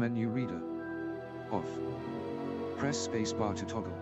Menu reader. Off. Press spacebar to toggle.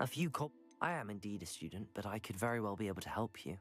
A few I am indeed a student, but I could very well be able to help you.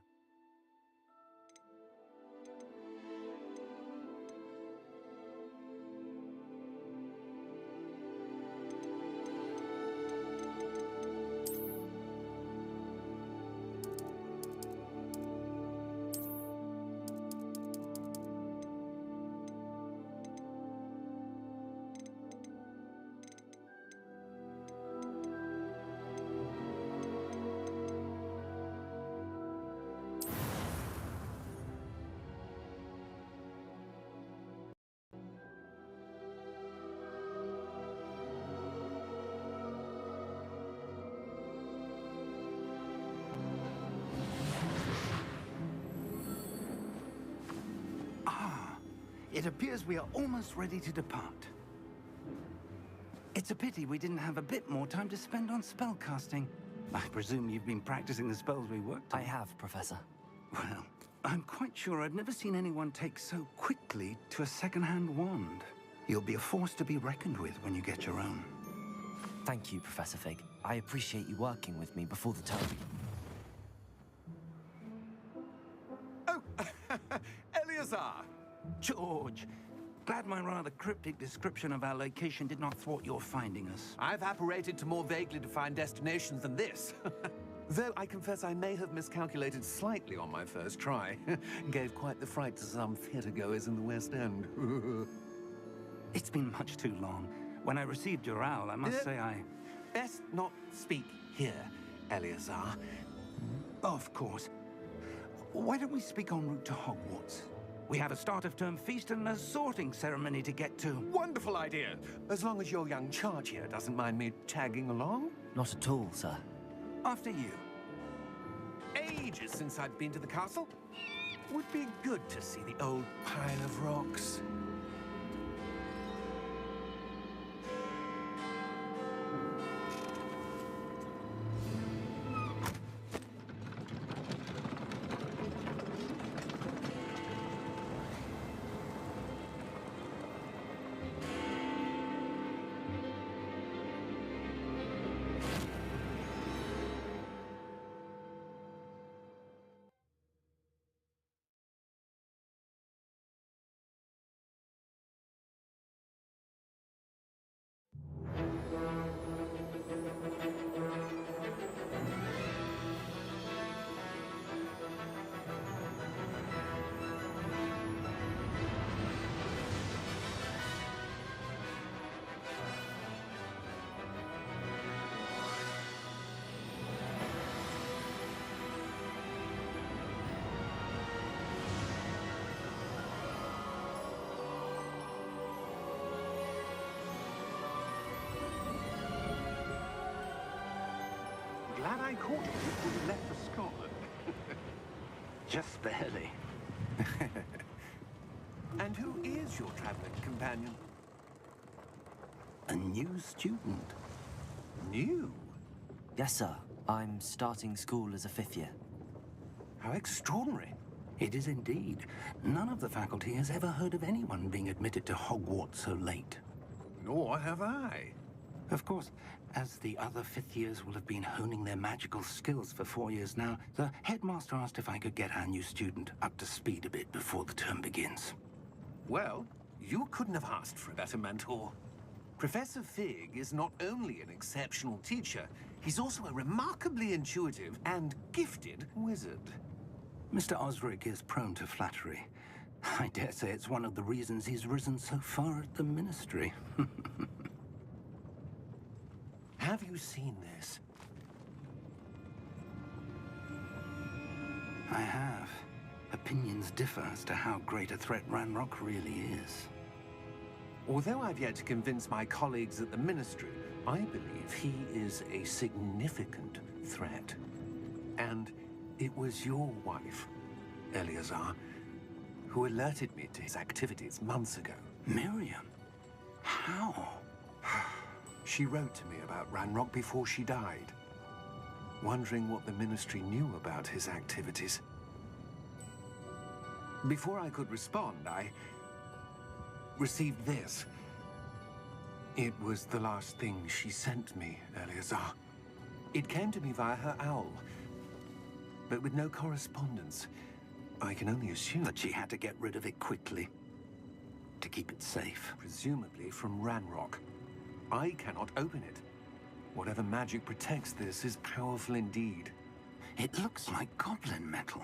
It appears we are almost ready to depart. It's a pity we didn't have a bit more time to spend on spellcasting. I presume you've been practicing the spells we worked on. I have, Professor. Well, I'm quite sure I've never seen anyone take so quickly to a second-hand wand. You'll be a force to be reckoned with when you get your own. Thank you, Professor Fig. I appreciate you working with me before the term. Oh, Eleazar! George, glad my rather cryptic description of our location did not thwart your finding us. I've apparated to more vaguely defined destinations than this. Though I confess I may have miscalculated slightly on my first try. Gave quite the fright to some theatre-goers in the West End. It's been much too long. When I received your owl, I must say I... Best not speak here, Eleazar. Of course. Why don't we speak en route to Hogwarts? We have a start-of-term feast and a sorting ceremony to get to. Wonderful idea! As long as your young charge here doesn't mind me tagging along. Not at all, sir. After you. Ages since I've been to the castle. Would be good to see the old pile of rocks. Glad I caught you before you left for Scotland. Just barely. And who is your traveling companion? A new student. New? Yes, sir. I'm starting school as a 5th year. How extraordinary. It is indeed. None of the faculty has ever heard of anyone being admitted to Hogwarts so late. Nor have I. Of course, as the other 5th years will have been honing their magical skills for 4 years now, the headmaster asked if I could get our new student up to speed a bit before the term begins. Well, you couldn't have asked for a better mentor. Professor Fig is not only an exceptional teacher, he's also a remarkably intuitive and gifted wizard. Mr. Osric is prone to flattery. I dare say it's one of the reasons he's risen so far at the Ministry. Have you seen this? I have. Opinions differ as to how great a threat Ranrock really is. Although I've yet to convince my colleagues at the Ministry, I believe he is a significant threat. And it was your wife, Eleazar, who alerted me to his activities months ago. Miriam? How? She wrote to me about Ranrock before she died, wondering what the Ministry knew about his activities. Before I could respond, I received this. It was the last thing she sent me, Eleazar. It came to me via her owl, but with no correspondence. I can only assume That she had to get rid of it quickly to keep it safe. presumably from Ranrock. I cannot open it. Whatever magic protects this is powerful indeed. It looks like goblin metal.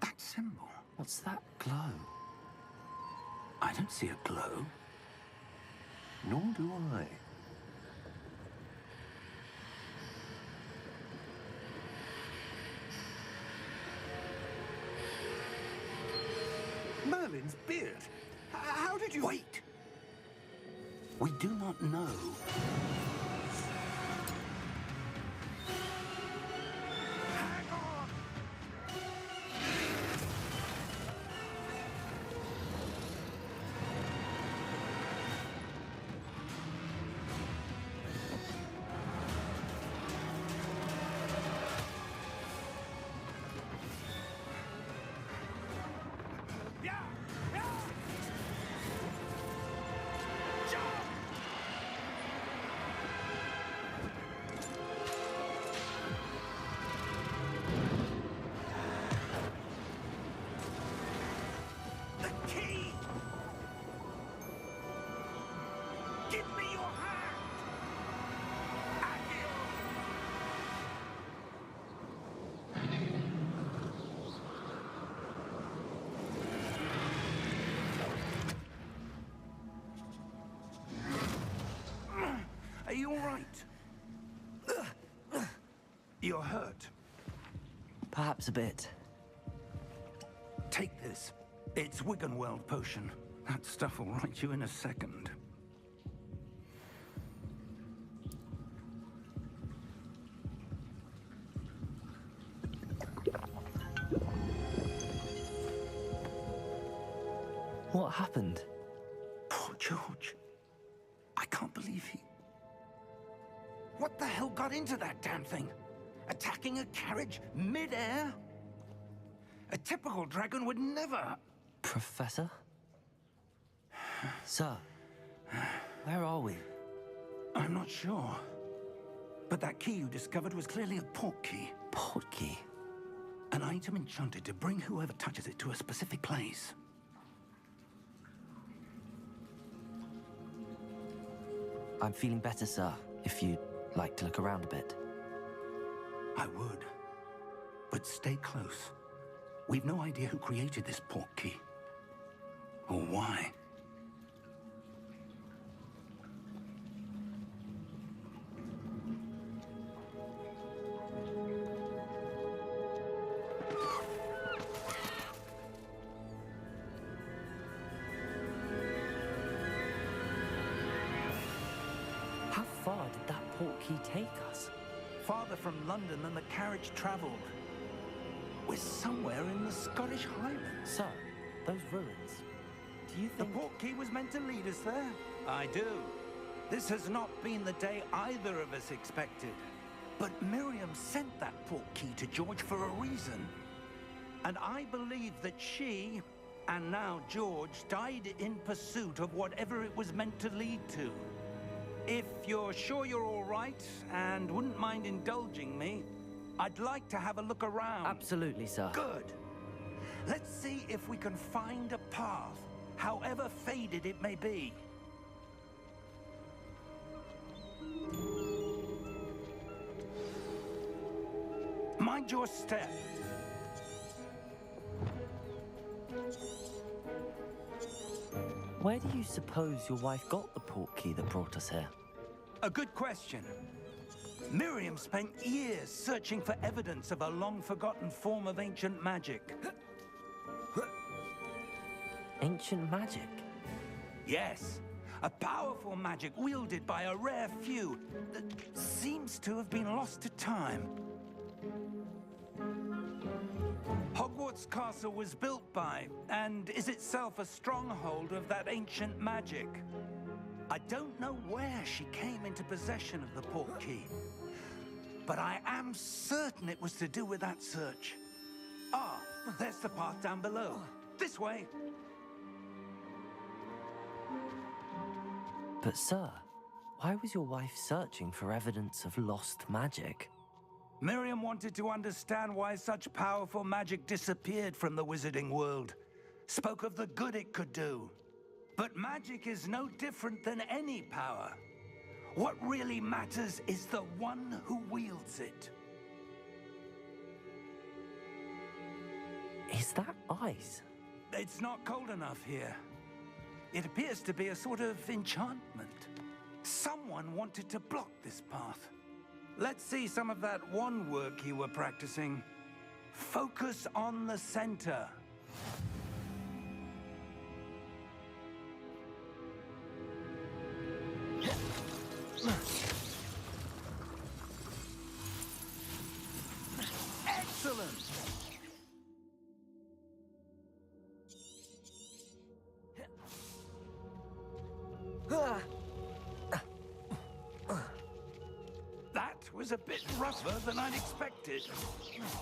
That symbol. What's that glow? I don't see a glow. Nor do I. Merlin's beard. How did you... Wait! We do not know. Hang on! Yeah! Yeah! Jump! The key! Give me your hand! Accio! Are you all right? You're hurt. Perhaps a bit. Take this. It's Wiggenweld potion. That stuff will right you in a second. What happened? Poor George. I can't believe he... What the hell got into that damn thing? Attacking a carriage mid-air? A typical dragon would never... Professor? Sir, where are we? I'm not sure. But that key you discovered was clearly a port key. Port key? An item enchanted to bring whoever touches it to a specific place. I'm feeling better, sir, if you'd like to look around a bit. I would. But stay close. We've no idea who created this port key. Or why. How far did that port key take us? Farther from London than the carriage traveled. We're somewhere in the Scottish Highlands. Sir, those ruins. Do you The think... port key was meant to lead us there? I do. This has not been the day either of us expected. But Miriam sent that port key to George for a reason. And I believe that she, and now George, died in pursuit of whatever it was meant to lead to. If you're sure you're all right, and wouldn't mind indulging me, I'd like to have a look around. Absolutely, sir. Good. Let's see if we can find a path, however faded it may be. Mind your step. Where do you suppose your wife got the port key that brought us here? A good question. Miriam spent years searching for evidence of a long-forgotten form of ancient magic. Ancient magic? Yes, a powerful magic wielded by a rare few that seems to have been lost to time. Hogwarts Castle was built by, and is itself a stronghold of that ancient magic. I don't know where she came into possession of the port key, but I am certain it was to do with that search. Ah, there's the path down below. This way. But sir, why was your wife searching for evidence of lost magic? Miriam wanted to understand why such powerful magic disappeared from the wizarding world. Spoke of the good it could do. But magic is no different than any power. What really matters is the one who wields it. Is that ice? It's not cold enough here. It appears to be a sort of enchantment. Someone wanted to block this path. Let's see some of that wand work you were practicing. Focus on the center. Excellent! That was a bit rougher than I'd expected.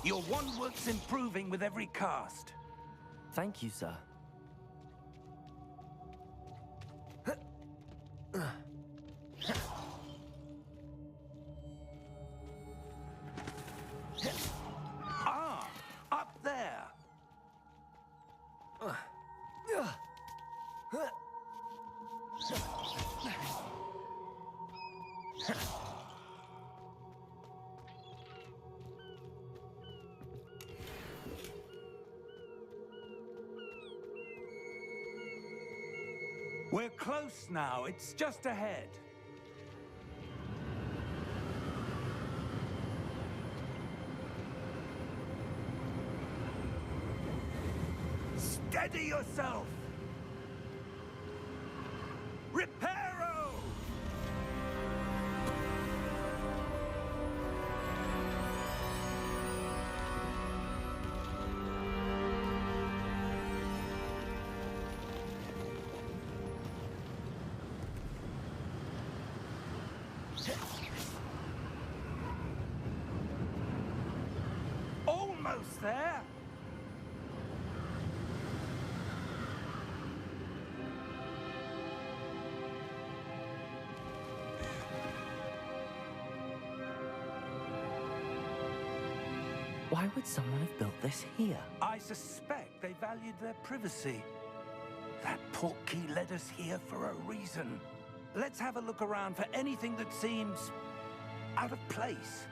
Your wand work's improving with every cast. Thank you, sir. Ah, up there. We're close now. It's just ahead. Steady yourself! Reparo! Almost there! Why would someone have built this here? I suspect they valued their privacy. That portkey led us here for a reason. Let's have a look around for anything that seems out of place.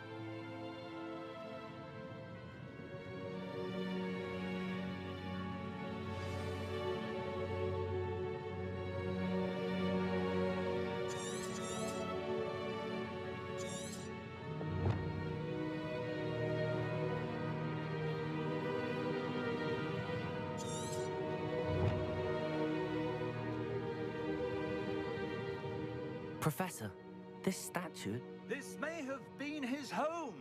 Professor, this statue... This may have been his home.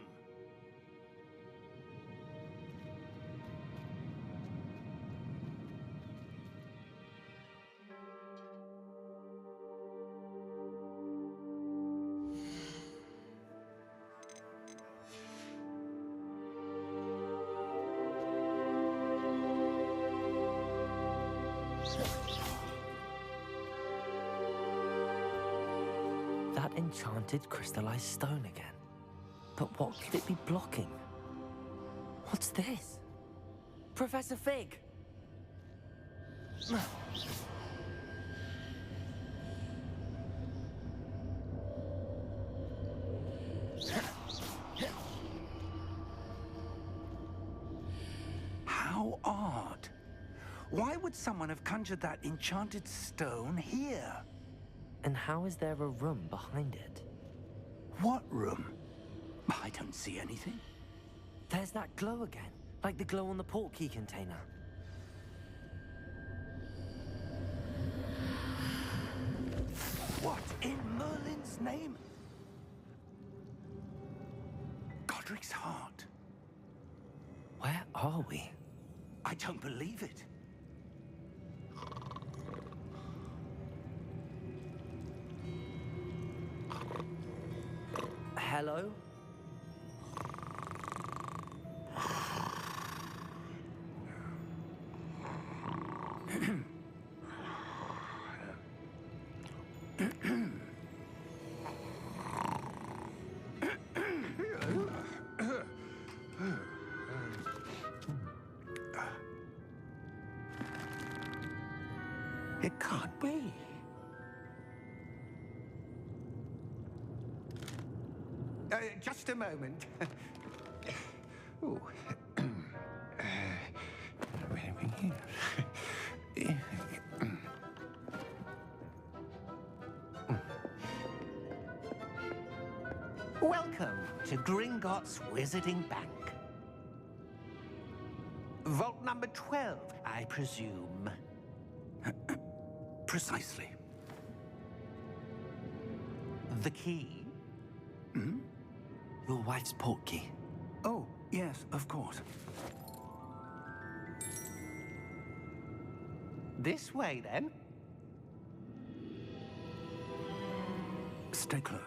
That enchanted crystallized stone again. But what could it be blocking? What's this? Professor Fig! How odd. Why would someone have conjured that enchanted stone here? And how is there a room behind it? What room? I don't see anything. There's that glow again, like the glow on the portkey container. What in Merlin's name? Godric's heart. Where are we? I don't believe it. Hello? It can't be. Just a moment. Ooh. Welcome to Gringotts Wizarding Bank. Vault number 12, I presume. Precisely. The key? Your wife's portkey. Oh, yes, of course. This way, then. Stay close.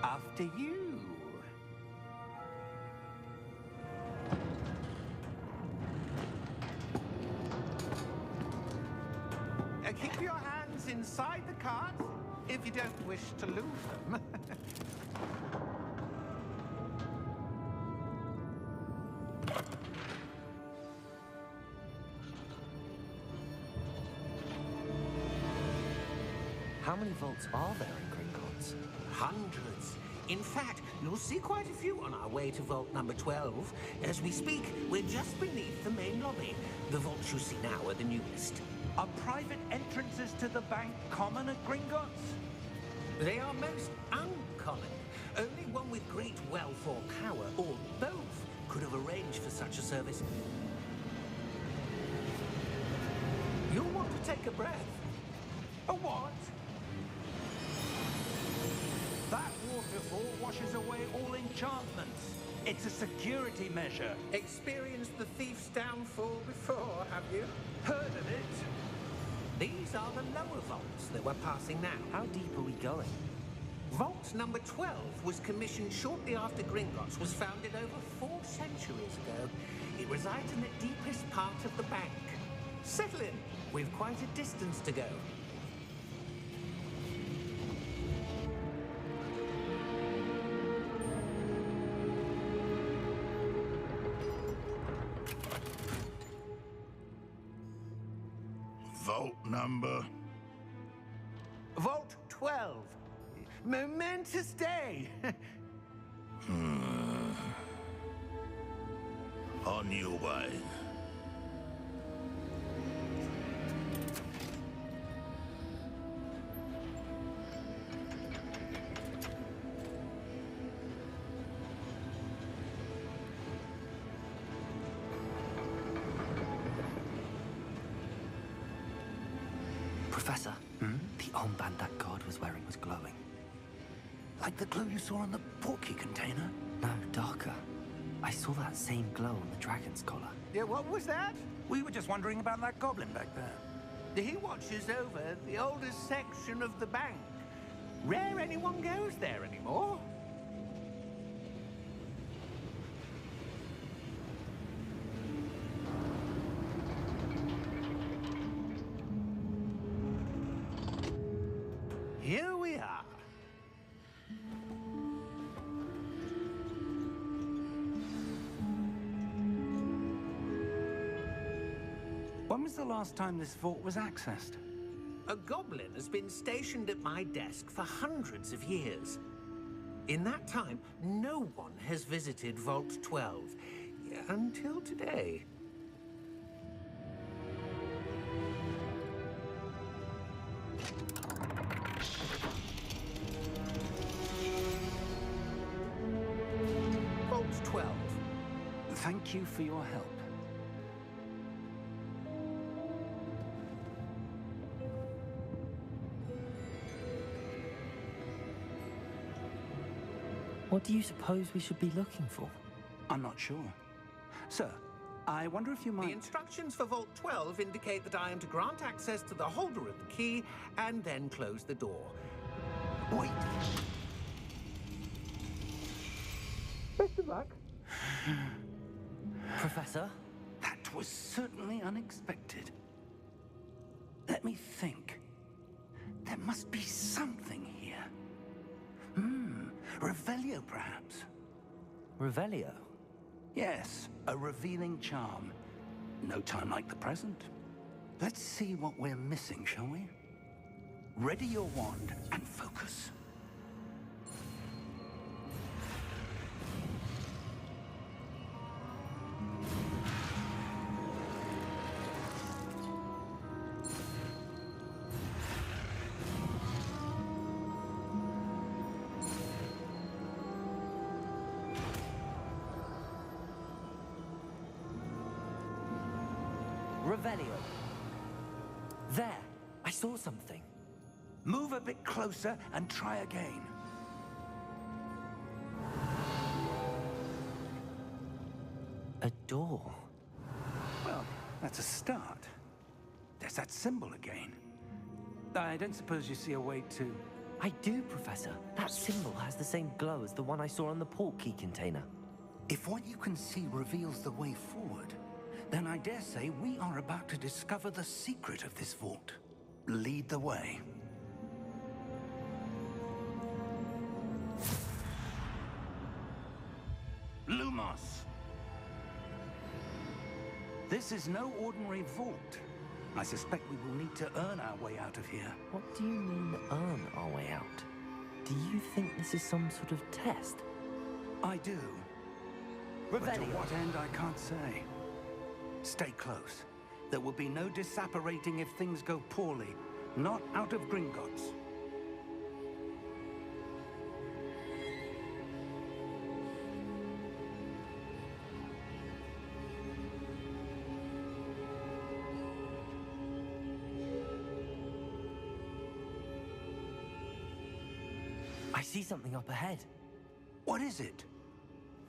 After you. Keep your hands inside the cart if you don't wish to lose them. How many vaults are there in Gringotts? Hundreds. In fact, you'll see quite a few on our way to vault number 12. As we speak, we're just beneath the main lobby. The vaults you see now are the newest. Are private entrances to the bank common at Gringotts? They are most uncommon. Only one with great wealth or power, or both, could have arranged for such a service. You'll want to take a breath. A what? That waterfall washes away all enchantments. It's a security measure. Experienced the thief's downfall before, have you? Heard of it? These are the lower vaults that we're passing now. How deep are we going? Vault number 12 was commissioned shortly after Gringotts was founded over 4 centuries ago. It resides in the deepest part of the bank. Settle in. We've quite a distance to go. Vault number? Vault 12. Momentous day. On your way. Professor, the armband that guard was wearing was glowing. Like the glow you saw on the portkey container? No, darker. I saw that same glow on the dragon's collar. Yeah, what was that? We were just wondering about that goblin back there. He watches over the oldest section of the bank. Rare anyone goes there anymore. Here we are. When was the last time this vault was accessed? A goblin has been stationed at my desk for hundreds of years. In that time, no one has visited Vault 12 until today. Vault 12. Thank you for your help. What do you suppose we should be looking for? I'm not sure. Sir, I wonder if you The might... instructions for Vault 12 indicate that I am to grant access to the holder of the key and then close the door. Wait. Best of luck. Professor? That was certainly unexpected. Let me think. There must be something here. Revelio, perhaps? Revelio? Yes, a revealing charm. No time like the present. Let's see what we're missing, shall we? Ready your wand and focus. Revelio. There, I saw something. Move a bit closer and try again. A door. Well, that's a start. There's that symbol again. I don't suppose you see a way to... I do, Professor. That symbol has the same glow as the one I saw on the port key container. If what you can see reveals the way forward, then I dare say we are about to discover the secret of this vault. Lead the way. Lumos! This is no ordinary vault. I suspect we will need to earn our way out of here. What do you mean, earn our way out? Do you think this is some sort of test? I do. But to Revelio. what end, I can't say. Stay close. There will be no disapparating if things go poorly. Not out of Gringotts. I see something up ahead. What is it?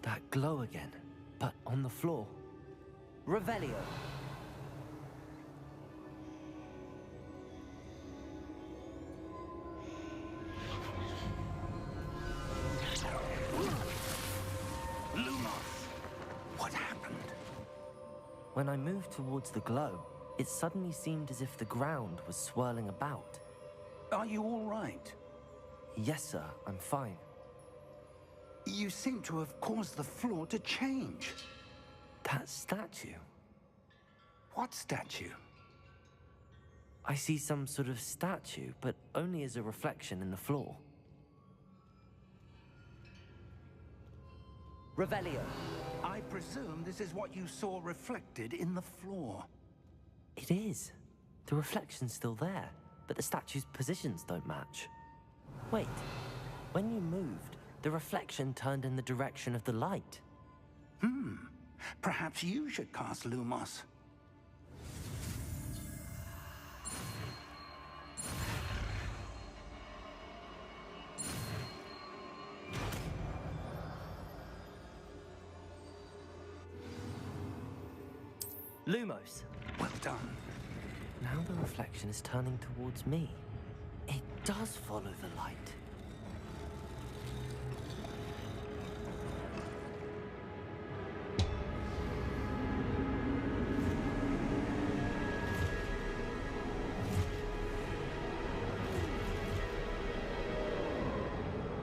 That glow again, but on the floor. Revelio. Lumos! What happened? When I moved towards the glow, it suddenly seemed as if the ground was swirling about. Are you all right? Yes, sir, I'm fine. You seem to have caused the floor to change. That statue. What statue? I see some sort of statue, but only as a reflection in the floor. Revelio. I presume this is what you saw reflected in the floor. It is. The reflection's still there, but the statue's positions don't match. Wait, when you moved, the reflection turned in the direction of the light. Perhaps you should cast Lumos. Lumos. Well done. Now the reflection is turning towards me. It does follow the light.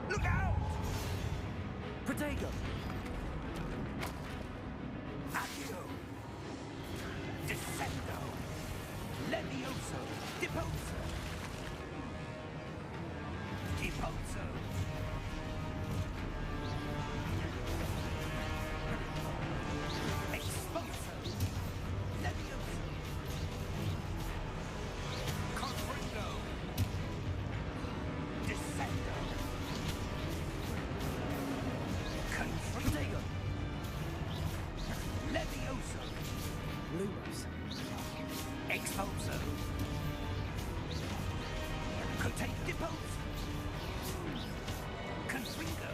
Look out! Protego! Accio! Descendo! Levioso! Deposo! Deposo! Exposo! Levioso! Confringo! Descendo! Confringo! Levioso! Lumos. Exposo! Cotate depose! Confringo!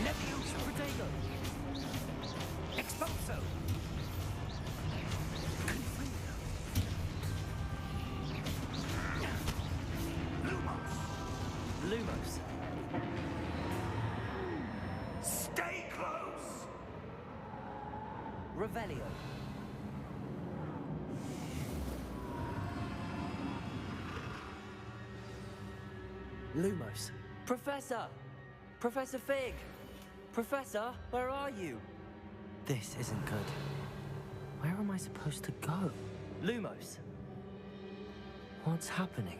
Levioso! Protego! Exposo! Confringo! Lumos! Lumos. Stay close! Revelio. Lumos. Professor! Professor Fig! Professor, where are you? This isn't good. Where am I supposed to go? Lumos! What's happening?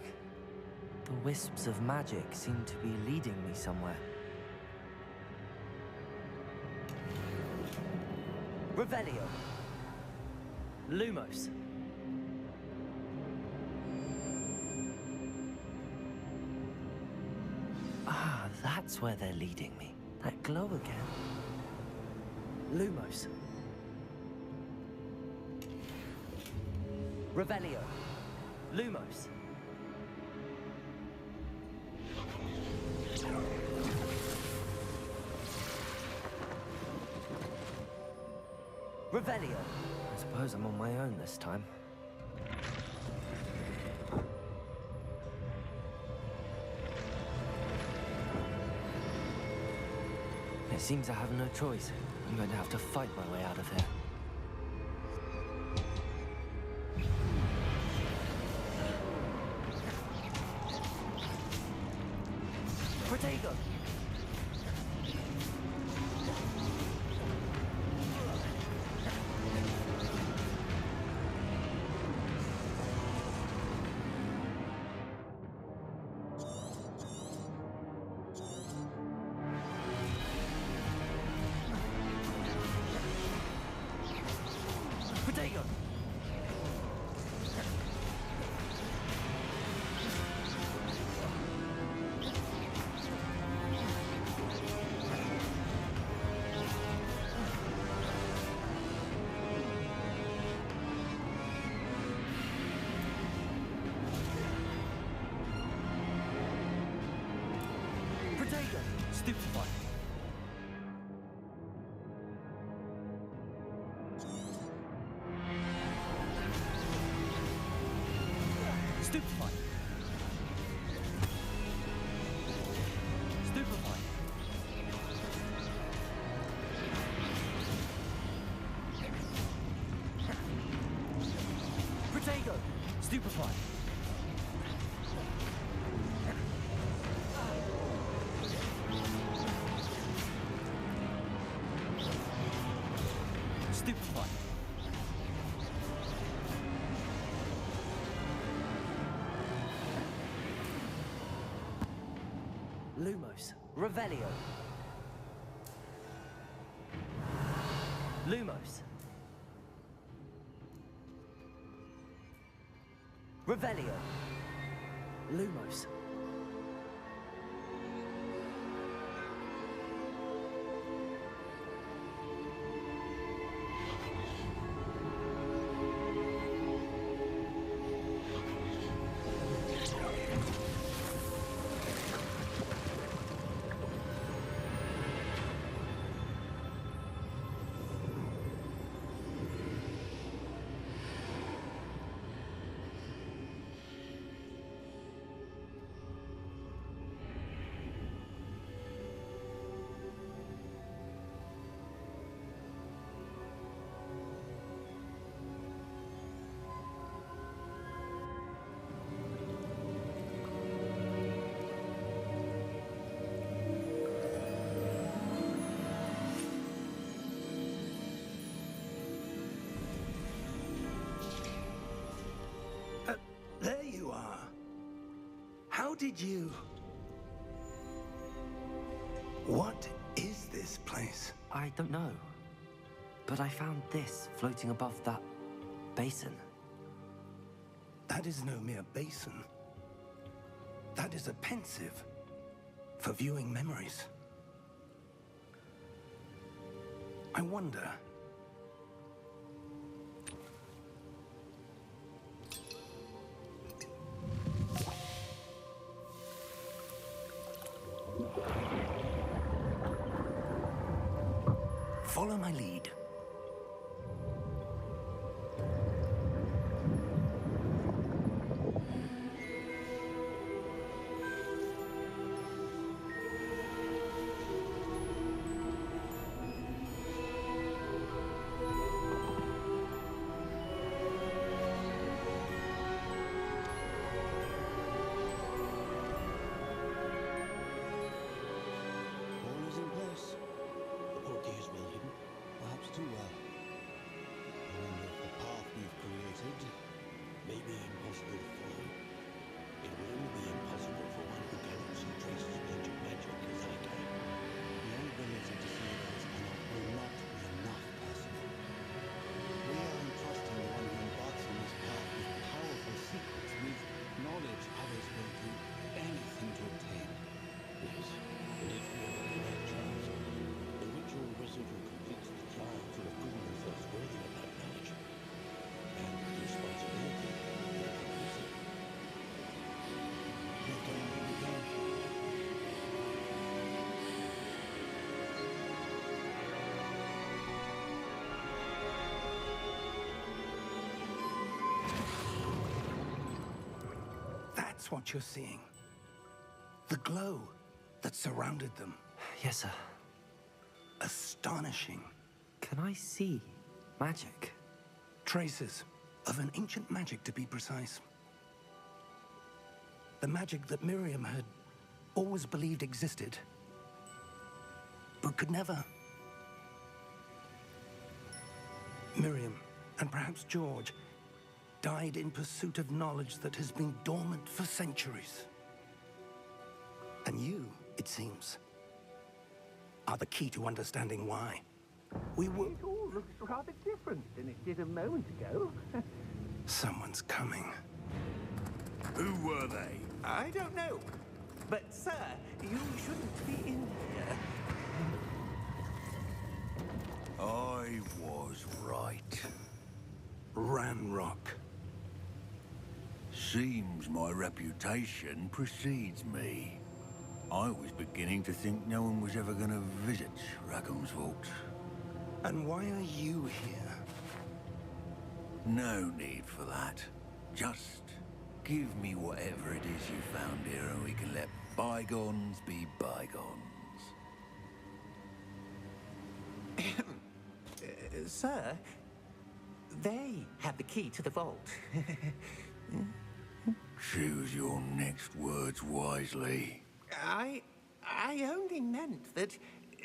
The wisps of magic seem to be leading me somewhere. Revelio. Lumos. Ah, that's where they're leading me. That glow again. Lumos. Revelio. Lumos. Revelio. I suppose I'm on my own this time. It seems I have no choice. I'm going to have to fight my way out of here. Protego! Protego! Protego! Stupefy! Stupefy! Stupefy! Protego! Stupefy! Stupefy! Lumos. Revelio. Lumos. Revelio. Lumos. There you are. How did you... What is this place? I don't know. But I found this floating above that basin. That is no mere basin. That is a pensive for viewing memories. I wonder... Follow my lead. That's what you're seeing. The glow that surrounded them. Yes, sir. Astonishing. Can I see magic? Traces of an ancient magic, to be precise. The magic that Miriam had always believed existed, but could never. Miriam, and perhaps George, died in pursuit of knowledge that has been dormant for centuries. And you, it seems, are the key to understanding why. We will... It all looks rather different than it did a moment ago. Someone's coming. Who were they? I don't know. But, sir, you shouldn't be in here. I was right. Ranrock. Seems my reputation precedes me. I was beginning to think no one was ever going to visit Rackham's vault. And why are you here? No need for that. Just give me whatever it is you found here and we can let bygones be bygones. Sir, they have the key to the vault. Choose your next words wisely. I only meant that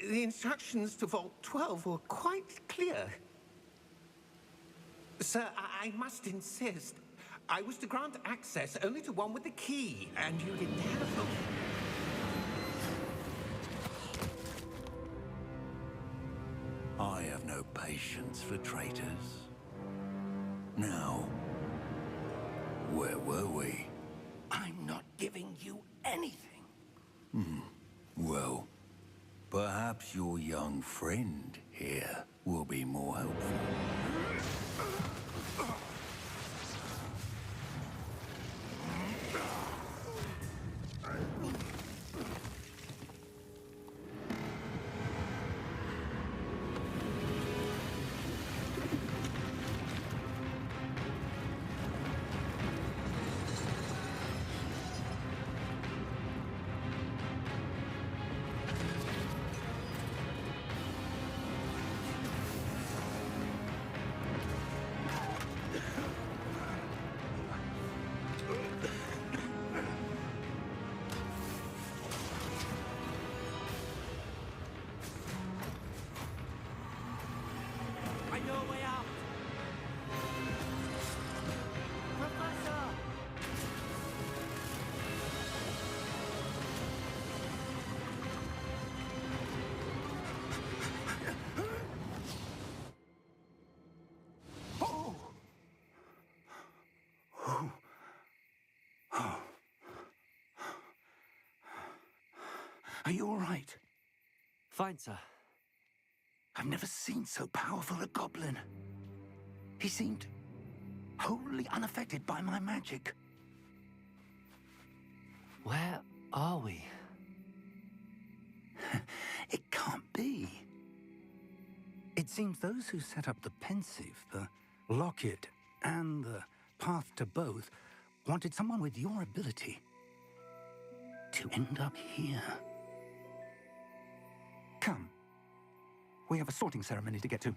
the instructions to Vault 12 were quite clear. Sir, I must insist. I was to grant access only to one with the key, and you didn't have them. I have no patience for traitors. Now, where were we? I'm not giving you anything. Well, perhaps your young friend here will be more helpful. I know a way out! Professor! Are you all right? Fine, sir. I've never seen so powerful a goblin. He seemed wholly unaffected by my magic. Where are we? It can't be. It seems those who set up the pensive, the locket, and the path to both wanted someone with your ability to end up here. Come. We have a sorting ceremony to get to.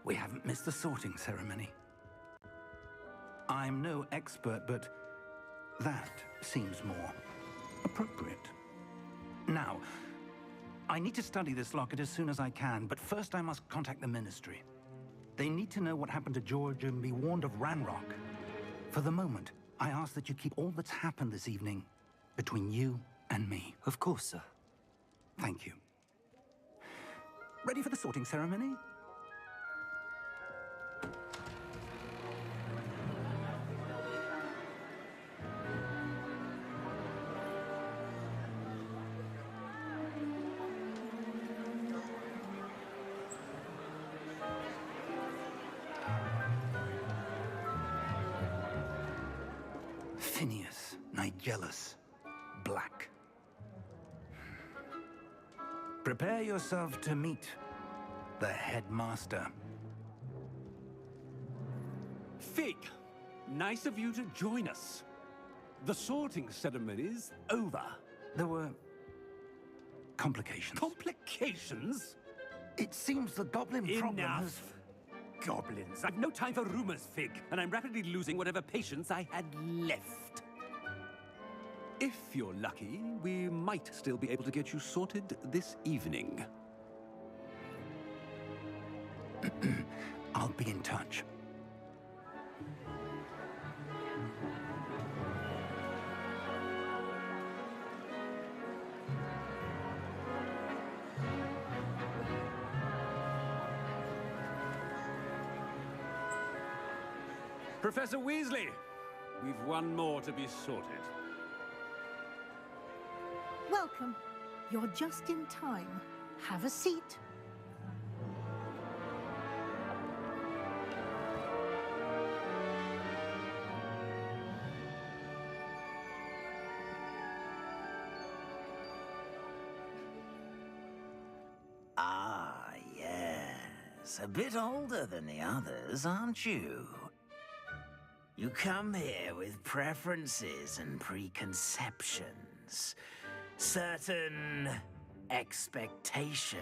We haven't missed the sorting ceremony. I'm no expert, but that seems more appropriate. Now, I need to study this locket as soon as I can, but first I must contact the Ministry. They need to know what happened to George and be warned of Ranrock. For the moment, I ask that you keep all that's happened this evening between you and me. Of course, sir. Thank you. Ready for the sorting ceremony? Phineas, Nigellus, Black. Prepare yourself to meet the headmaster. Fig, nice of you to join us. The sorting ceremony's over. There were complications. Complications? It seems the goblin problem has... Enough! Goblins. I've no time for rumors, Fig, and I'm rapidly losing whatever patience I had left. If you're lucky, we might still be able to get you sorted this evening. I'll be in touch. Professor Weasley, we've one more to be sorted. Welcome. You're just in time. Have a seat. Ah, yes. A bit older than the others, aren't you? You come here with preferences and preconceptions. Certain expectations.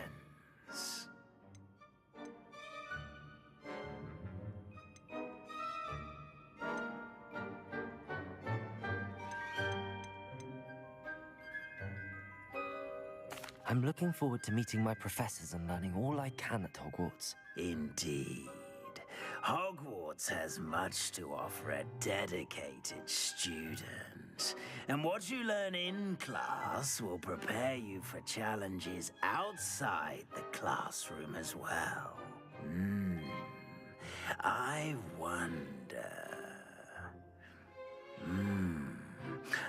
I'm looking forward to meeting my professors and learning all I can at Hogwarts. Indeed. Hogwarts has much to offer a dedicated student. And what you learn in class will prepare you for challenges outside the classroom as well. I wonder...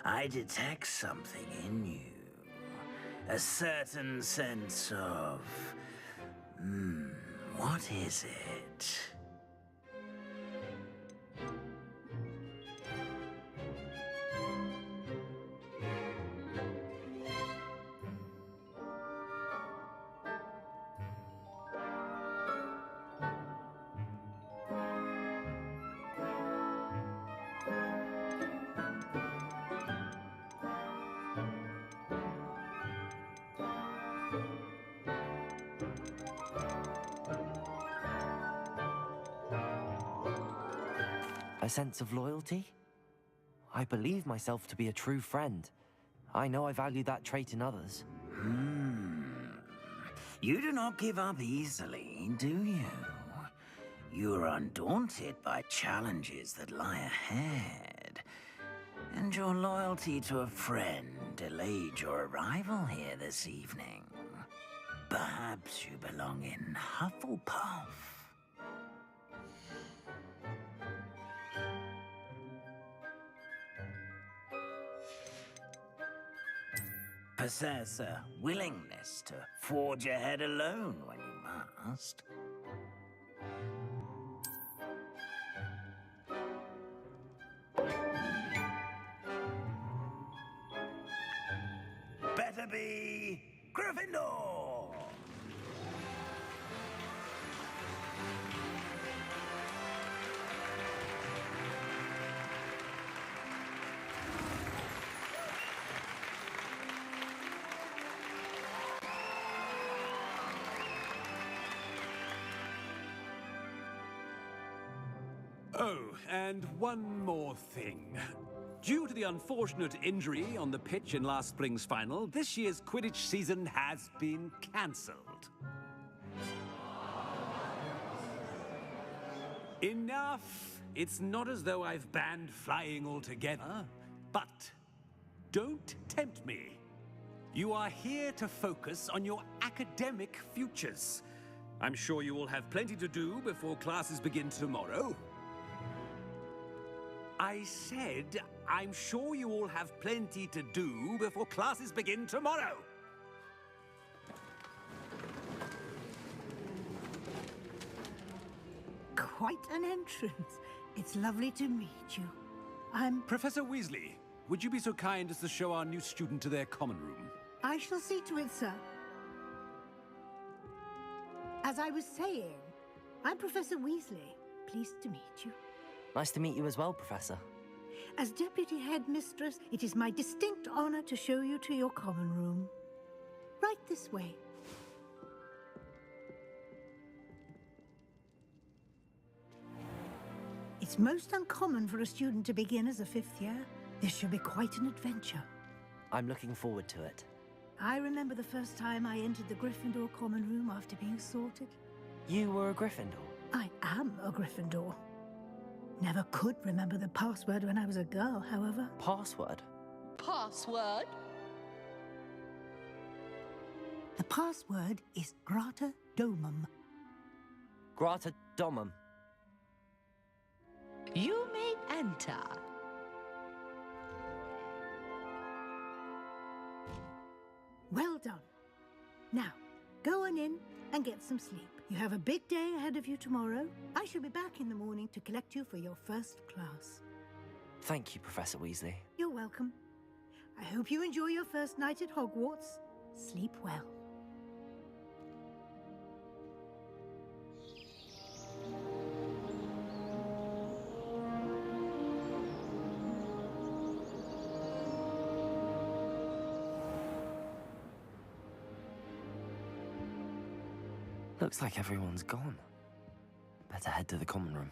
I detect something in you. A certain sense of... what is it? A sense of loyalty? I believe myself to be a true friend. I know I value that trait in others. You do not give up easily, do you? You are undaunted by challenges that lie ahead. And your loyalty to a friend delayed your arrival here this evening. Perhaps you belong in Hufflepuff. Possess a willingness to forge ahead alone when you must. Better be Gryffindor! Oh, and one more thing. Due to the unfortunate injury on the pitch in last spring's final, this year's Quidditch season has been cancelled. Enough! It's not as though I've banned flying altogether, but don't tempt me. You are here to focus on your academic futures. I'm sure you will have plenty to do before classes begin tomorrow. I said, I'm sure you all have plenty to do before classes begin tomorrow. Quite an entrance. It's lovely to meet you. Professor Weasley, would you be so kind as to show our new student to their common room? I shall see to it, sir. As I was saying, I'm Professor Weasley. Pleased to meet you. Nice to meet you as well, Professor. As Deputy Headmistress, it is my distinct honor to show you to your common room. Right this way. It's most uncommon for a student to begin as a fifth year. This should be quite an adventure. I'm looking forward to it. I remember the first time I entered the Gryffindor common room after being sorted. You were a Gryffindor? I am a Gryffindor. Never could remember the password when I was a girl, however. Password? Password? The password is Grata Domum. Grata Domum. You may enter. Well done. Now, go on in and get some sleep. You have a big day ahead of you tomorrow. I shall be back in the morning to collect you for your first class. Thank you, Professor Weasley. You're welcome. I hope you enjoy your first night at Hogwarts. Sleep well. Looks like everyone's gone. Better head to the common room.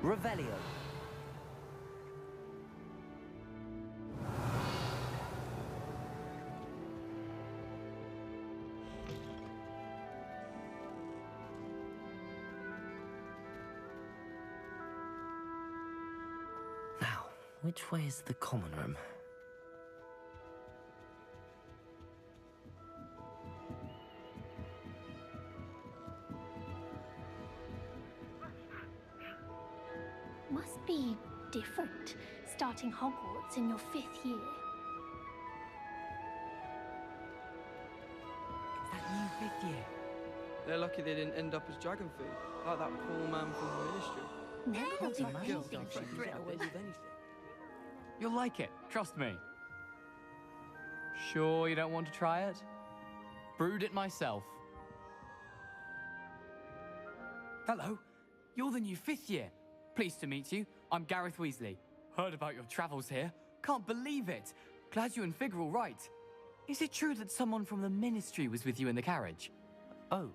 Revelio. Now, which way is the common room? Must be different, starting Hogwarts in your 5th year. Is that you 5th year? They're lucky they didn't end up as dragon food, like that poor man from the ministry. You'll like it, trust me. Sure you don't want to try it? Brewed it myself. Hello, you're the new 5th year. Pleased to meet you. I'm Gareth Weasley. Heard about your travels here. Can't believe it. Glad you and Fig are all right. Is it true that someone from the Ministry was with you in the carriage? Oh,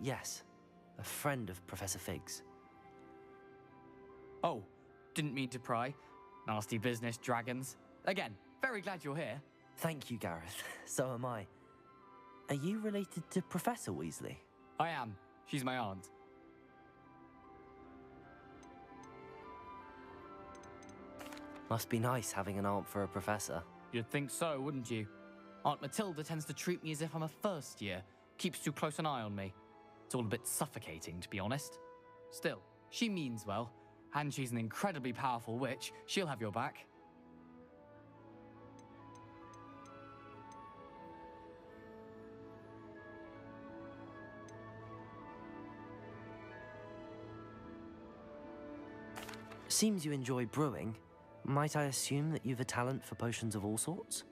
yes. A friend of Professor Fig's. Oh, didn't mean to pry. Nasty business, dragons. Again, very glad you're here. Thank you, Gareth. So am I. Are you related to Professor Weasley? I am. She's my aunt. Must be nice having an aunt for a professor. You'd think so, wouldn't you? Aunt Matilda tends to treat me as if I'm a first year. Keeps too close an eye on me. It's all a bit suffocating, to be honest. Still, she means well. And she's an incredibly powerful witch. She'll have your back. Seems you enjoy brewing. Might I assume that you've a talent for potions of all sorts?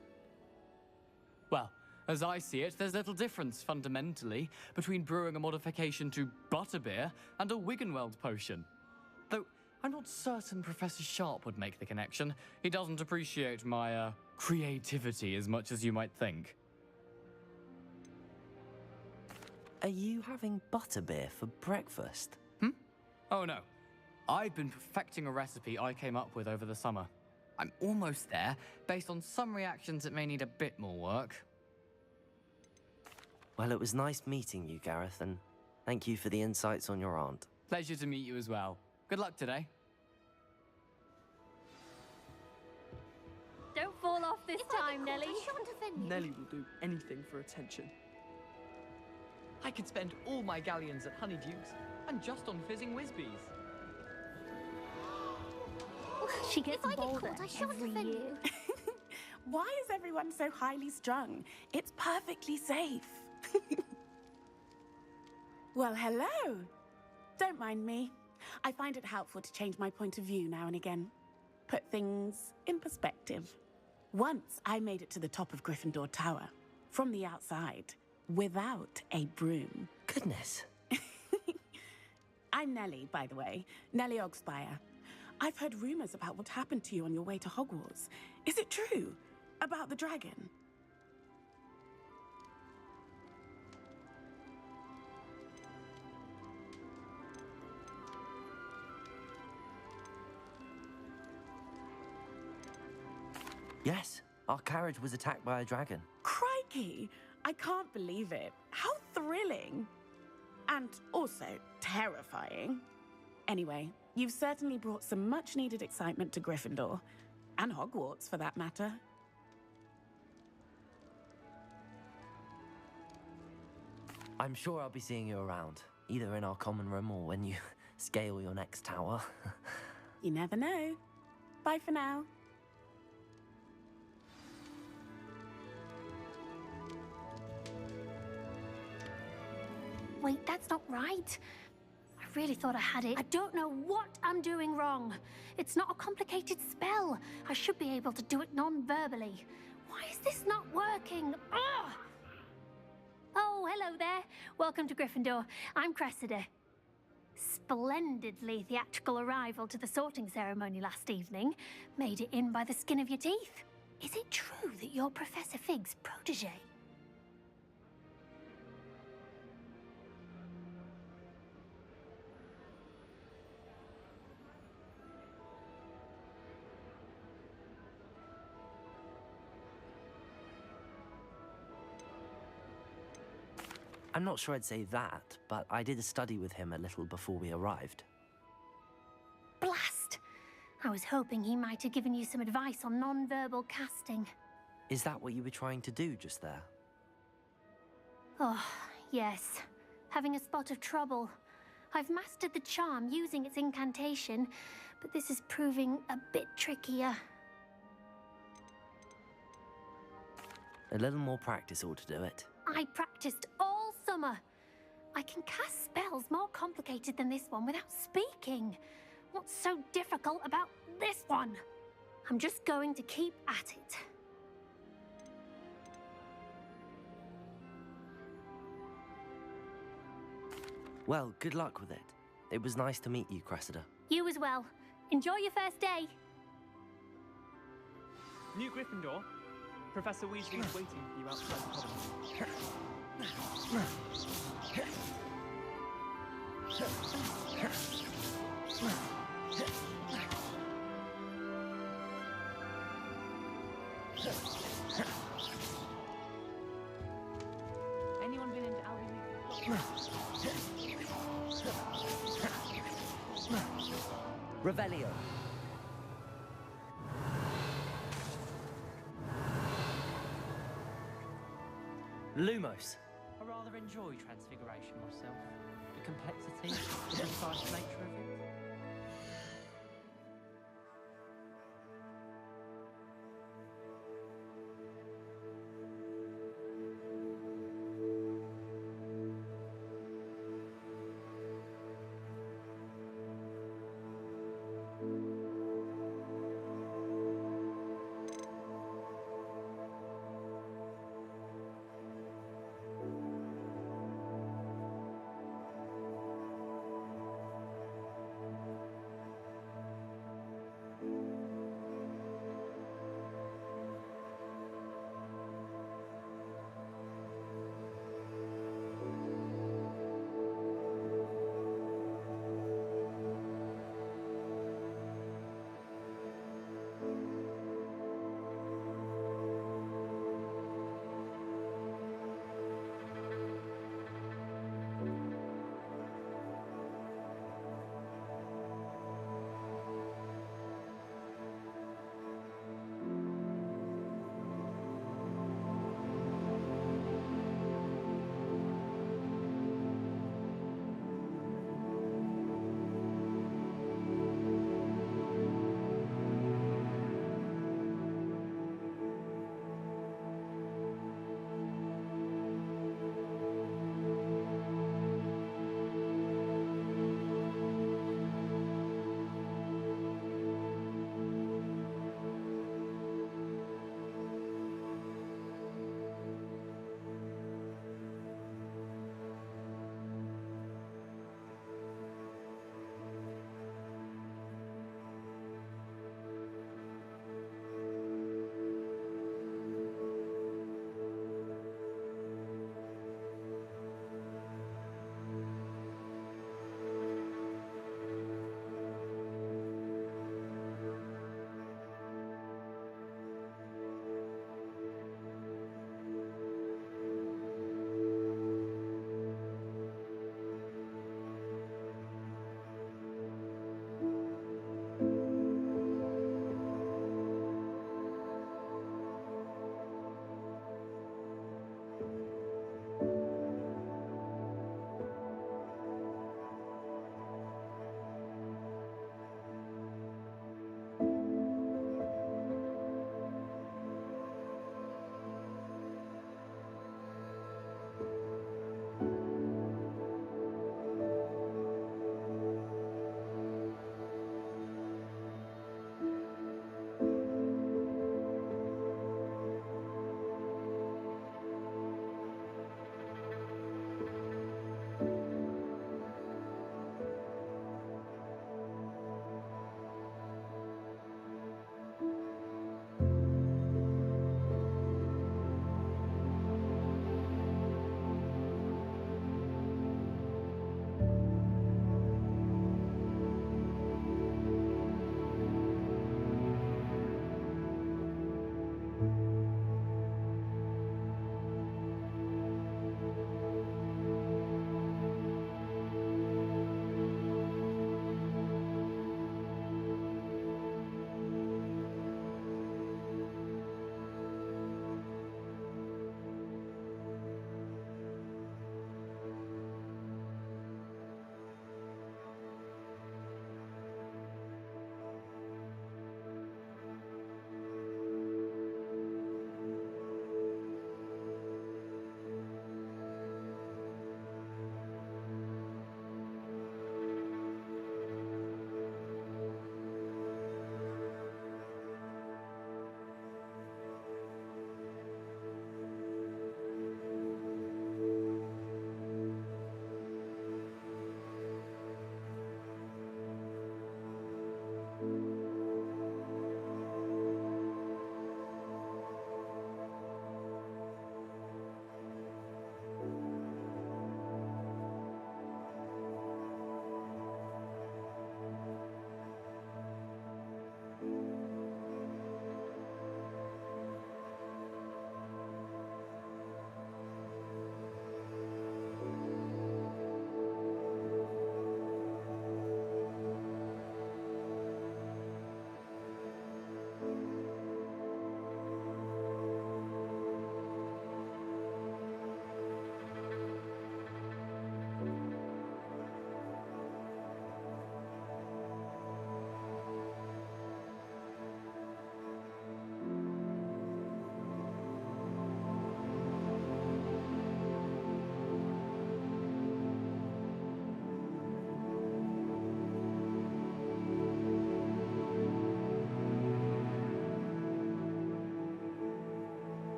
Well, as I see it, there's little difference, fundamentally, between brewing a modification to butterbeer and a Wiggenweld potion. Though, I'm not certain Professor Sharp would make the connection. He doesn't appreciate my, creativity as much as you might think. Are you having butterbeer for breakfast? Oh no. I've been perfecting a recipe I came up with over the summer. I'm almost there. Based on some reactions, it may need a bit more work. Well, it was nice meeting you, Gareth, and thank you for the insights on your aunt. Pleasure to meet you as well. Good luck today. Don't fall off this time, Nelly. I shan't offend you. Nelly will do anything for attention. I could spend all my galleons at Honeydukes and just on fizzing Whizbees. She gets If I get bolder caught, I shan't every offend year. you. Why is everyone so highly strung? It's perfectly safe. Well, hello. Don't mind me. I find it helpful to change my point of view now and again. Put things in perspective. Once I made it to the top of Gryffindor Tower, from the outside, without a broom. Goodness. I'm Nellie, by the way. Nellie Ogspire. I've heard rumors about what happened to you on your way to Hogwarts. Is it true? About the dragon? Yes, our carriage was attacked by a dragon. Crikey! I can't believe it. How thrilling! And also terrifying. Anyway, you've certainly brought some much-needed excitement to Gryffindor. And Hogwarts, for that matter. I'm sure I'll be seeing you around, either in our common room or when you scale your next tower. You never know. Bye for now. Wait, that's not right. I really thought I had it. I don't know what I'm doing wrong. It's not a complicated spell. I should be able to do it non-verbally. Why is this not working? Ugh! Oh, hello there. Welcome to Gryffindor. I'm Cressida. Splendidly theatrical arrival to the sorting ceremony last evening. Made it in by the skin of your teeth. Is it true that you're Professor Fig's protege? I'm not sure I'd say that, but I did study with him a little before we arrived. Blast! I was hoping he might have given you some advice on non-verbal casting. Is that what you were trying to do just there? Oh, yes. Having a spot of trouble. I've mastered the charm using its incantation, but this is proving a bit trickier. A little more practice ought to do it. I practiced all summer. I can cast spells more complicated than this one without speaking. What's so difficult about this one? I'm just going to keep at it. Well, good luck with it. It was nice to meet you, Cressida. You as well. Enjoy your first day. New Gryffindor. Professor Weasley is waiting for you outside the common. Anyone been into Albany? Revelio. Lumos. I rather enjoy Transfiguration myself. The complexity, the precise nature of it.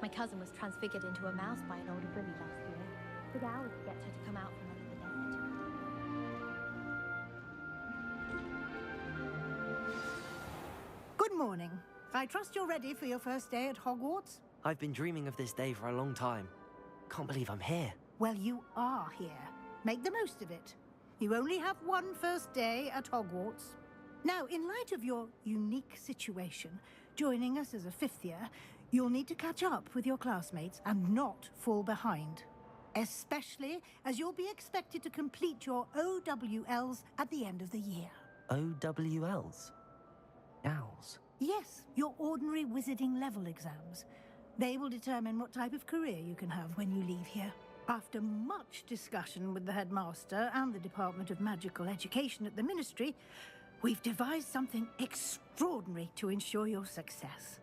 My cousin was transfigured into a mouse by an older bully last year. Took hours to get her to come out from under the dead. Good morning. I trust you're ready for your first day at Hogwarts? I've been dreaming of this day for a long time. Can't believe I'm here. Well, you are here. Make the most of it. You only have one first day at Hogwarts. Now, in light of your unique situation, joining us as a fifth year, you'll need to catch up with your classmates and not fall behind. Especially as you'll be expected to complete your OWLs at the end of the year. OWLs? Owls? Yes, your ordinary wizarding level exams. They will determine what type of career you can have when you leave here. After much discussion with the headmaster and the Department of Magical Education at the Ministry, we've devised something extraordinary to ensure your success.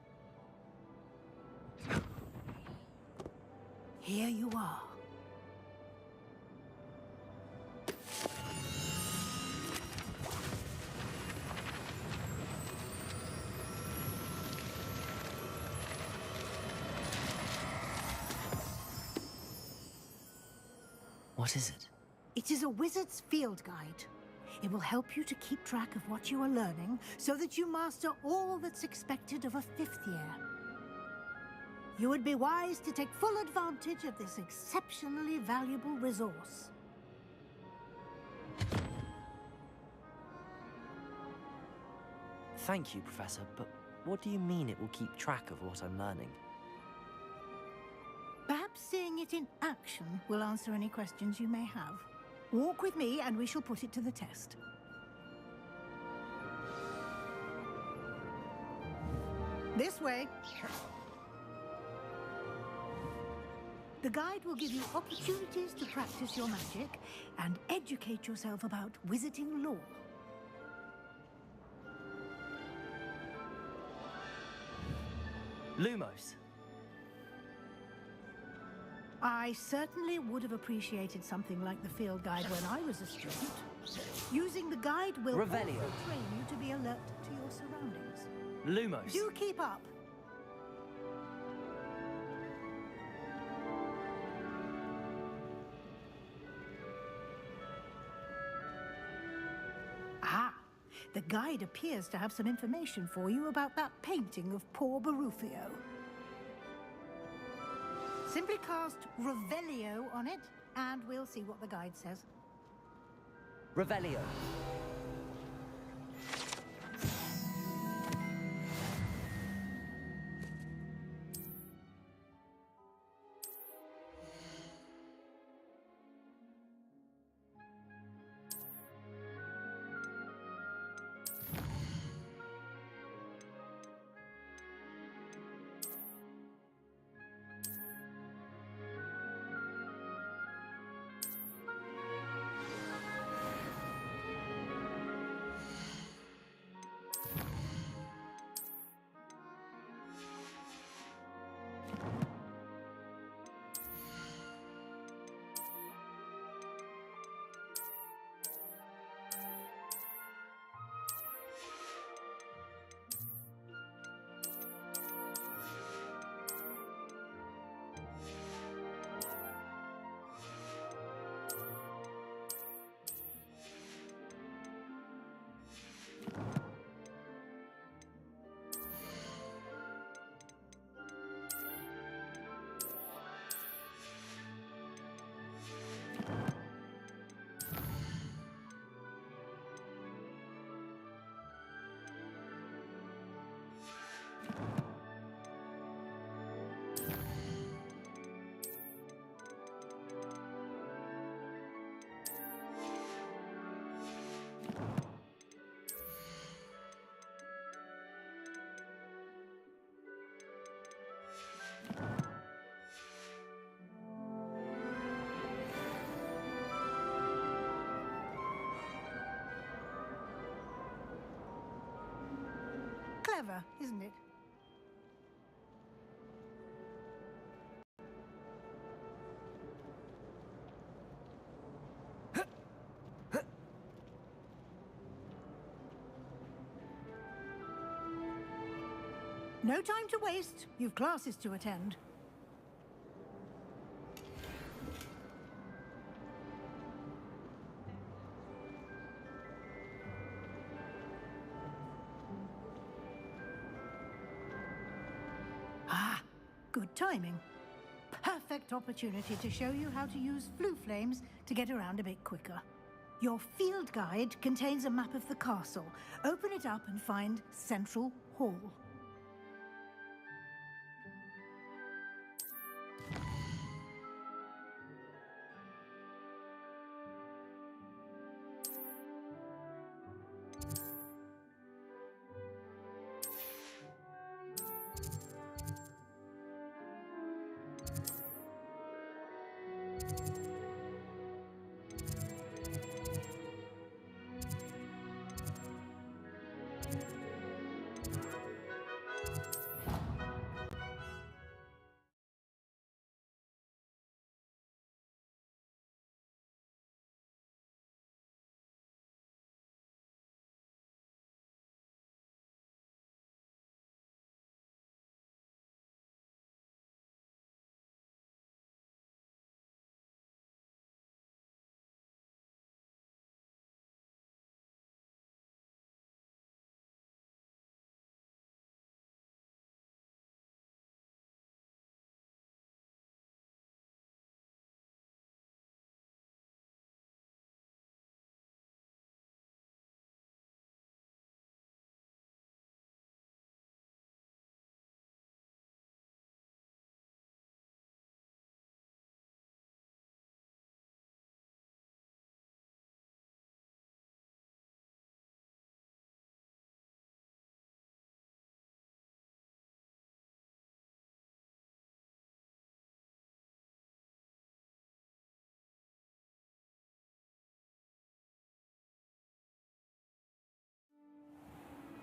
Here you are. What is it? It is a wizard's field guide. It will help you to keep track of what you are learning so that you master all that's expected of a fifth year. You would be wise to take full advantage of this exceptionally valuable resource. Thank you, Professor, but what do you mean it will keep track of what I'm learning? Perhaps seeing it in action will answer any questions you may have. Walk with me and we shall put it to the test. This way. The guide will give you opportunities to practice your magic and educate yourself about wizarding lore. Lumos. I certainly would have appreciated something like the field guide when I was a student. Using the guide will also Revelio. train you to be alert to your surroundings. Lumos. Do keep up. Ah, the guide appears to have some information for you about that painting of poor Barufio. Simply cast Revelio on it, and we'll see what the guide says. Revelio. Clever, isn't it? No time to waste. You've classes to attend. Good timing. Perfect opportunity to show you how to use flue flames to get around a bit quicker. Your field guide contains a map of the castle. Open it up and find Central Hall.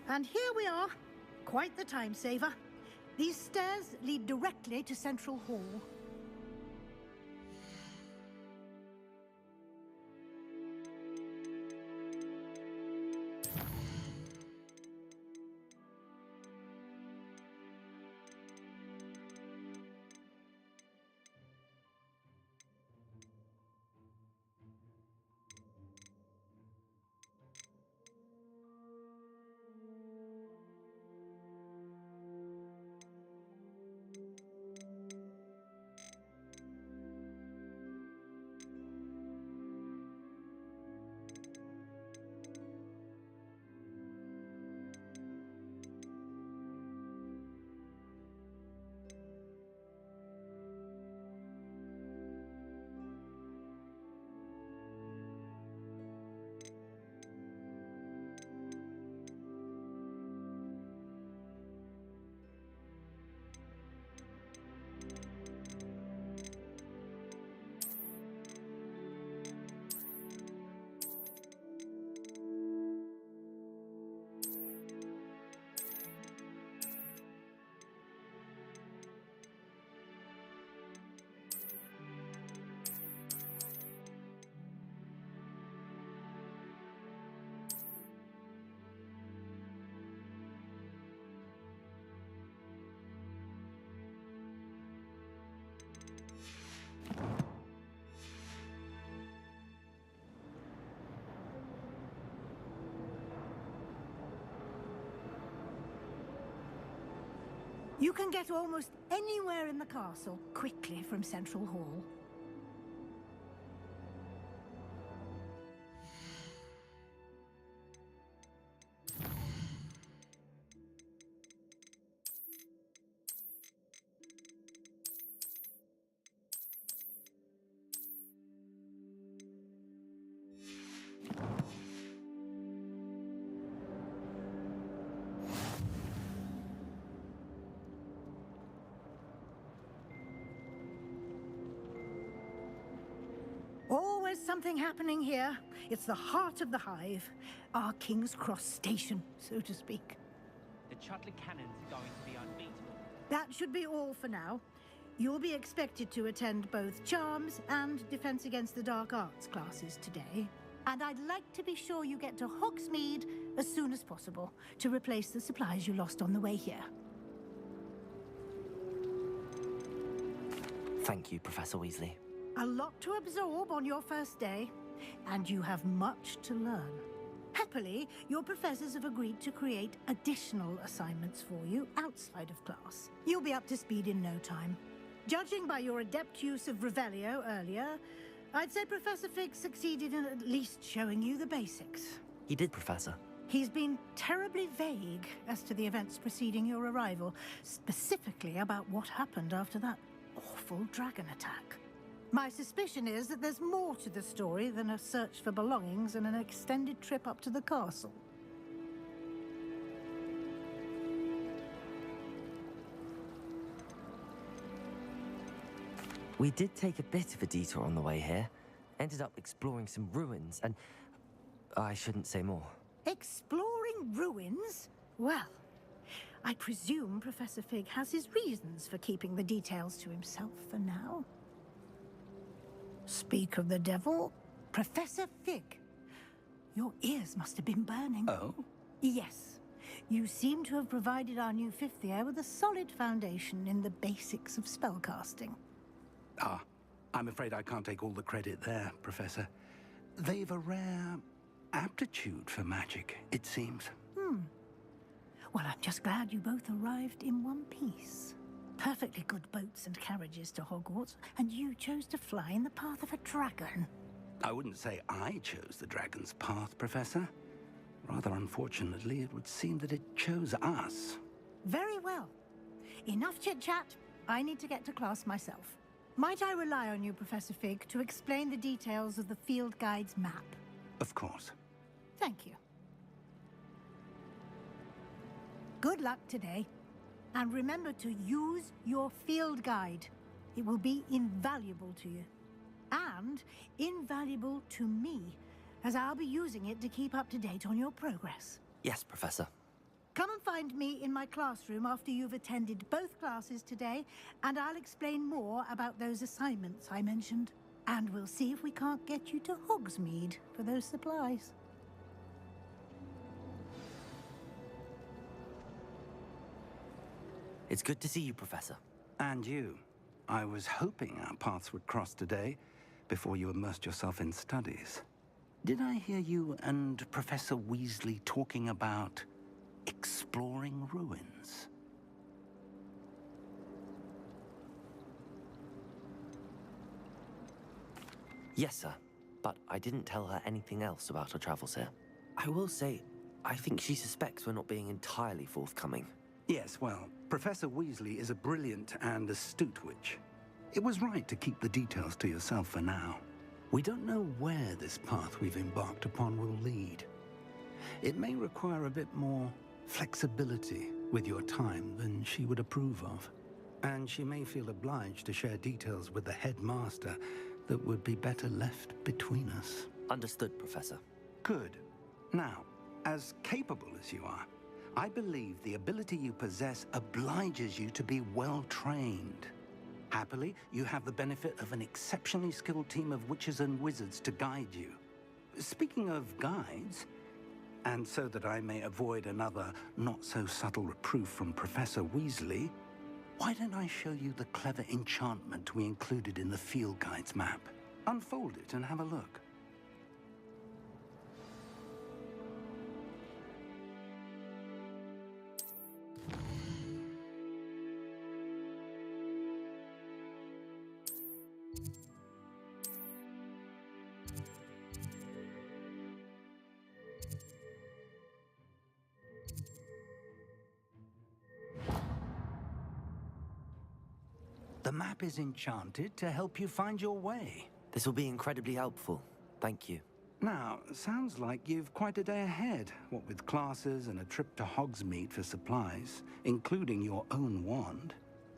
And here we are. Quite the time saver. These stairs lead directly to Central Hall. You can get almost anywhere in the castle quickly from Central Hall. Always something happening here. It's the heart of the hive. Our King's Cross station, so to speak. The Chudley cannons are going to be unbeatable. That should be all for now. You'll be expected to attend both Charms and Defense Against the Dark Arts classes today. And I'd like to be sure you get to Hogsmeade as soon as possible to replace the supplies you lost on the way here. Thank you, Professor Weasley. A lot to absorb on your first day, and you have much to learn. Happily, your professors have agreed to create additional assignments for you outside of class. You'll be up to speed in no time. Judging by your adept use of Revelio earlier, I'd say Professor Fig succeeded in at least showing you the basics. He did, Professor. He's been terribly vague as to the events preceding your arrival, specifically about what happened after that awful dragon attack. My suspicion is that there's more to the story than a search for belongings and an extended trip up to the castle. We did take a bit of a detour on the way here. Ended up exploring some ruins, and I shouldn't say more. Exploring ruins? Well, I presume Professor Fig has his reasons for keeping the details to himself for now. Speak of the devil, Professor Fig. Your ears must have been burning. Oh? Yes. You seem to have provided our new fifth year with a solid foundation in the basics of spellcasting. Ah, I'm afraid I can't take all the credit there, Professor. They've a rare aptitude for magic, it seems. Well, I'm just glad you both arrived in one piece. Perfectly good boats and carriages to Hogwarts, and you chose to fly in the path of a dragon. I wouldn't say I chose the dragon's path, Professor. Rather unfortunately, it would seem that it chose us. Very well. Enough chit-chat. I need to get to class myself. Might I rely on you, Professor Fig, to explain the details of the field guide's map? Of course. Thank you. Good luck today. And remember to use your field guide. It will be invaluable to you. And invaluable to me, as I'll be using it to keep up to date on your progress. Yes, Professor. Come and find me in my classroom after you've attended both classes today, and I'll explain more about those assignments I mentioned. And we'll see if we can't get you to Hogsmeade for those supplies. It's good to see you, Professor. And you. I was hoping our paths would cross today, before you immersed yourself in studies. Did I hear you and Professor Weasley talking about exploring ruins? Yes, sir. But I didn't tell her anything else about our travels here. I will say, I think she suspects we're not being entirely forthcoming. Yes, well, Professor Weasley is a brilliant and astute witch. It was right to keep the details to yourself for now. We don't know where this path we've embarked upon will lead. It may require a bit more flexibility with your time than she would approve of. And she may feel obliged to share details with the headmaster that would be better left between us. Understood, Professor. Good. Now, as capable as you are, I believe the ability you possess obliges you to be well-trained. Happily, you have the benefit of an exceptionally skilled team of witches and wizards to guide you. Speaking of guides, and so that I may avoid another not-so-subtle reproof from Professor Weasley, why don't I show you the clever enchantment we included in the field guide's map? Unfold it and have a look. The map is enchanted to help you find your way. This will be incredibly helpful. Thank you. Now, sounds like you've quite a day ahead, what with classes and a trip to Hogsmeade for supplies, including your own wand.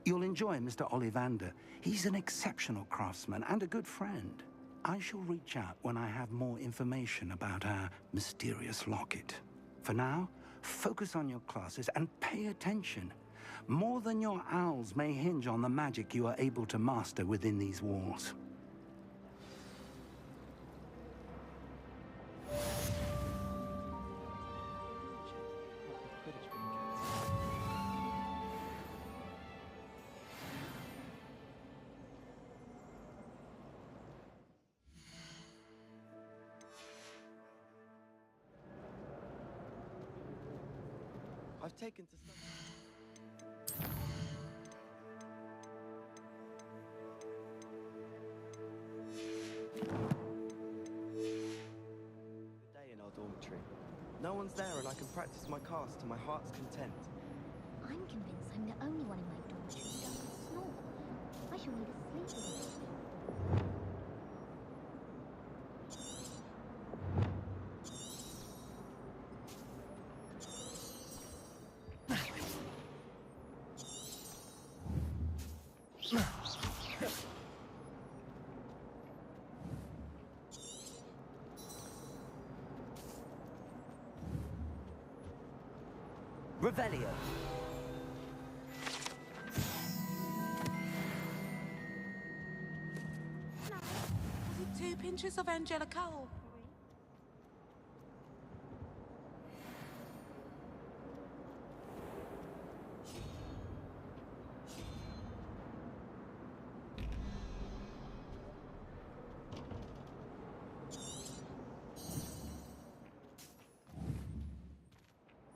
You'll enjoy Mr. Ollivander. He's an exceptional craftsman and a good friend. I shall reach out when I have more information about our mysterious locket. For now, focus on your classes and pay attention. More than your owls may hinge on the magic you are able to master within these walls. I've taken to study. The day in our dormitory. No one's there and I can practice my cast to my heart's content. I'm convinced I'm the only one in my dormitory who doesn't snore. I shall need a sleep. Revelio. Was it 2 pinches of Angelical?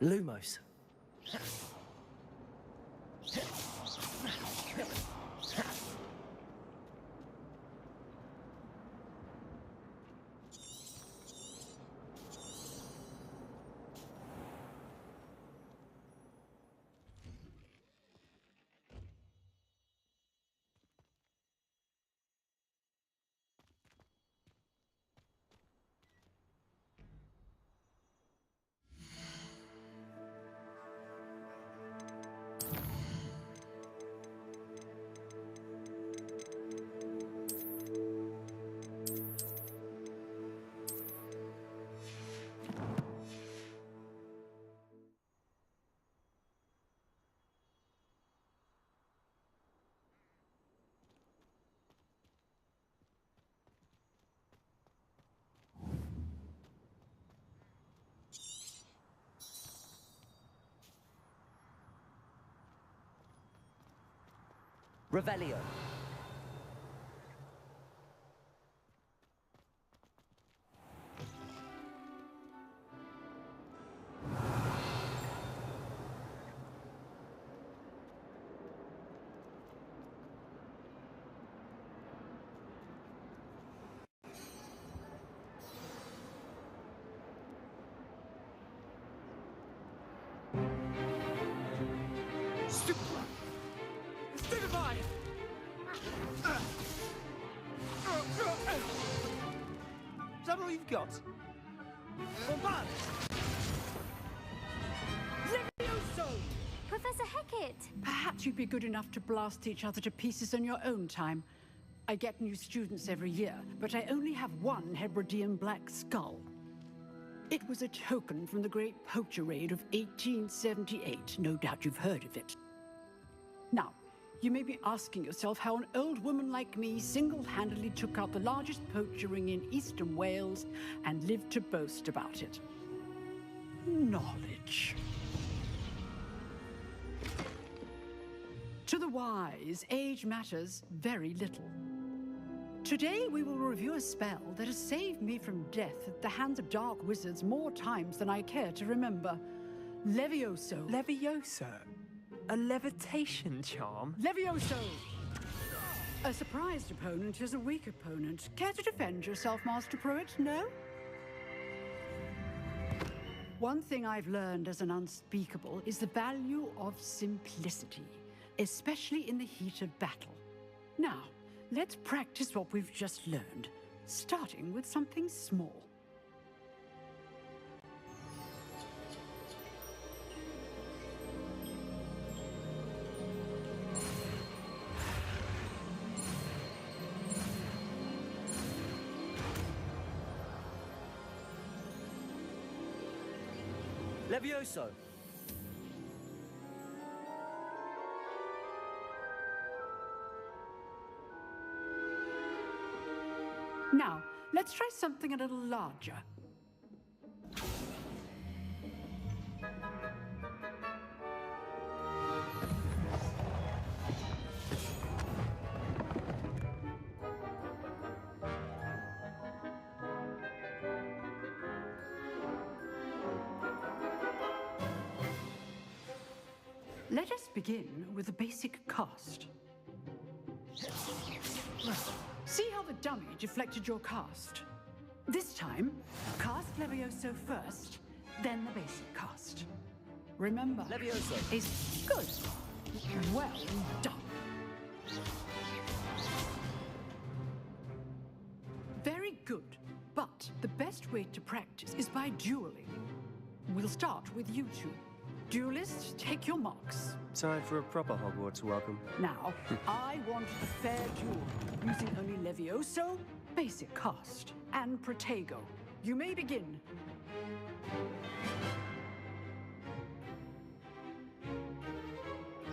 Lumos. Revelio. Stupefy! Is that all you've got? Bombard! Levioso! Professor Hecat! Perhaps you'd be good enough to blast each other to pieces in your own time. I get new students every year, but I only have one Hebridean black skull. It was a token from the Great Poacher Raid of 1878. No doubt you've heard of it. Now, you may be asking yourself how an old woman like me single-handedly took out the largest poacher ring in eastern Wales and lived to boast about it. Knowledge. To the wise, age matters very little. Today we will review a spell that has saved me from death at the hands of dark wizards more times than I care to remember. Levioso. Levioso? A levitation charm? Levioso! A surprised opponent is a weak opponent. Care to defend yourself, Master Pruitt? No? One thing I've learned as an unspeakable is the value of simplicity, especially in the heat of battle. Now, let's practice what we've just learned, starting with something small. Levioso. Now, let's try something a little larger. Let us begin with the basic cast. See how the dummy deflected your cast? This time, cast Levioso first, then the basic cast. Remember, Levioso is good. Well done. Very good, but the best way to practice is by dueling. We'll start with you two. Duelists, take your marks. Time for a proper Hogwarts welcome. Now, I want a fair duel, using only Levioso, basic cast, and Protego. You may begin.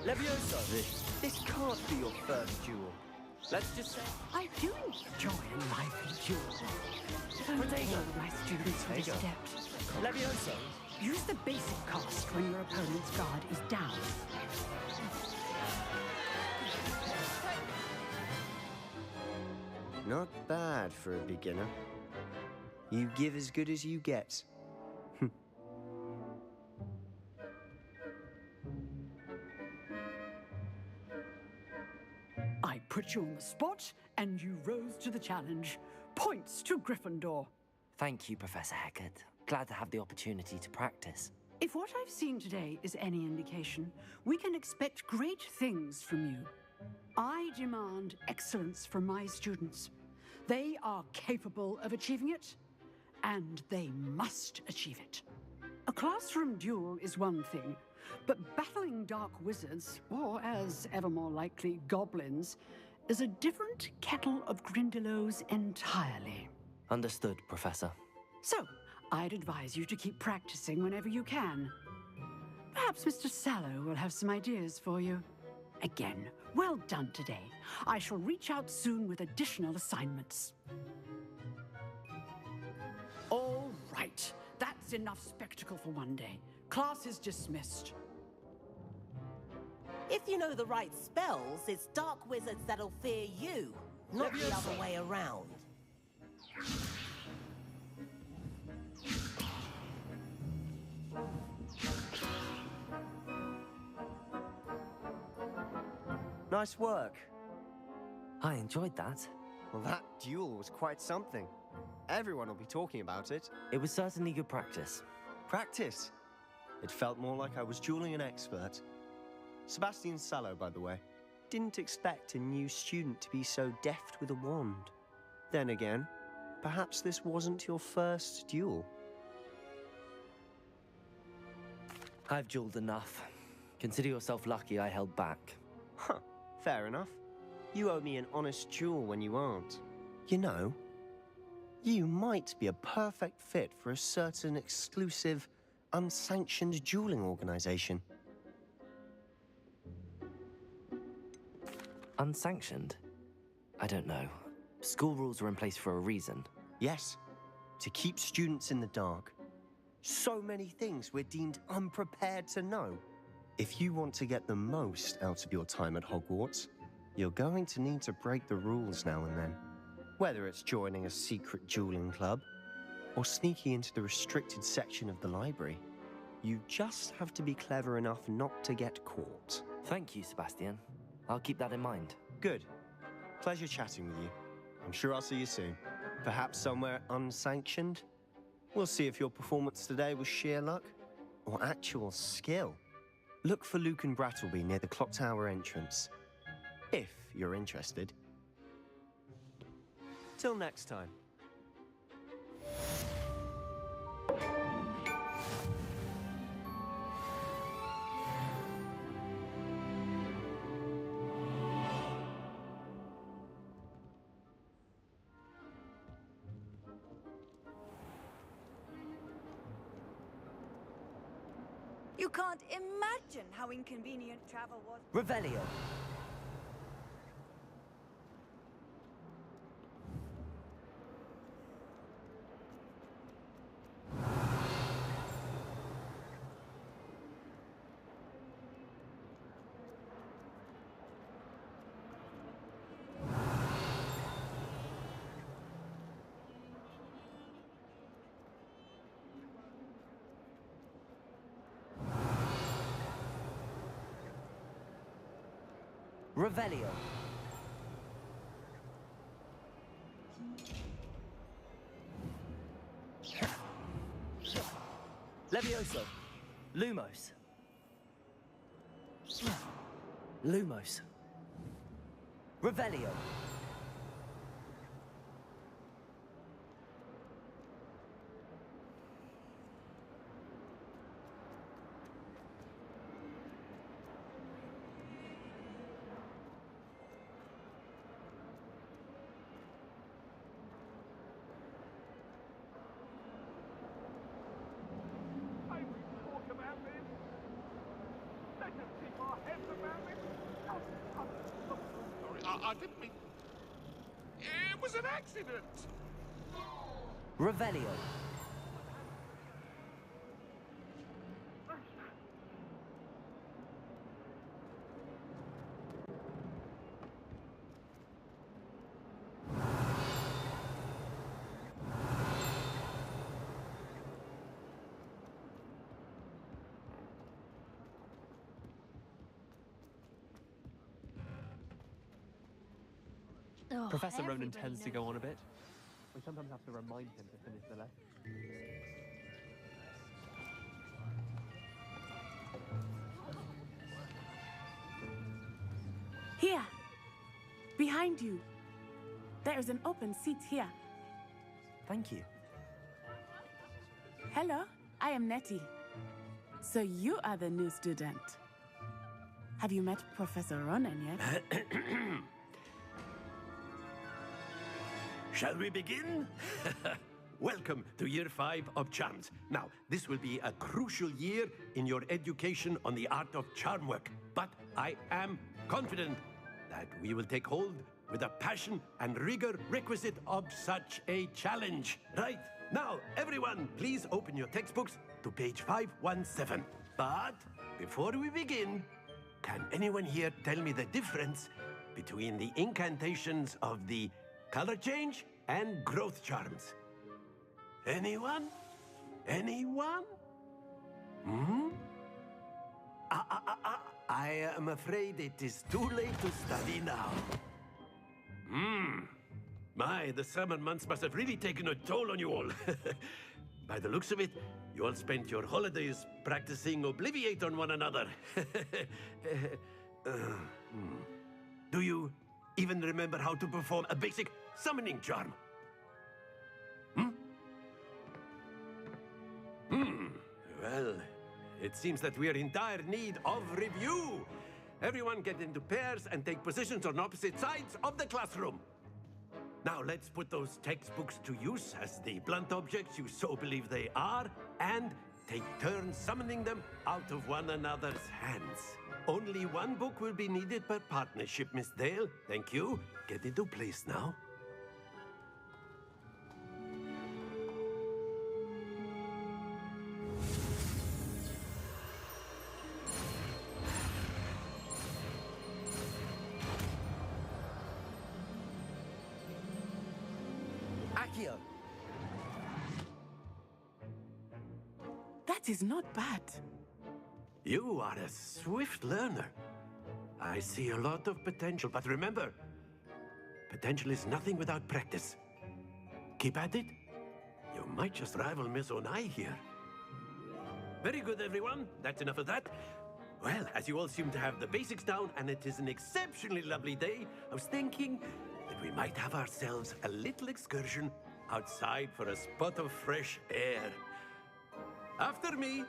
Levioso! This can't be your first duel. Let's just say... I do enjoy a lively duel. Protego! My students would have stepped. Levioso! Use the basic cast when your opponent's guard is down. Not bad for a beginner. You give as good as you get. I put you on the spot, and you rose to the challenge. Points to Gryffindor. Thank you, Professor Hecat. Glad to have the opportunity to practice. If what I've seen today is any indication, we can expect great things from you. I demand excellence from my students. They are capable of achieving it, and they must achieve it. A classroom duel is one thing, but battling dark wizards, or as ever more likely, goblins, is a different kettle of Grindylows entirely. Understood, Professor. So, I'd advise you to keep practicing whenever you can. Perhaps Mr. Sallow will have some ideas for you. Again, well done today. I shall reach out soon with additional assignments. All right, that's enough spectacle for one day. Class is dismissed. If you know the right spells, it's dark wizards that'll fear you, not the other way around. Nice work. I enjoyed that. Well, that duel was quite something. Everyone will be talking about it. It was certainly good practice. Practice? It felt more like I was dueling an expert. Sebastian Sallow, by the way. Didn't expect a new student to be so deft with a wand. Then again, perhaps this wasn't your first duel. I've dueled enough. Consider yourself lucky I held back. Huh, fair enough. You owe me an honest duel when you aren't. You know, you might be a perfect fit for a certain exclusive, unsanctioned dueling organization. Unsanctioned? I don't know. School rules are in place for a reason. Yes, to keep students in the dark. So many things we're deemed unprepared to know. If you want to get the most out of your time at Hogwarts, you're going to need to break the rules now and then. Whether it's joining a secret dueling club, or sneaking into the restricted section of the library, you just have to be clever enough not to get caught. Thank you, Sebastian. I'll keep that in mind. Good. Pleasure chatting with you. I'm sure I'll see you soon. Perhaps somewhere unsanctioned? We'll see if your performance today was sheer luck or actual skill. Look for Luke and Brattleby near the clock tower entrance, if you're interested. Till next time. You can't imagine how inconvenient travel was. Revelio. Revelio. Levioso. Lumos. Lumos. Revelio. I didn't mean... It was an accident! Revelio. Oh, Professor Ronan everybody tends to knows. go on a bit. We sometimes have to remind him to finish the lesson. Here. Behind you. There is an open seat here. Thank you. Hello, I am Nettie. So you are the new student. Have you met Professor Ronan yet? Shall we begin? Welcome to Year 5 of Charms. Now, this will be a crucial year in your education on the art of charm work. But I am confident that we will take hold with the passion and rigor requisite of such a challenge. Right, now, everyone, please open your textbooks to page 517. But before we begin, can anyone here tell me the difference between the incantations of the color change and growth charms? Anyone? Anyone? Hmm? I am afraid it is too late to study now. My, the summer months must have really taken a toll on you all. By the looks of it, you all spent your holidays practicing Obliviate on one another. Do you even remember how to perform a basic summoning charm? Well, it seems that we are in dire need of review. Everyone get into pairs and take positions on opposite sides of the classroom. Now let's put those textbooks to use as the blunt objects you so believe they are, and take turns summoning them out of one another's hands. Only one book will be needed per partnership, Miss Dale. Thank you. Get into place now. Accio. That is not bad. You are a swift learner. I see a lot of potential, but remember, potential is nothing without practice. Keep at it. You might just rival Miss Onai here. Very good, everyone. That's enough of that. Well, as you all seem to have the basics down, and it is an exceptionally lovely day, I was thinking that we might have ourselves a little excursion outside for a spot of fresh air. After me.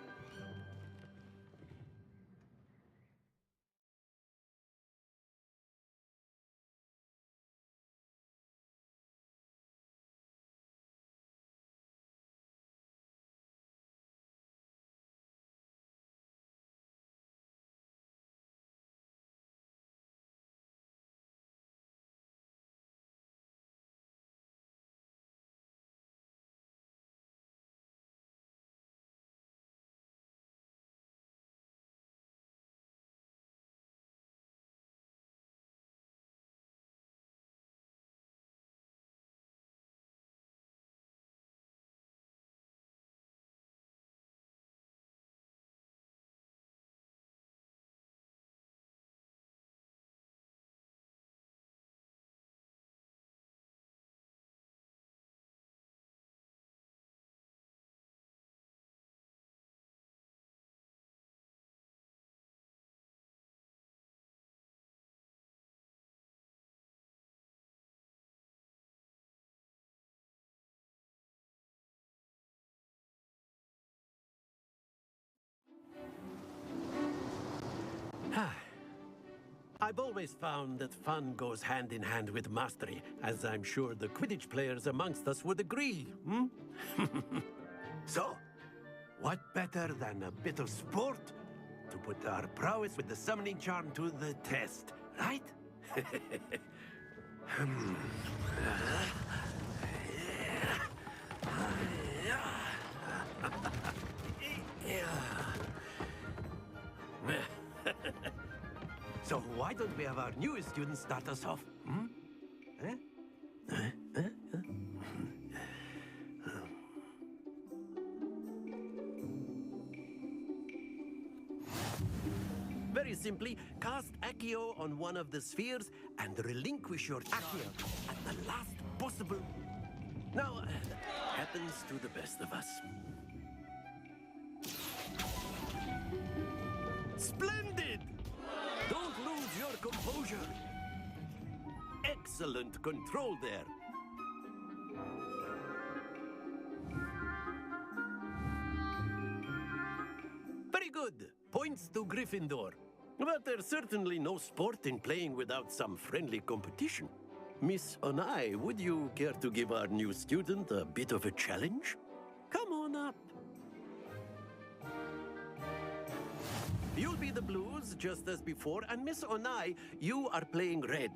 I've always found that fun goes hand in hand with mastery, as I'm sure the Quidditch players amongst us would agree, hmm? So, what better than a bit of sport to put our prowess with the summoning charm to the test, right? So why don't we have our newest student start us off? Hmm? Very simply, cast Accio on one of the spheres and relinquish your Accio at the last possible... Now, that happens to the best of us. Splendid! Don't lose your composure. Excellent control there. Very good. Points to Gryffindor. But there's certainly no sport in playing without some friendly competition. Miss Onai, would you care to give our new student a bit of a challenge? Come on up. You'll be the blues, just as before, and Miss Onai, you are playing red.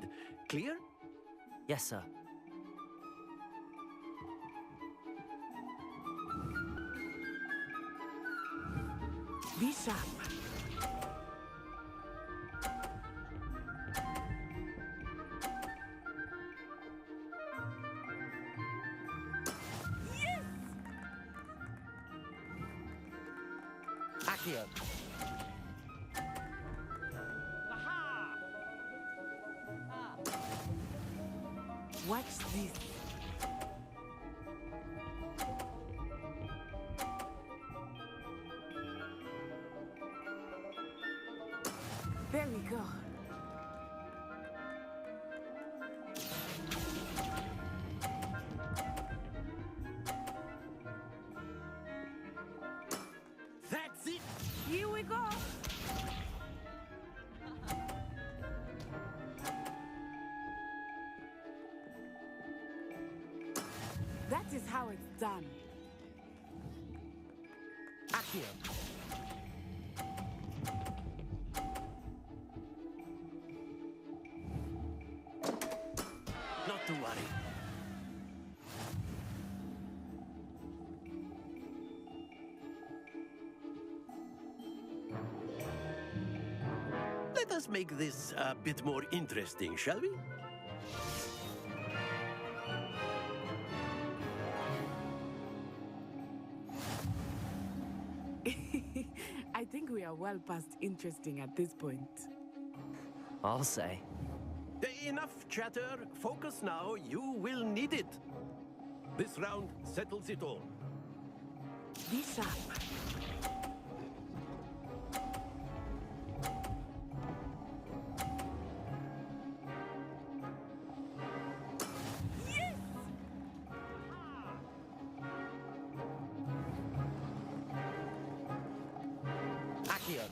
Clear? Yes, sir. Be sharp. Yes! Accio. Watch this. There we go. That's it. Here we go. That is how it's done. Accio. Not to worry. Let us make this a bit more interesting, shall we? I think we are well past interesting at this point. I'll say. Enough chatter. Focus now. You will need it. This round settles it all. Be sharp. Yes! Accio.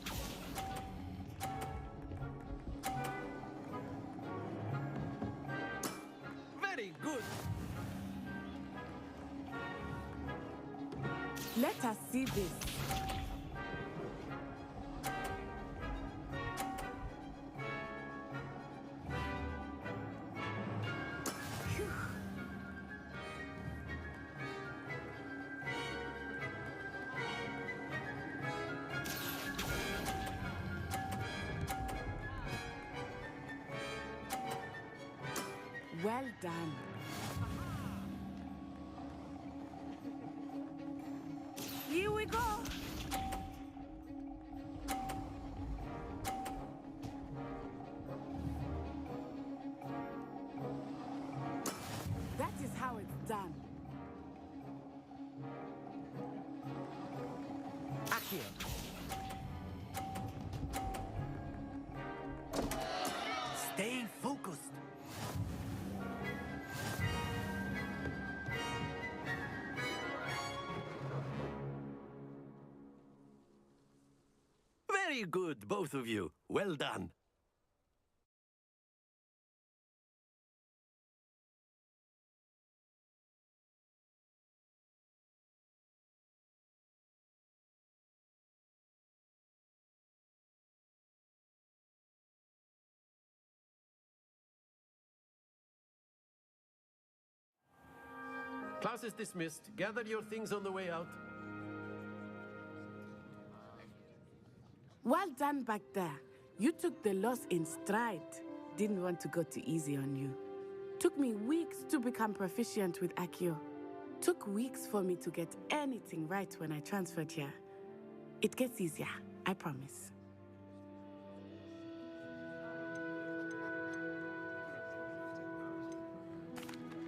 Very good. Let us see this. Well done. Here we go. That is how it's done. Accio. Stay focused. Very good, both of you. Well done. Class is dismissed. Gather your things on the way out. Well done back there. You took the loss in stride. Didn't want to go too easy on you. Took me weeks to become proficient with Accio. Took weeks for me to get anything right when I transferred here. It gets easier, I promise.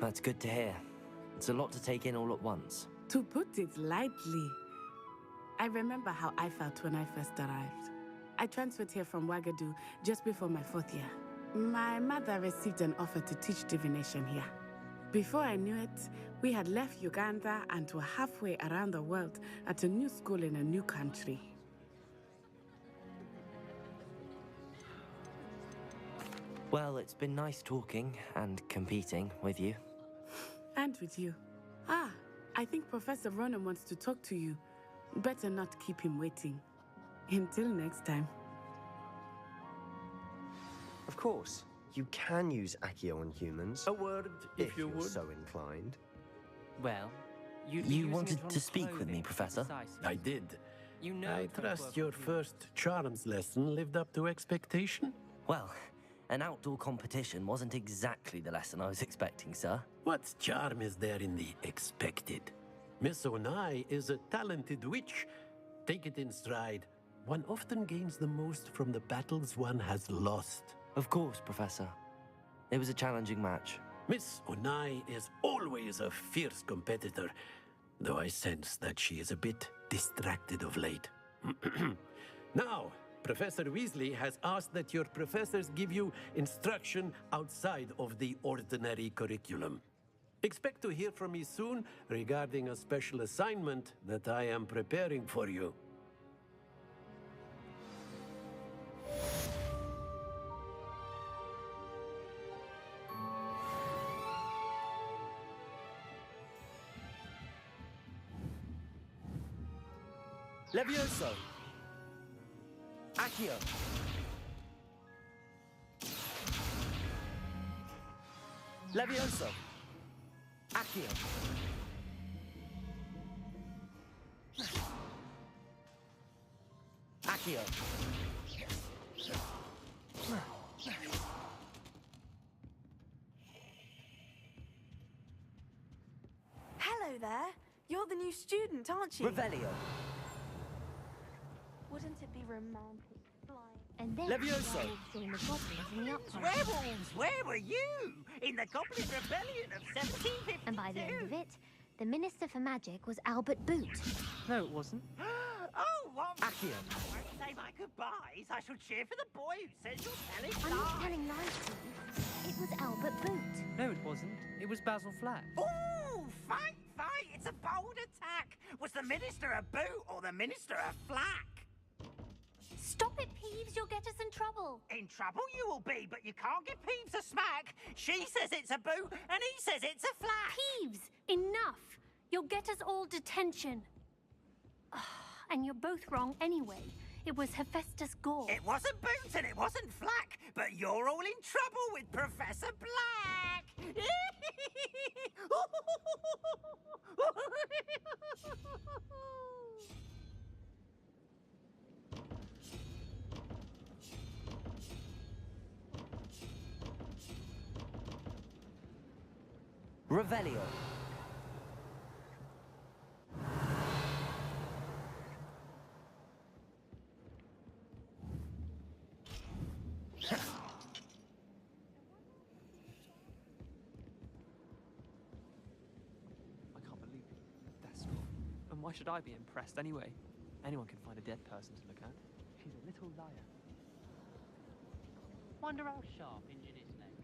That's good to hear. It's a lot to take in all at once. To put it lightly, I remember how I felt when I first arrived. I transferred here from Wagadu just before my 4th year. My mother received an offer to teach divination here. Before I knew it, we had left Uganda and were halfway around the world at a new school in a new country. Well, it's been nice talking and competing with you. And with you. Ah, I think Professor Ronan wants to talk to you. Better not keep him waiting. Until next time. Of course, you can use Accio on humans. A word, if you you're would. so inclined. Well, You wanted to speak with me, Professor? I did. You know I it won't trust work your with you. first charms lesson lived up to expectation. Well, an outdoor competition wasn't exactly the lesson I was expecting, sir. What charm is there in the expected? Miss Onai is a talented witch. Take it in stride. One often gains the most from the battles one has lost. Of course, Professor. It was a challenging match. Miss Onai is always a fierce competitor, though I sense that she is a bit distracted of late. Now, Professor Weasley has asked that your professors give you instruction outside of the ordinary curriculum. Expect to hear from me soon regarding a special assignment that I am preparing for you. Levioso! Accio! Levioso! Accio! Accio! Hello there. You're the new student, aren't you? Revelio! Wouldn't it be romantic? Flying. And then Levioso! join the goblins in the uproar. Werewolves, where were you? In the Goblin Rebellion of 1752. And by the end of it, the Minister for Magic was Albert Boot. No, it wasn't. Oh, what? Accio! I won't say my goodbyes. I shall cheer for the boy who says you're telling I'm not lies. telling lies, Steve. It was Albert Boot. No, it wasn't. It was Basil Flack. Ooh, fight, fight. It's a bold attack. Was the Minister a boot or the Minister a flack? Stop it, Peeves. You'll get us in trouble. In trouble you will be, but you can't give Peeves a smack. She says it's a boot and he says it's a flack. Peeves, enough. You'll get us all detention. And you're both wrong anyway. It was Hephaestus Gore. It wasn't boot and it wasn't flack, but you're all in trouble with Professor Black. Revelio! I can't believe it. That's wrong. And why should I be impressed anyway? Anyone can find a dead person to look at. She's a little liar. Wonder how sharp injured his leg.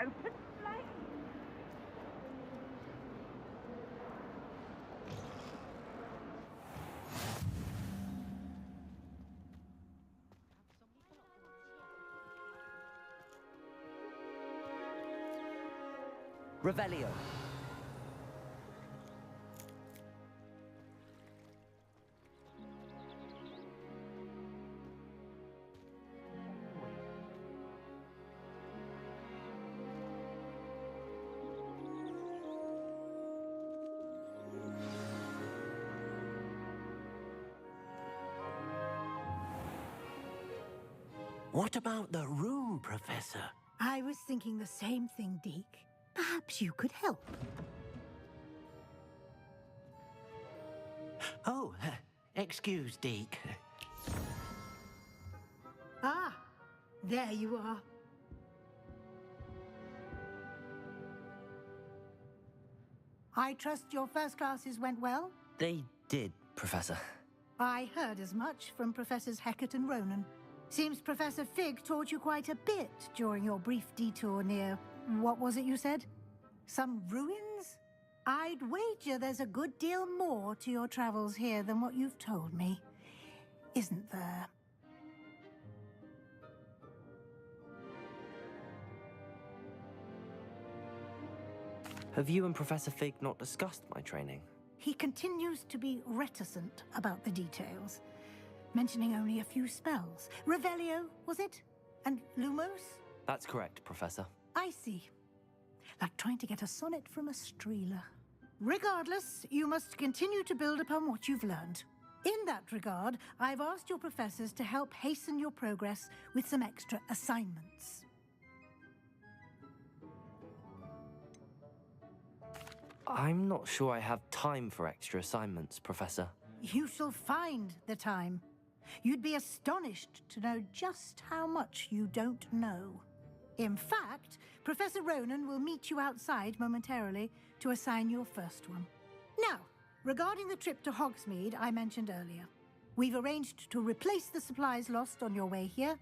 open flame. Revelio. What about the room, Professor? I was thinking the same thing, Deke. Perhaps you could help. Oh, excuse, Deke. Ah, there you are. I trust your first classes went well? They did, Professor. I heard as much from Professors Hecat and Ronan. Seems Professor Fig taught you quite a bit during your brief detour near... what was it you said? Some ruins? I'd wager there's a good deal more to your travels here than what you've told me. Isn't there? Have you and Professor Fig not discussed my training? He continues to be reticent about the details, mentioning only a few spells. Revelio, was it? And Lumos? That's correct, Professor. I see. Like trying to get a sonnet from a streeler. Regardless, you must continue to build upon what you've learned. In that regard, I've asked your professors to help hasten your progress with some extra assignments. I'm not sure I have time for extra assignments, Professor. You shall find the time. You'd be astonished to know just how much you don't know. In fact, Professor Ronan will meet you outside momentarily to assign your first one. Now, regarding the trip to Hogsmeade I mentioned earlier, we've arranged to replace the supplies lost on your way here,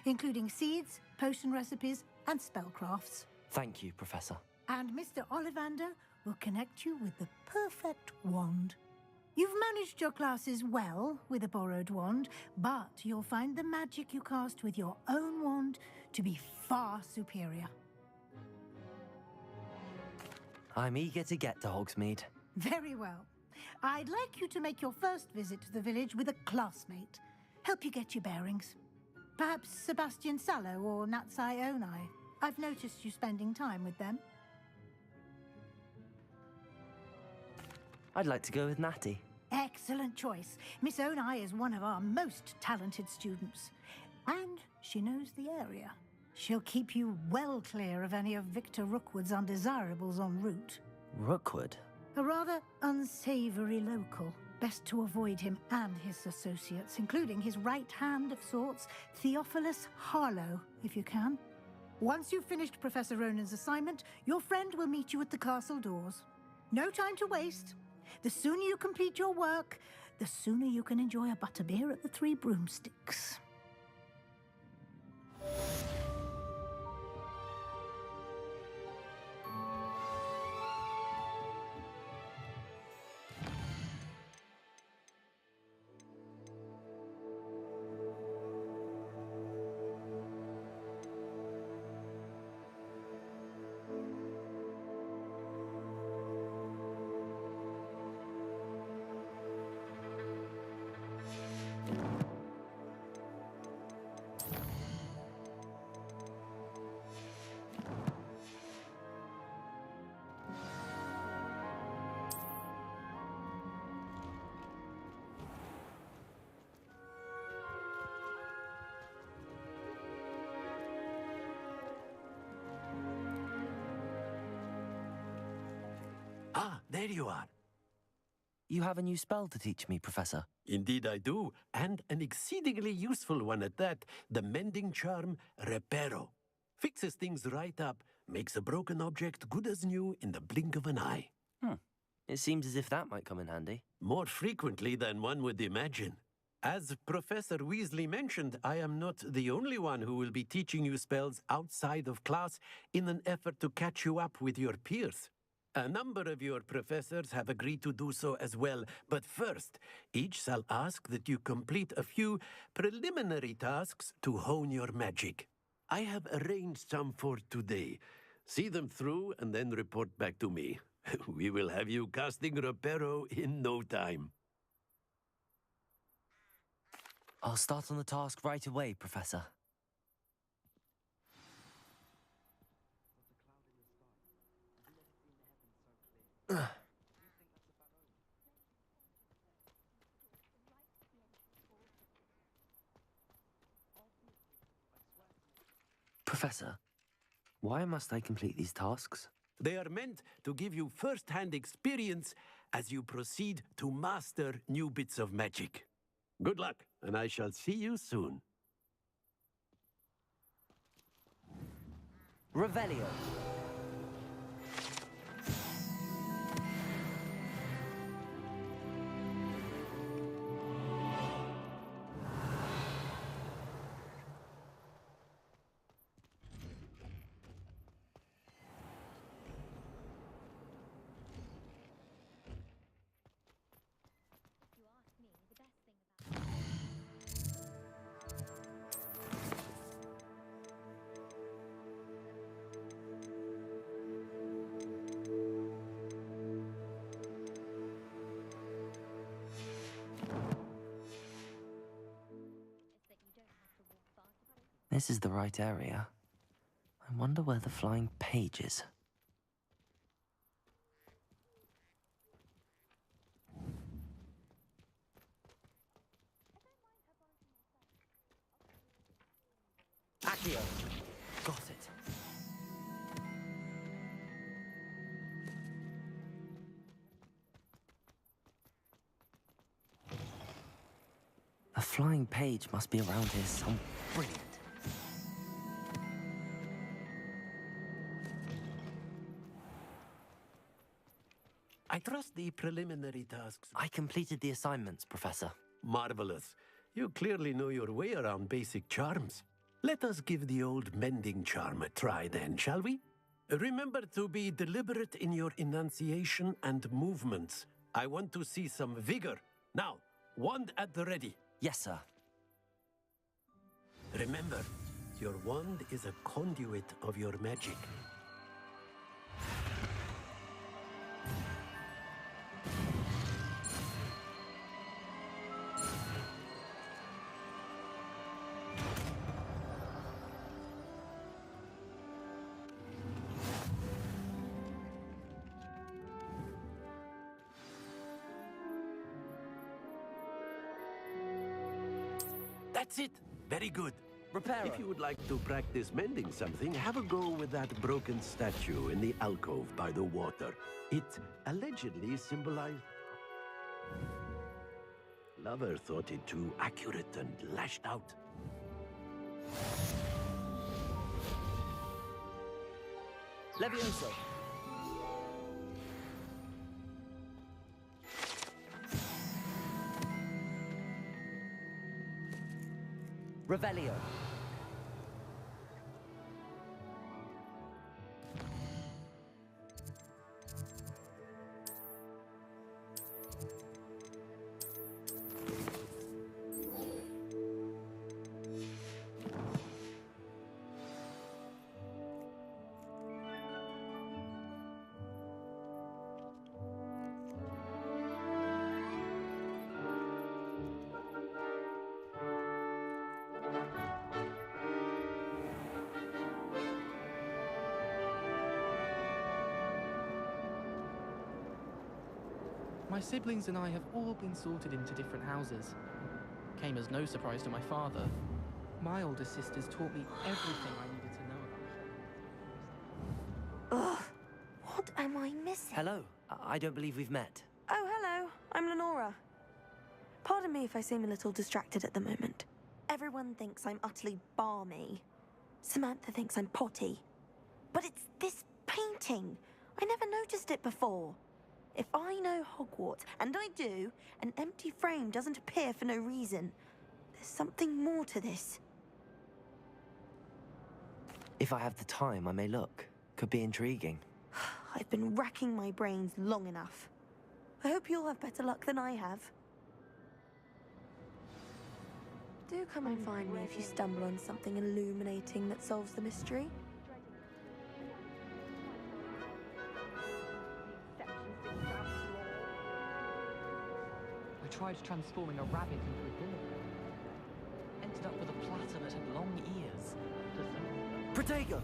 including seeds, potion recipes, and spellcrafts. Thank you, Professor. And Mr. Ollivander will connect you with the perfect wand. You've managed your classes well with a borrowed wand, but you'll find the magic you cast with your own wand to be far superior. I'm eager to get to Hogsmeade. Very well. I'd like you to make your first visit to the village with a classmate. Help you get your bearings. Perhaps Sebastian Sallow or Natsai Onai. I've noticed you spending time with them. I'd like to go with Natty. Excellent choice. Miss Onai is one of our most talented students. And she knows the area. She'll keep you well clear of any of Victor Rookwood's undesirables en route. Rookwood? A rather unsavory local. Best to avoid him and his associates, including his right hand of sorts, Theophilus Harlow, if you can. Once you've finished Professor Ronan's assignment, your friend will meet you at the castle doors. No time to waste. The sooner you complete your work, the sooner you can enjoy a butterbeer at the Three Broomsticks. Ah, there you are. You have a new spell to teach me, Professor. Indeed I do, and an exceedingly useful one at that. The mending charm, Reparo. Fixes things right up, makes a broken object good as new in the blink of an eye. It seems as if that might come in handy. More frequently than one would imagine. As Professor Weasley mentioned, I am not the only one who will be teaching you spells outside of class in an effort to catch you up with your peers. A number of your professors have agreed to do so as well, but first, each shall ask that you complete a few preliminary tasks to hone your magic. I have arranged some for today. See them through and then report back to me. We will have you casting Reparo in no time. I'll start on the task right away, Professor. Professor, why must I complete these tasks? They are meant to give you first-hand experience as you proceed to master new bits of magic. Good luck, and I shall see you soon. Revelio. This is the right area. I wonder where the flying page is. Accio! Got it. The flying page must be around here somewhere. Brilliant. I trust the preliminary tasks. I completed the assignments, Professor. Marvelous. You clearly know your way around basic charms. Let us give the old mending charm a try then, shall we? Remember to be deliberate in your enunciation and movements. I want to see some vigor. Now, wand at the ready. Yes, sir. Remember, your wand is a conduit of your magic. That's it. Very good. Reparo. If you would like to practice mending something, have a go with that broken statue in the alcove by the water. It allegedly symbolized... Lover thought it too accurate and lashed out. Levioso. Revelio. My siblings and I have all been sorted into different houses. Came as no surprise to my father. My older sisters taught me everything I needed to know about. Ugh. What am I missing? Hello. I don't believe we've met. Oh, hello. I'm Lenora. Pardon me if I seem a little distracted at the moment. Everyone thinks I'm utterly balmy. Samantha thinks I'm potty. But it's this painting. I never noticed it before. If I know Hogwarts, and I do, an empty frame doesn't appear for no reason. There's something more to this. If I have the time, I may look. Could be intriguing. I've been racking my brains long enough. I hope you'll have better luck than I have. Do come and find me if you stumble on something illuminating that solves the mystery. I tried transforming a rabbit into a dinner. Ended up with a platter that had long ears. Protego!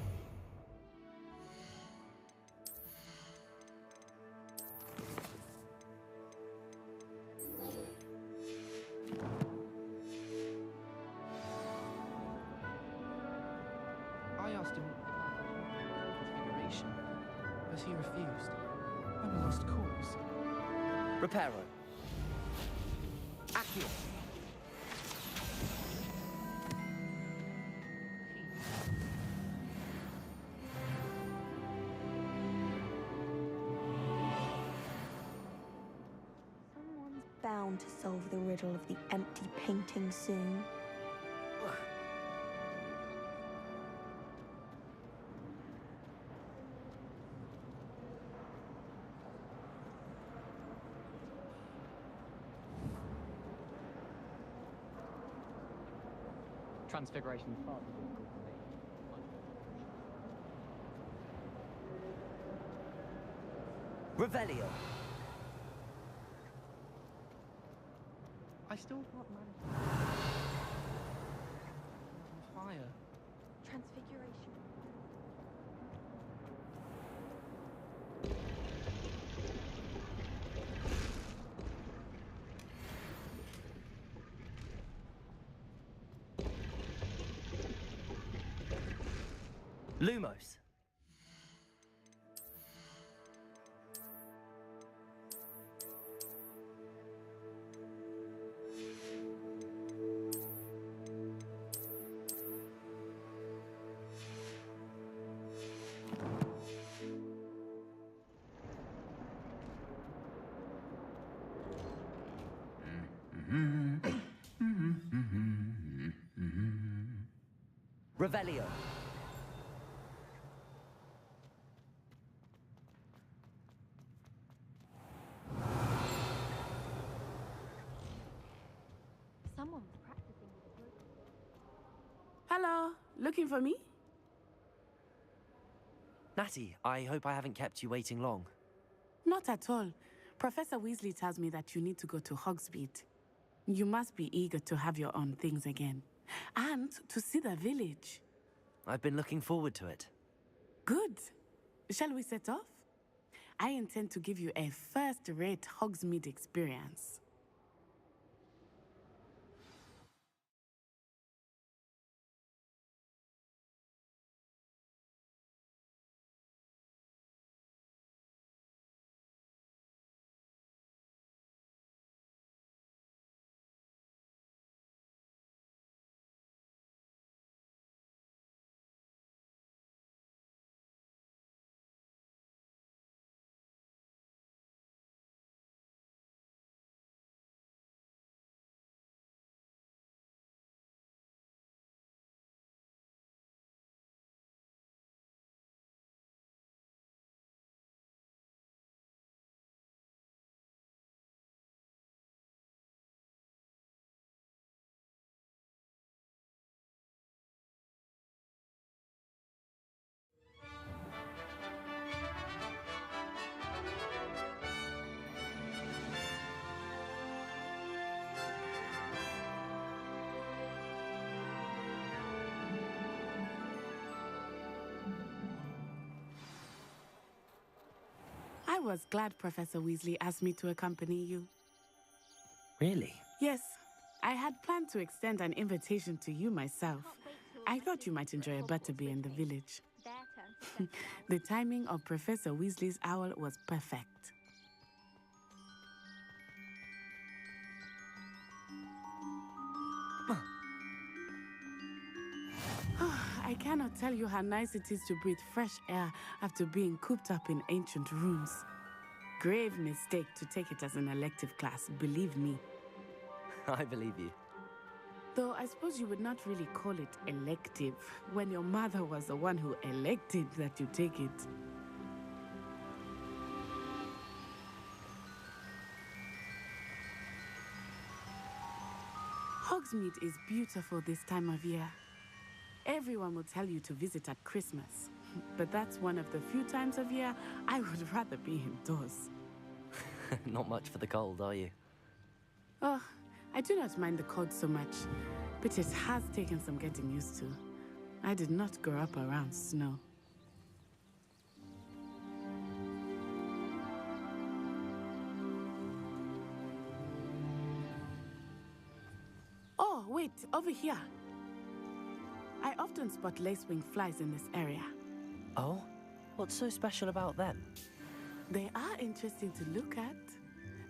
I asked him about configuration, but he refused. I'm a lost cause. Reparo. Accio. Someone's bound to solve the riddle of the empty painting soon. Transfiguration far too difficult for me. Revelio. I still can't manage. On fire. Transfiguration. Lumos. Revelio. Someone's practicing with a broken... Hello, looking for me? Natty, I hope I haven't kept you waiting long. Not at all. Professor Weasley tells me that you need to go to Hogsmeade. You must be eager to have your own things again. And to see the village. I've been looking forward to it. Good. Shall we set off? I intend to give you a first-rate Hogsmeade experience. I was glad Professor Weasley asked me to accompany you. Really? Yes, I had planned to extend an invitation to you myself. I thought you might enjoy a butterbeer in the village. The timing of Professor Weasley's owl was perfect. I cannot tell you how nice it is to breathe fresh air after being cooped up in ancient rooms. Grave mistake to take it as an elective class, believe me. I believe you. Though I suppose you would not really call it elective when your mother was the one who elected that you take it. Hogsmeade is beautiful this time of year. Everyone will tell you to visit at Christmas, but that's one of the few times of year I would rather be indoors. Not much for the cold, are you? Oh, I do not mind the cold so much, but it has taken some getting used to. I did not grow up around snow. Oh, wait, over here. I often spot lacewing flies in this area. Oh? What's so special about them? They are interesting to look at,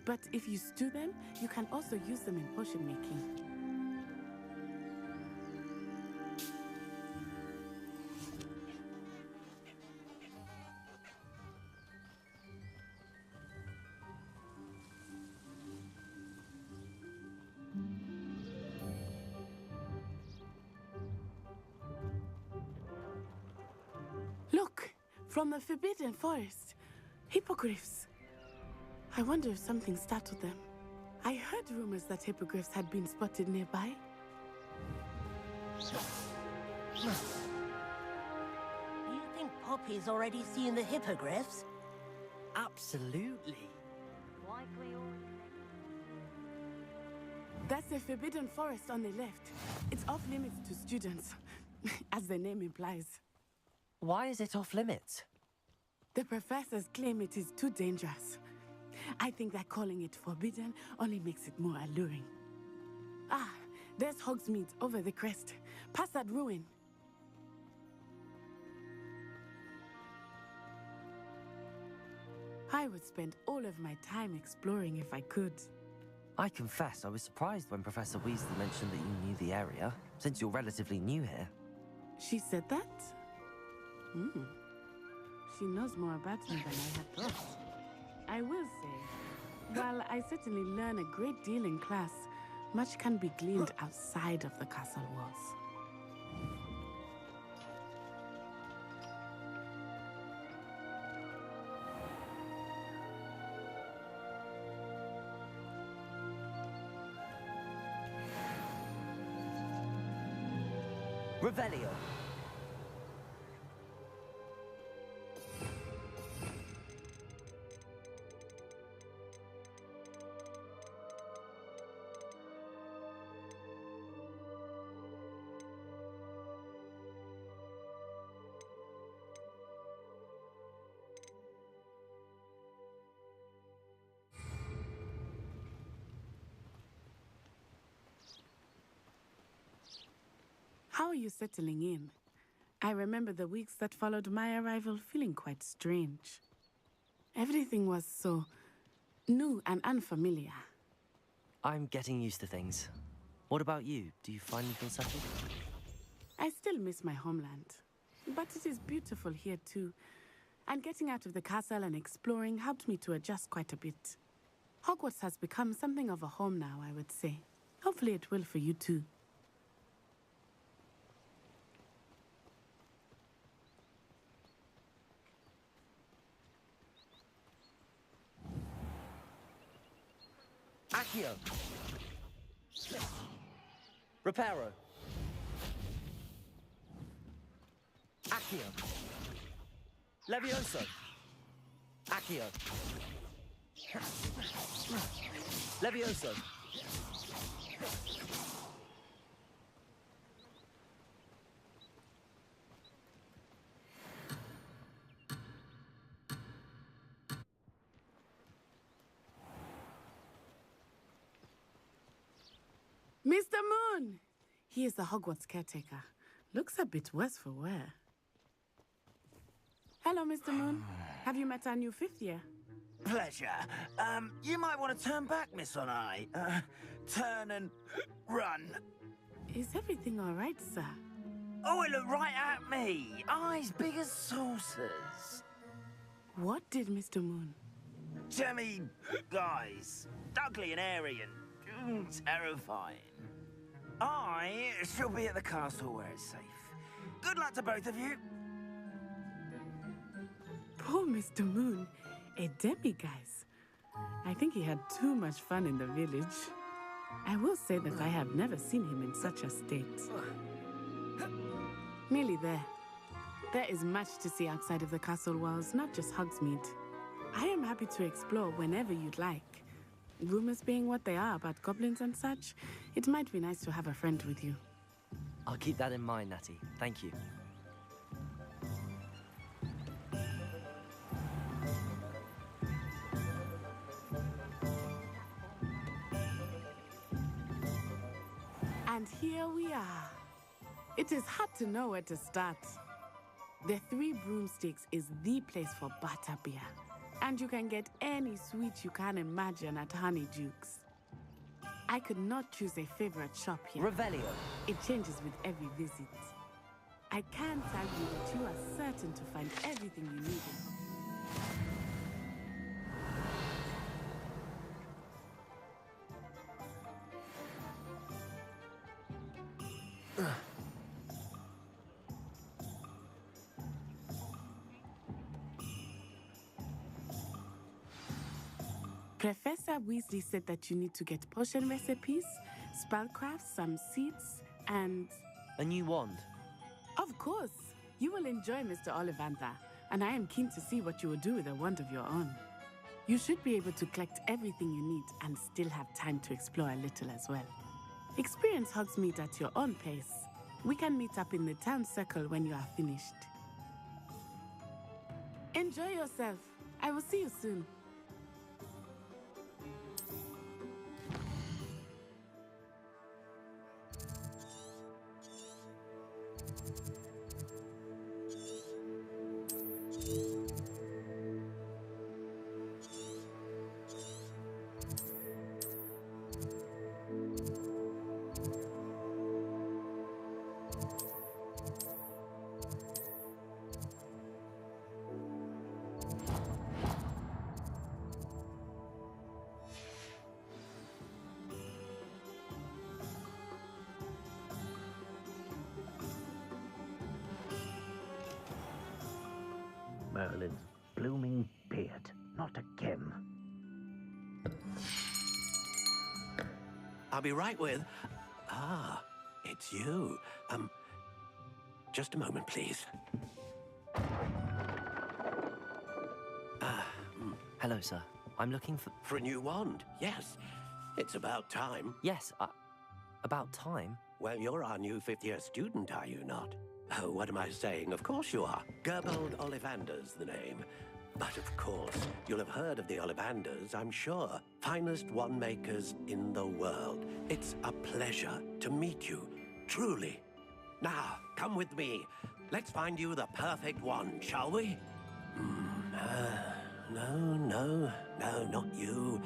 but if you stew them, you can also use them in potion making. Look, from the Forbidden Forest, hippogriffs. I wonder if something startled them. I heard rumors that hippogriffs had been spotted nearby. Do you think Poppy's already seen the hippogriffs? Absolutely. That's the Forbidden Forest on the left. It's off limits to students, as the name implies. Why is it off limits? The professors claim it is too dangerous. I think that calling it forbidden only makes it more alluring. Ah, there's Hogsmeade over the crest. Past that ruin. I would spend all of my time exploring if I could. I confess I was surprised when Professor Weasley mentioned that you knew the area, since you're relatively new here. She said that? She knows more about me than I had thought. I will say, while I certainly learn a great deal in class, much can be gleaned outside of the castle walls. Revelio. How are you settling in? I remember the weeks that followed my arrival feeling quite strange. Everything was so new and unfamiliar. I'm getting used to things. What about you? Do you finally feel settled? I still miss my homeland, but it is beautiful here too. And getting out of the castle and exploring helped me to adjust quite a bit. Hogwarts has become something of a home now, I would say. Hopefully it will for you too. Accio. Reparo. Accio. Levioso. Accio. Levioso. Mr. Moon! He is the Hogwarts caretaker. Looks a bit worse for wear. Hello, Mr. Moon. Have you met our new fifth year? Pleasure. You might want to turn back, Miss On-Eye. Turn and run. Is everything all right, sir? Oh, it looked right at me. Eyes big as saucers. What did Mr. Moon? Demi, guys, ugly and airy and terrifying. I shall be at the castle where it's safe. Good luck to both of you. Poor Mr. Moon, a demiguise. I think he had too much fun in the village. I will say that I have never seen him in such a state. Nearly there. There is much to see outside of the castle walls, not just Hogsmeade. I am happy to explore whenever you'd like. Rumors being what they are about goblins and such, it might be nice to have a friend with you. I'll keep that in mind, Natty. Thank you. And here we are. It is hard to know where to start. The Three Broomsticks is the place for butterbeer. And you can get any sweet you can imagine at Honeydukes. I could not choose a favorite shop here. Revelio. It changes with every visit. I can tell you that you are certain to find everything you need in Hogsmeade. Professor Weasley said that you need to get potion recipes, spellcrafts, some seeds, and... A new wand. Of course! You will enjoy Mr. Ollivander, and I am keen to see what you will do with a wand of your own. You should be able to collect everything you need and still have time to explore a little as well. Experience Hogsmeade at your own pace. We can meet up in the town circle when you are finished. Enjoy yourself. I will see you soon. Merlin's blooming beard, not again. I'll be right with... Ah, it's you. Just a moment, please. Hello, sir. I'm looking for... For a new wand, yes. It's about time. Yes, about time? Well, you're our new fifth-year student, are you not? Oh, what am I saying? Of course you are. Gerbold Ollivander's the name. But of course, you'll have heard of the Ollivanders, I'm sure. Finest wand makers in the world. It's a pleasure to meet you, truly. Now, come with me. Let's find you the perfect wand, shall we? No, not you.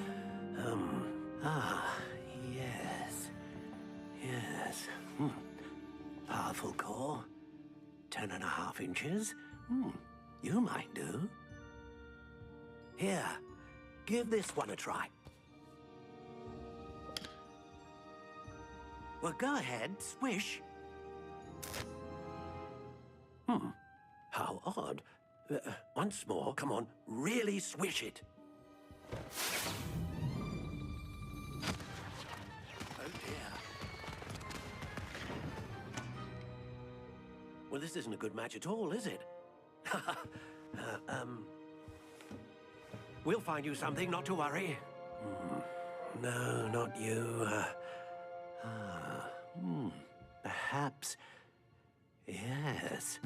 Yes. Powerful core. 10.5 inches. You might do. Here, give this one a try. Well, go ahead, swish. How odd. Once more, come on, really swish it. Oh dear. Well, this isn't a good match at all, is it? We'll find you something, not to worry. No, not you. Perhaps... Yes.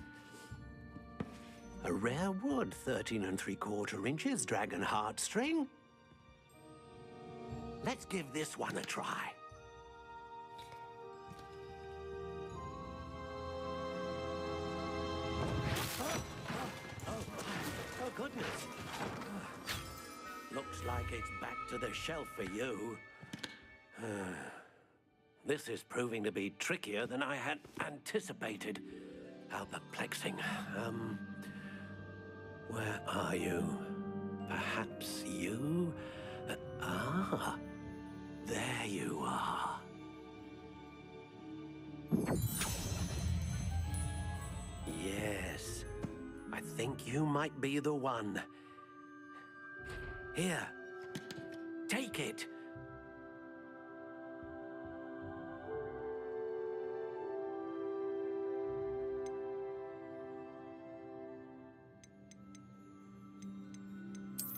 A rare wood, 13 3/4 inches, dragon heartstring. Let's give this one a try. Oh, goodness. Looks like it's back to the shelf for you. This is proving to be trickier than I had anticipated. How perplexing. Where are you? Perhaps you? There you are. Yes, I think you might be the one. Here, take it.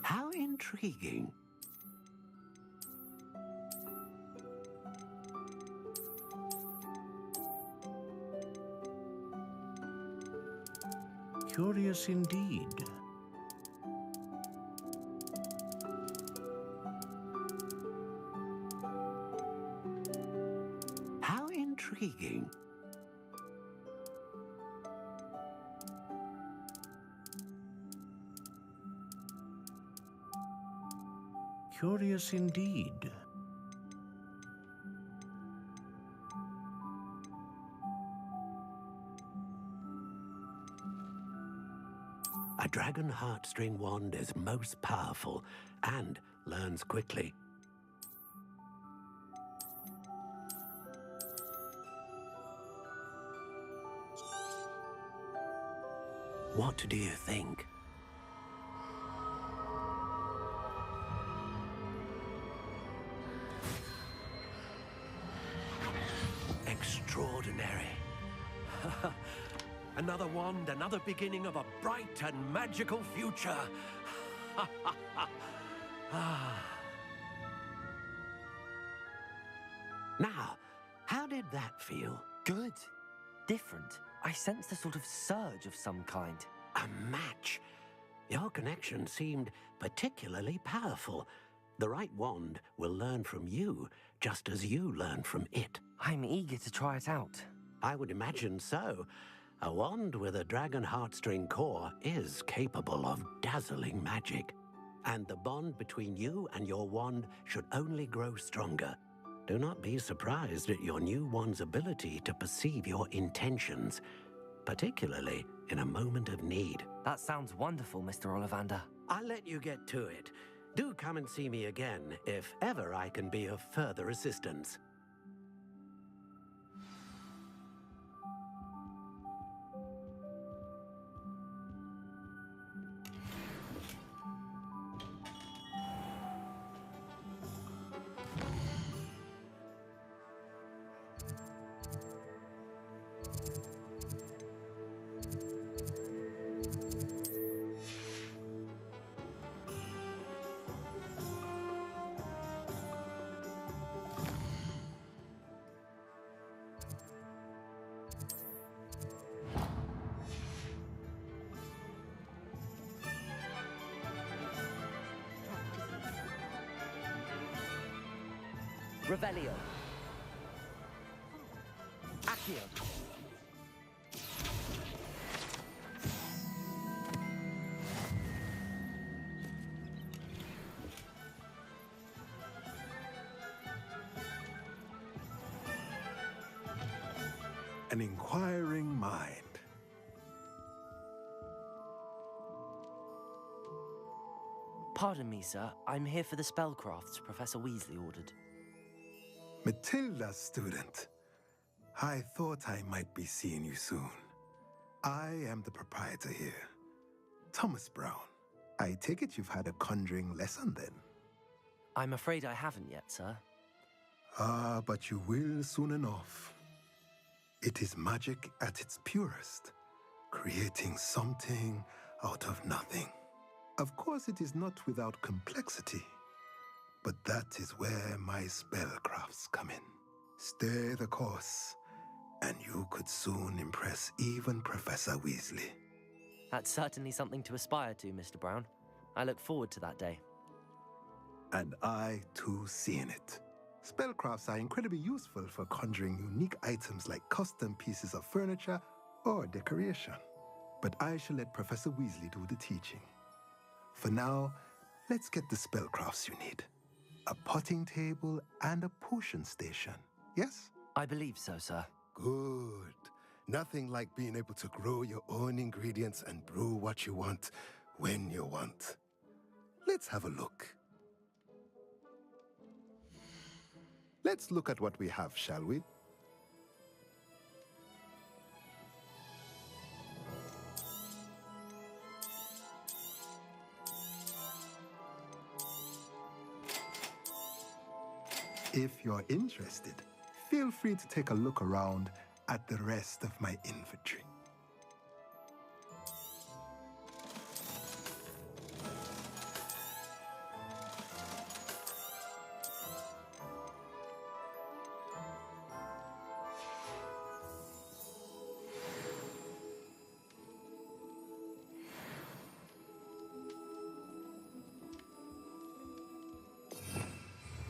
How intriguing. Curious indeed. How intriguing. Curious indeed. A dragon heartstring wand is most powerful and learns quickly. What do you think? Extraordinary. Another wand, another beginning of a bright and magical future. Now, how did that feel? Good. Different. I sensed a sort of surge of some kind. A match. Your connection seemed particularly powerful. The right wand will learn from you, just as you learn from it. I'm eager to try it out. I would imagine so. A wand with a dragon heartstring core is capable of dazzling magic. And the bond between you and your wand should only grow stronger. Do not be surprised at your new wand's ability to perceive your intentions, particularly in a moment of need. That sounds wonderful, Mr. Ollivander. I'll let you get to it. Do come and see me again if ever I can be of further assistance. Revelio. Accio. An inquiring mind. Pardon me, sir. I'm here for the spellcrafts Professor Weasley ordered. Matilda, student. I thought I might be seeing you soon. I am the proprietor here, Thomas Brown. I take it you've had a conjuring lesson then? I'm afraid I haven't yet, sir. Ah, but you will soon enough. It is magic at its purest, creating something out of nothing. Of course, it is not without complexity, but that is where my spellcrafts come in. Stay the course, and you could soon impress even Professor Weasley. That's certainly something to aspire to, Mr. Brown. I look forward to that day. And I, too, seeing it. Spellcrafts are incredibly useful for conjuring unique items like custom pieces of furniture or decoration. But I shall let Professor Weasley do the teaching. For now, let's get the spellcrafts you need. A potting table and a potion station, yes? I believe so, sir. Good. Nothing like being able to grow your own ingredients and brew what you want when you want. Let's have a look. Let's look at what we have, shall we? If you're interested, feel free to take a look around at the rest of my inventory.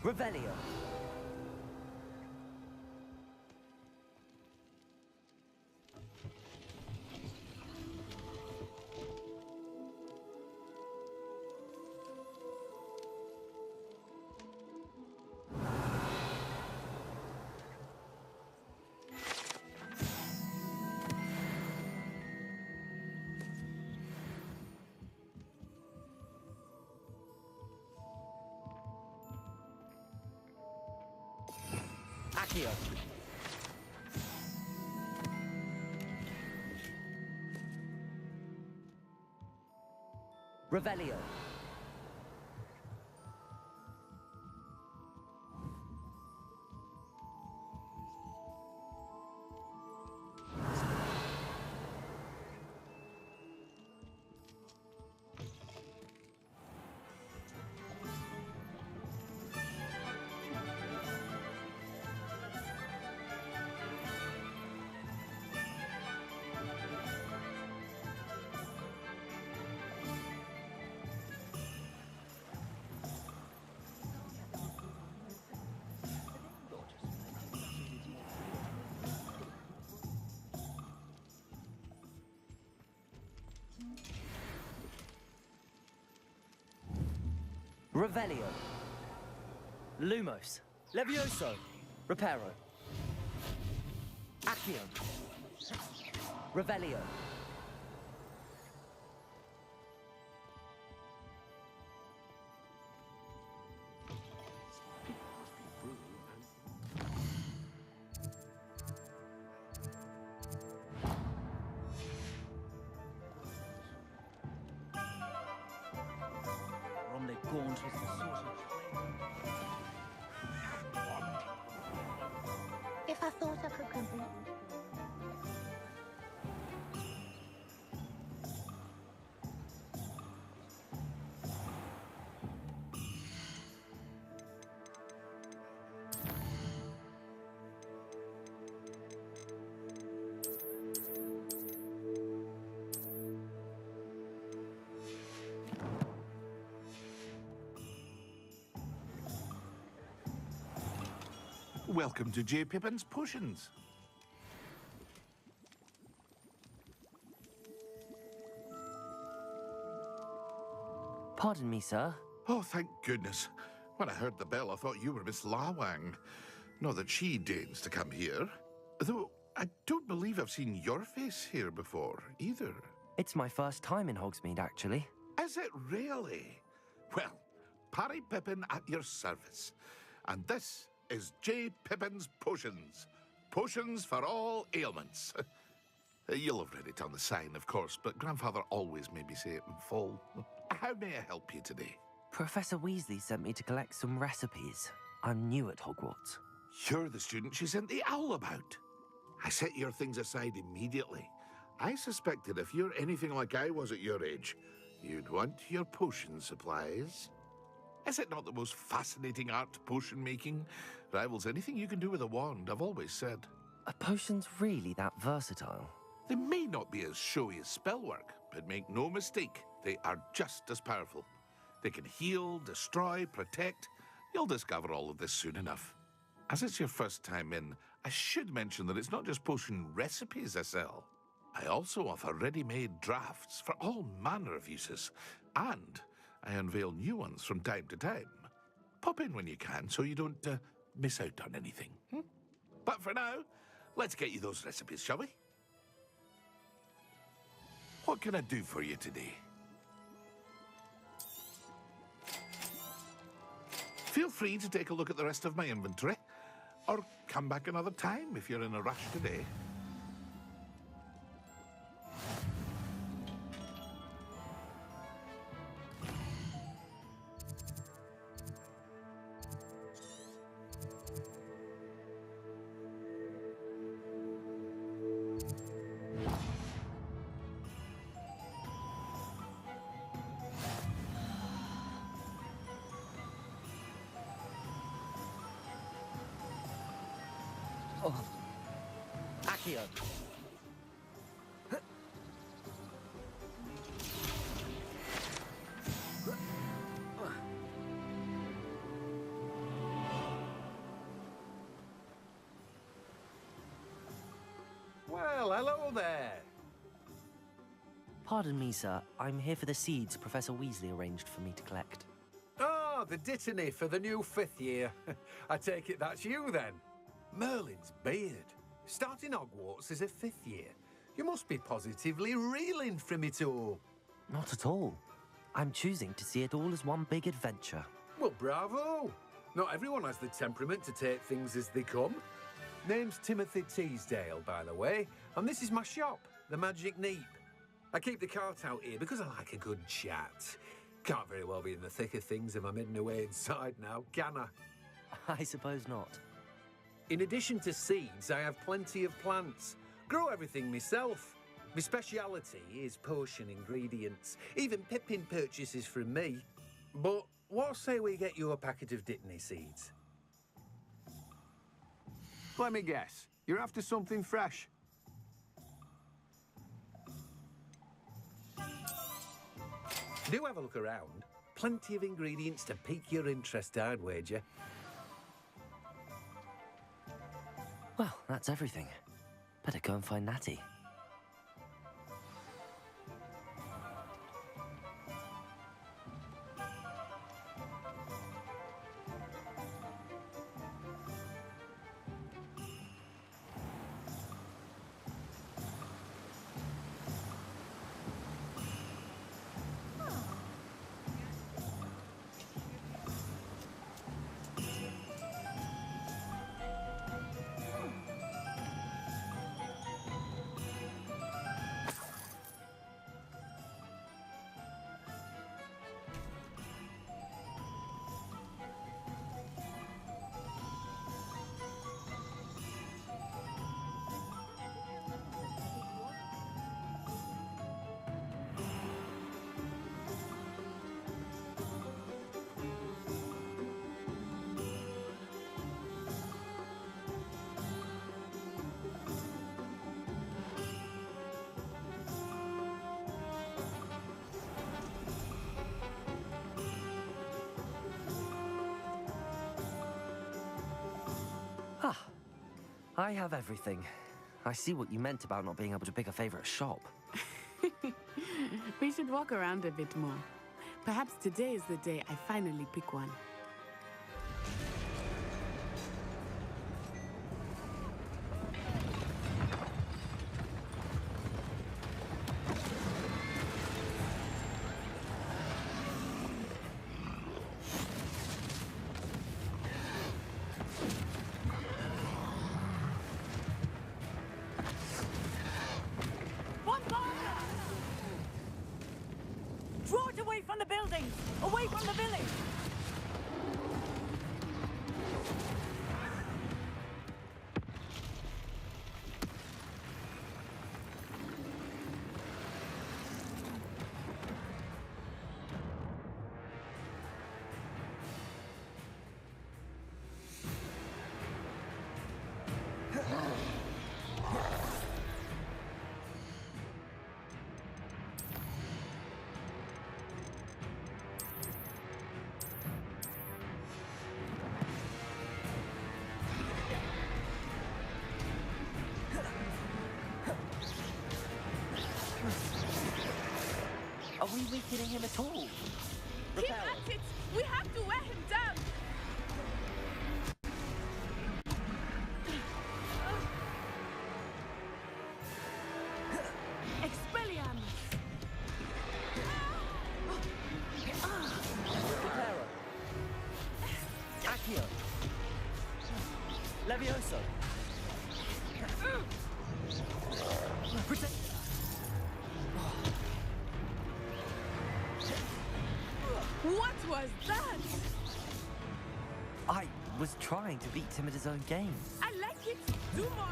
Revelio. Accio. Revelio. Revelio. Lumos. Levioso. Reparo. Accio. Revelio. Gaunt was the sort of... If I thought I could complete. Welcome to J. Pippin's Potions. Pardon me, sir. Oh, thank goodness. When I heard the bell, I thought you were Miss Lawang. Not that she deigns to come here. Though I don't believe I've seen your face here before, either. It's my first time in Hogsmeade, actually. Is it really? Well, Parry Pippin at your service. And this is J. Pippin's Potions. Potions for all ailments. You'll have read it on the sign, of course, but Grandfather always made me say it in full. How may I help you today? Professor Weasley sent me to collect some recipes. I'm new at Hogwarts. You're the student she sent the owl about. I set your things aside immediately. I suspected if you're anything like I was at your age, you'd want your potion supplies. Is it not the most fascinating art, potion making? Rivals anything you can do with a wand, I've always said. Are potions really that versatile? They may not be as showy as spellwork, but make no mistake, they are just as powerful. They can heal, destroy, protect. You'll discover all of this soon enough. As it's your first time in, I should mention that it's not just potion recipes I sell. I also offer ready-made drafts for all manner of uses, and I unveil new ones from time to time. Pop in when you can so you don't miss out on anything. But for now, let's get you those recipes, shall we? What can I do for you today? Feel free to take a look at the rest of my inventory, or come back another time if you're in a rush today. Oh. Accio. Well, hello there. Pardon me, sir. I'm here for the seeds Professor Weasley arranged for me to collect. Ah, the dittany for the new 5th year. I take it that's you, then. Merlin's beard. Starting Hogwarts as a 5th year. You must be positively reeling from it all. Not at all. I'm choosing to see it all as one big adventure. Well, bravo. Not everyone has the temperament to take things as they come. Name's Timothy Teasdale, by the way, and this is my shop, the Magic Neep. I keep the cart out here because I like a good chat. Can't very well be in the thick of things if I'm hidden away inside now, can I? I suppose not. In addition to seeds, I have plenty of plants. Grow everything myself. My speciality is potion ingredients. Even Pippin purchases from me. But what say we get you a packet of Dittany seeds? Let me guess. You're after something fresh. Do have a look around. Plenty of ingredients to pique your interest, I'd wager. Well, that's everything. Better go and find Natty. I have everything. I see what you meant about not being able to pick a favorite shop. We should walk around a bit more. Perhaps today is the day I finally pick one. Draw it away from the buildings! Away from the village! Are we weakening him at all? Keep at it! We have to wear him down! Expelliarmus! Accio! Levioso! Protect... What was that? I was trying to beat him at his own game. I like it. Do more.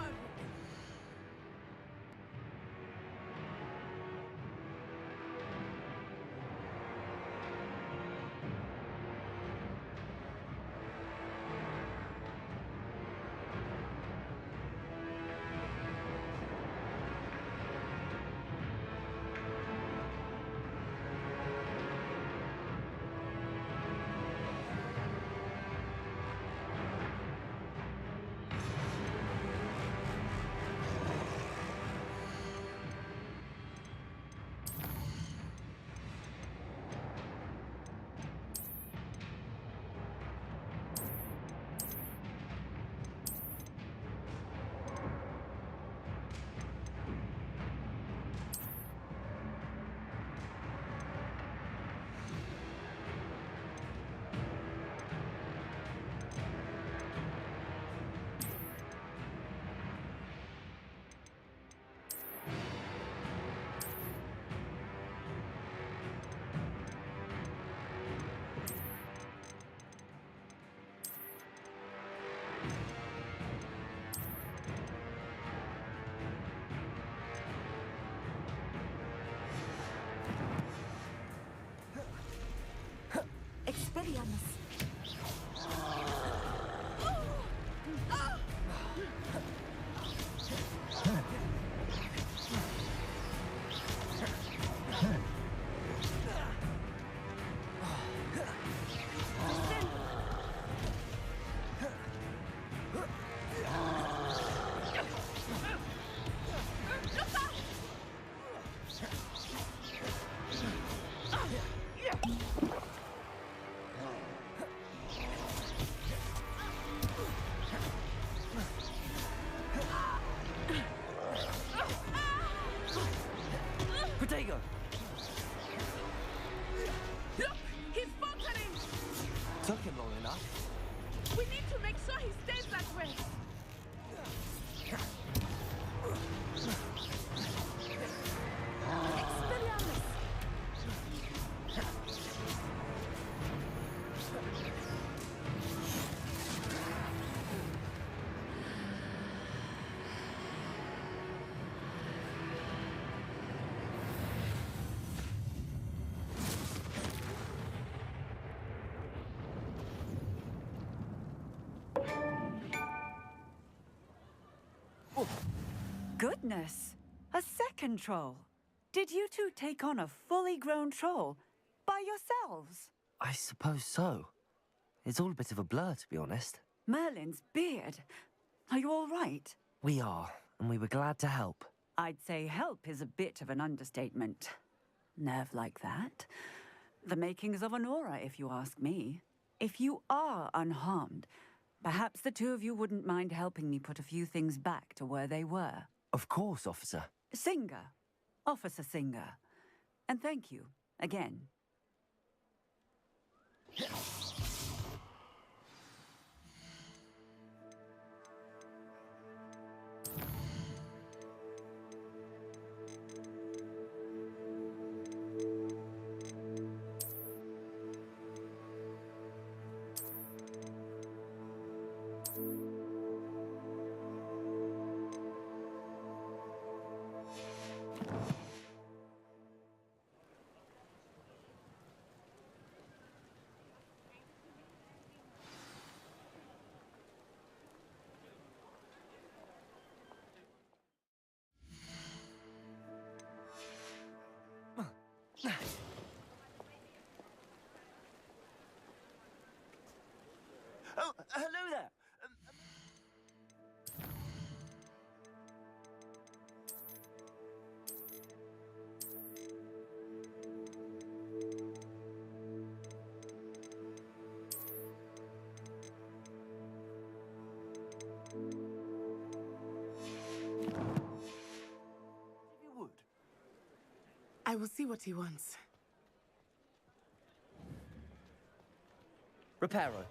Expelliarmus. Protego! Look! He's faltering! Took him long enough. We need to make sure he stays that way. Expelliarmus! Goodness! A second troll. Did you two take on a fully grown troll by yourselves? I suppose so. It's all a bit of a blur, to be honest. Merlin's beard. Are you all right? We are, and we were glad to help. I'd say help is a bit of an understatement. Nerve like that. The makings of an aura, if you ask me. If you are unharmed, perhaps the two of you wouldn't mind helping me put a few things back to where they were. Of course, officer. Singer. Officer Singer. And thank you, again. Oh, hello there! If you would. I will see what he wants. Reparo.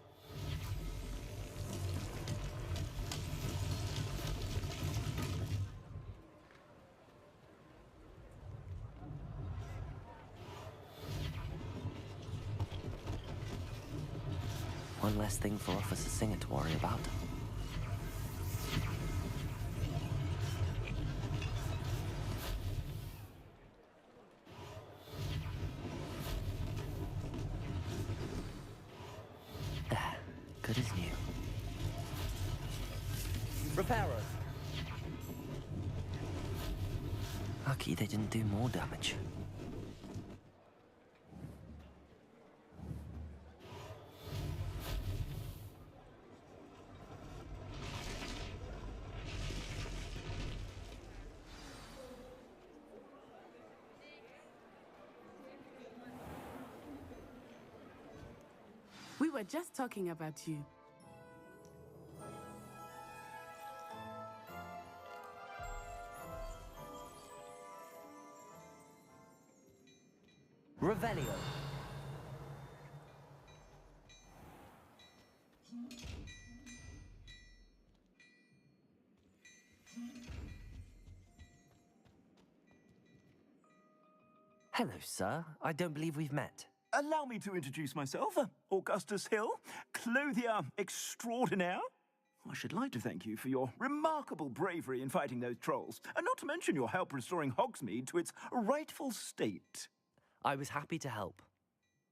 less thing for Officer Singer to worry about. There, good as new. Reparo. Lucky they didn't do more damage. We were just talking about you. Revelio. Hello, sir. I don't believe we've met. Allow me to introduce myself, Augustus Hill, clothier extraordinaire. I should like to thank you for your remarkable bravery in fighting those trolls, and not to mention your help restoring Hogsmeade to its rightful state. I was happy to help.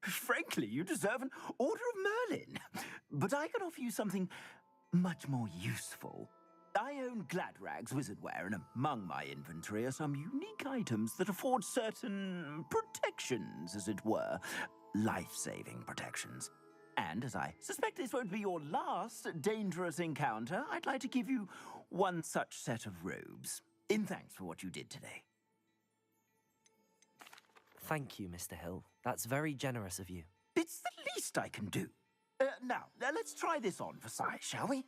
Frankly, you deserve an Order of Merlin. But I can offer you something much more useful. I own Gladrag's wizardware, and among my inventory are some unique items that afford certain protections, as it were. Life-saving protections. And as I suspect this won't be your last dangerous encounter, I'd like to give you one such set of robes, in thanks for what you did today. Thank you, Mr. Hill. That's very generous of you. It's the least I can do. Now, let's try this on for size, shall we?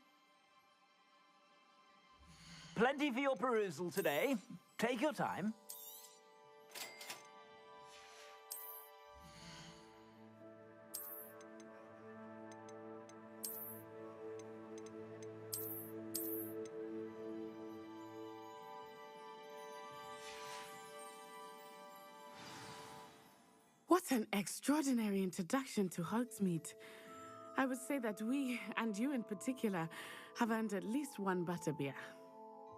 Plenty for your perusal today. Take your time. What an extraordinary introduction to Hogsmeade. I would say that we, and you in particular, have earned at least one butterbeer.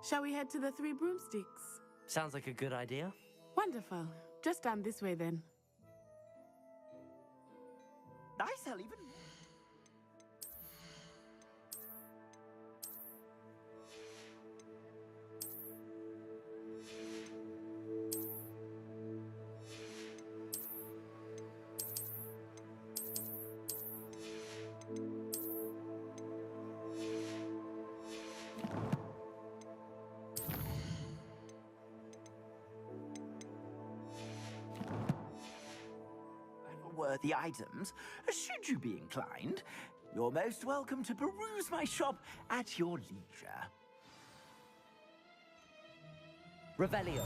Shall we head to the Three Broomsticks? Sounds like a good idea. Wonderful. Just down this way then. I sell even... worthy items, should you be inclined. You're most welcome to peruse my shop at your leisure. Revelio.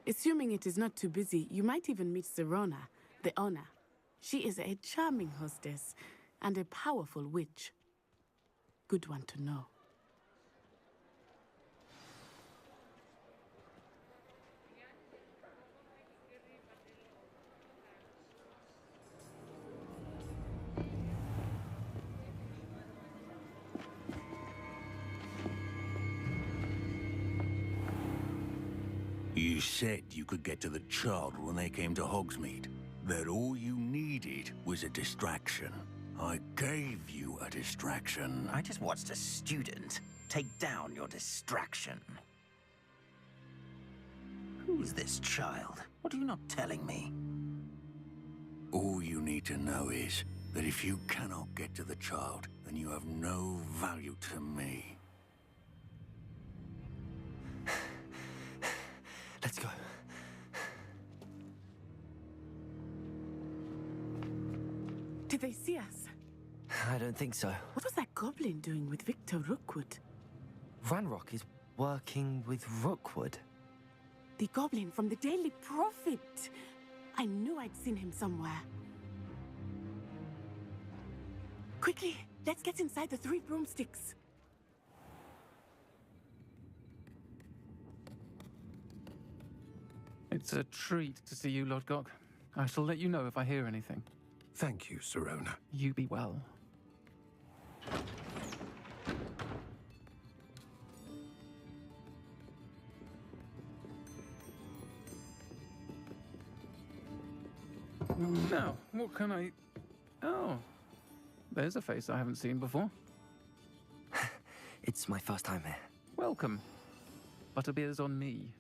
Assuming it is not too busy, you might even meet Serona, the owner. She is a charming hostess and a powerful witch. Good one to know. You said you could get to the child when they came to Hogsmeade. That all you needed was a distraction. I gave you a distraction. I just watched a student take down your distraction. Who's this child? What are you not telling me? All you need to know is that if you cannot get to the child, then you have no value to me. Let's go. Did they see us? I don't think so. What was that goblin doing with Victor Rookwood? Ranrock is working with Rookwood. The goblin from the Daily Prophet. I knew I'd seen him somewhere. Quickly, let's get inside the 3 broomsticks. It's a treat to see you, Lodgok. I shall let you know if I hear anything. Thank you, Sirona. You be well. Now, what can I... Oh, there's a face I haven't seen before. It's my first time here. Welcome. Butterbeer's on me.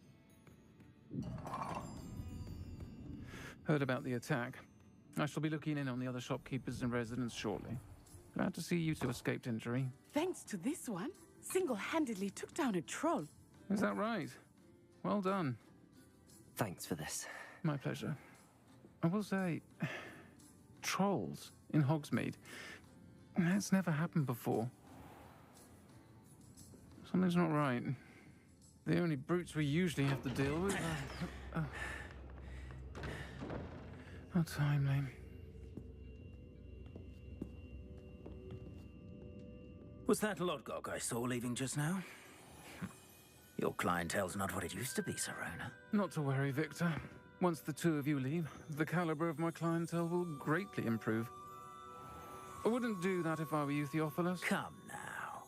Heard about the attack. I shall be looking in on the other shopkeepers and residents shortly. Glad to see you two escaped injury. Thanks to this one, single-handedly took down a troll. Is that right? Well done. Thanks for this. My pleasure. I will say, trolls in Hogsmeade. That's never happened before. Something's not right. The only brutes we usually have to deal with are... How timely. Was that Lodgok I saw leaving just now? Your clientele's not what it used to be, Sirona. Not to worry, Victor. Once the two of you leave, the caliber of my clientele will greatly improve. I wouldn't do that if I were you, Theophilus. Come now.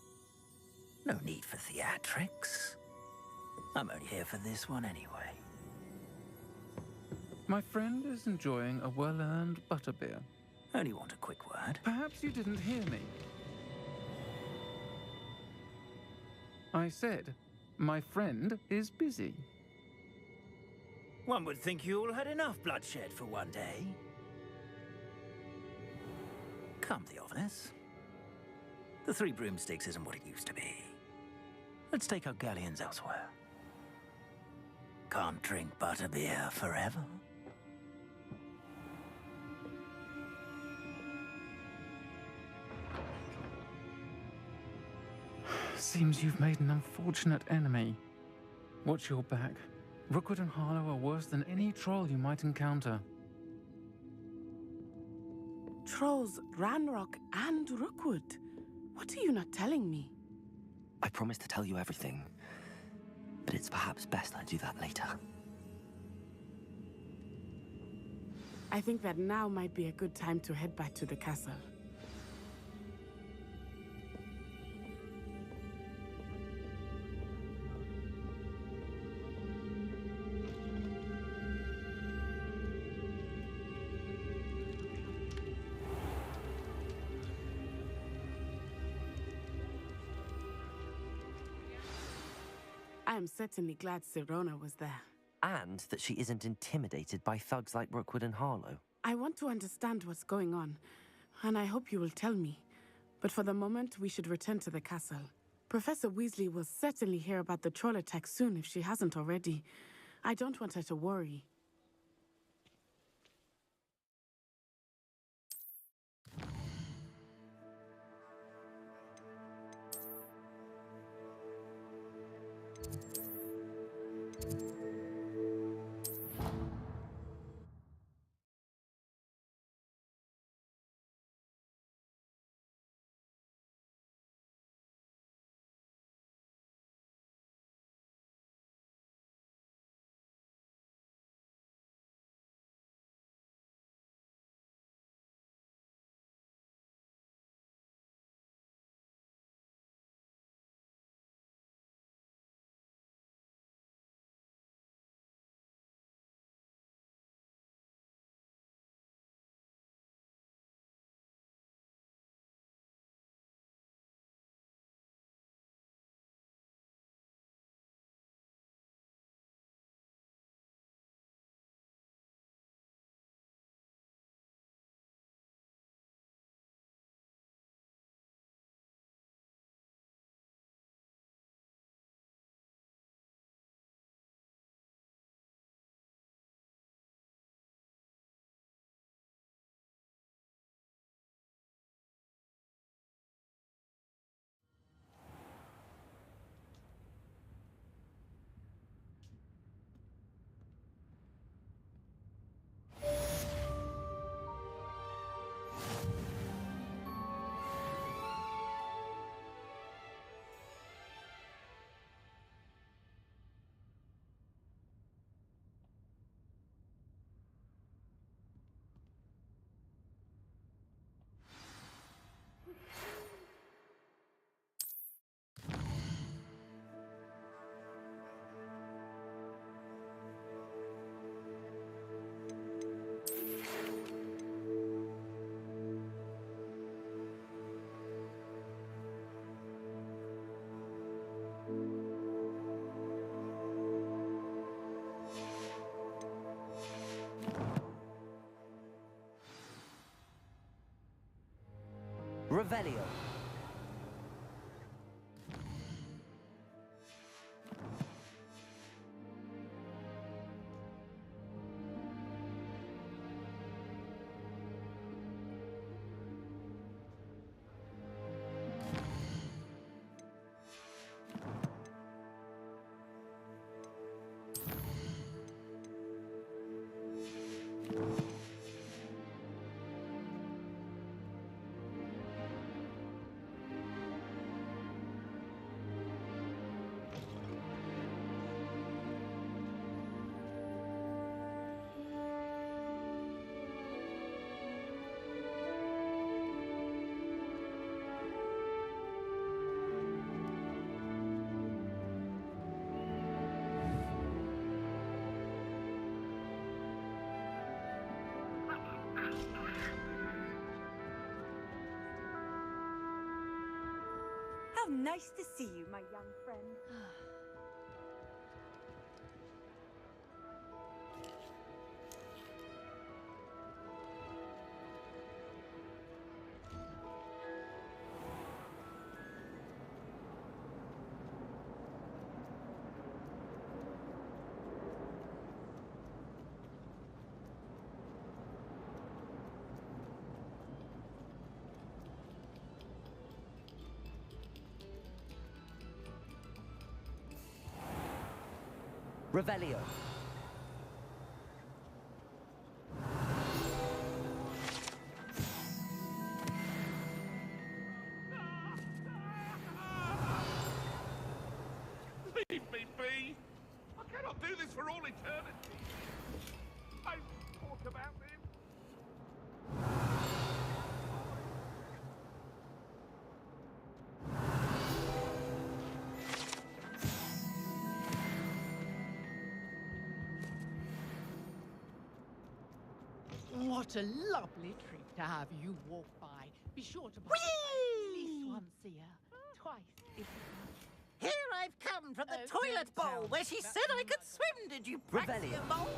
No need for theatrics. I'm only here for this one anyway. My friend is enjoying a well-earned butterbeer. Only want a quick word. Perhaps you didn't hear me. I said, my friend is busy. One would think you all had enough bloodshed for one day. Come, Theophilus. The 3 broomsticks isn't what it used to be. Let's take our galleons elsewhere. Can't drink butterbeer forever. Seems you've made an unfortunate enemy. Watch your back. Rookwood and Harlow are worse than any troll you might encounter. Trolls, Ranrock, and Rookwood. What are you not telling me? I promised to tell you everything, but it's perhaps best I do that later. I think that now might be a good time to head back to the castle. I am certainly glad Sirona was there. And that she isn't intimidated by thugs like Rookwood and Harlow. I want to understand what's going on, and I hope you will tell me. But for the moment, we should return to the castle. Professor Weasley will certainly hear about the troll attack soon if she hasn't already. I don't want her to worry. Revelio. How nice to see you, my young friend. Revelio. Leave me be! I cannot do this for all eternity! I talk about him! What a lovely treat to have you walk by. Be sure to buy at least once a year. Twice if you can. Here I've come from the Oh, toilet don't tell bowl me. where she said I could swim. Did you practice your bowl?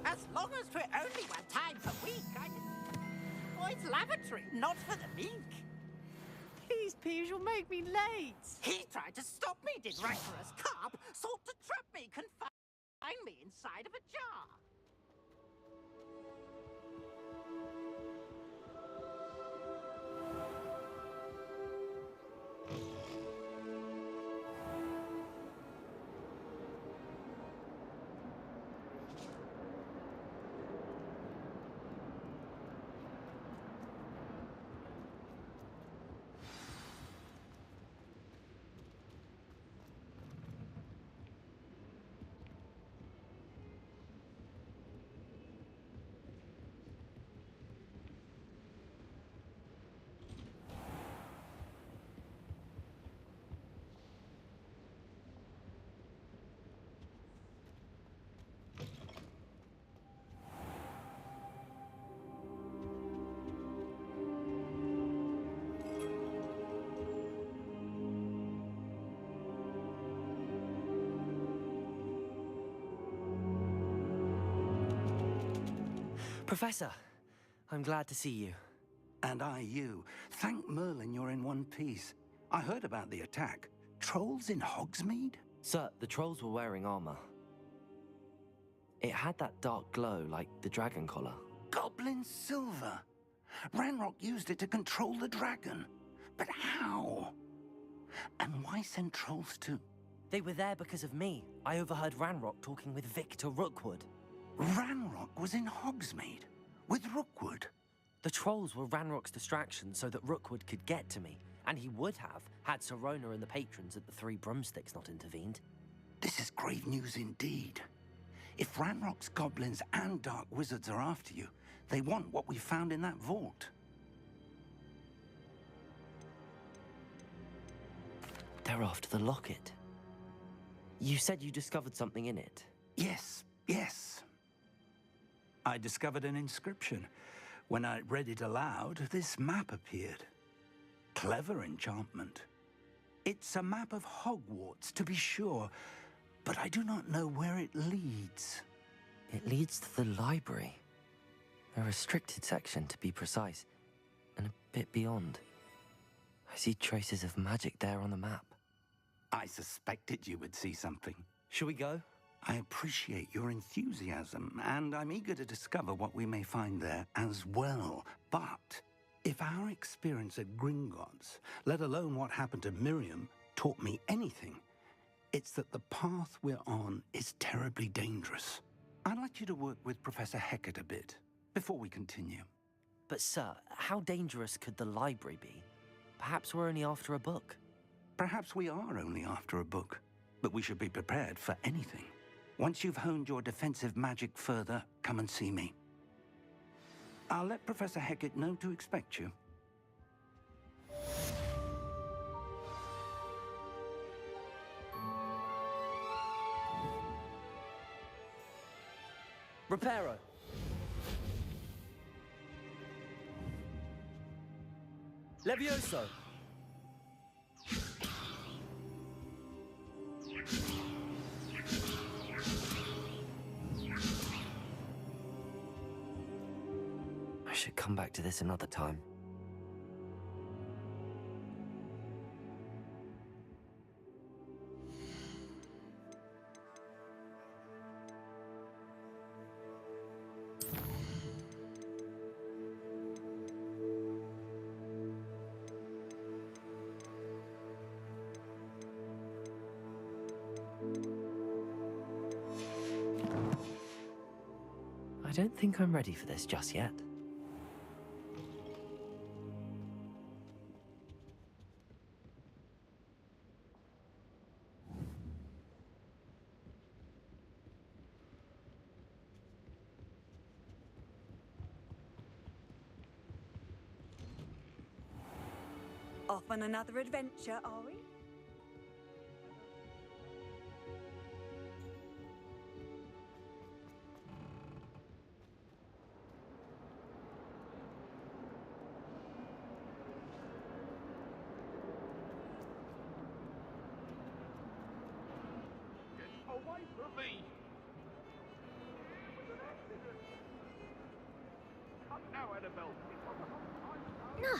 As long as 'twere only one time per week, I could... Oh, it's lavatory, not for the meek. Please, Peeves, you'll make me late. He tried to stop me, did Rancorous Carp, sought to trap me, confine me inside of a jar. Professor, I'm glad to see you. And I you. Thank Merlin you're in one piece. I heard about the attack. Trolls in Hogsmeade? Sir, the trolls were wearing armor. It had that dark glow like the dragon collar. Goblin silver. Ranrock used it to control the dragon. But how? And why send trolls too? They were there because of me. I overheard Ranrock talking with Victor Rookwood. Ranrock was in Hogsmeade with Rookwood. The trolls were Ranrock's distraction so that Rookwood could get to me, and he would have had Sirona and the patrons at the Three Broomsticks not intervened. This is grave news indeed. If Ranrock's goblins and dark wizards are after you, they want what we found in that vault. They're after the locket. You said you discovered something in it. Yes, yes. I discovered an inscription. When I read it aloud, this map appeared. Clever enchantment. It's a map of Hogwarts, to be sure, but I do not know where it leads. It leads to the library. A restricted section, to be precise, and a bit beyond. I see traces of magic there on the map. I suspected you would see something. Shall we go? I appreciate your enthusiasm, and I'm eager to discover what we may find there as well. But if our experience at Gringotts, let alone what happened to Miriam, taught me anything, it's that the path we're on is terribly dangerous. I'd like you to work with Professor Hecat a bit before we continue. But sir, how dangerous could the library be? Perhaps we're only after a book. Perhaps we are only after a book, but we should be prepared for anything. Once you've honed your defensive magic further, come and see me. I'll let Professor Hecat know to expect you. Reparo! Levioso! I should come back to this another time. I don't think I'm ready for this just yet. Off on another adventure, are we? Away from me! Come now, Annabelle. No.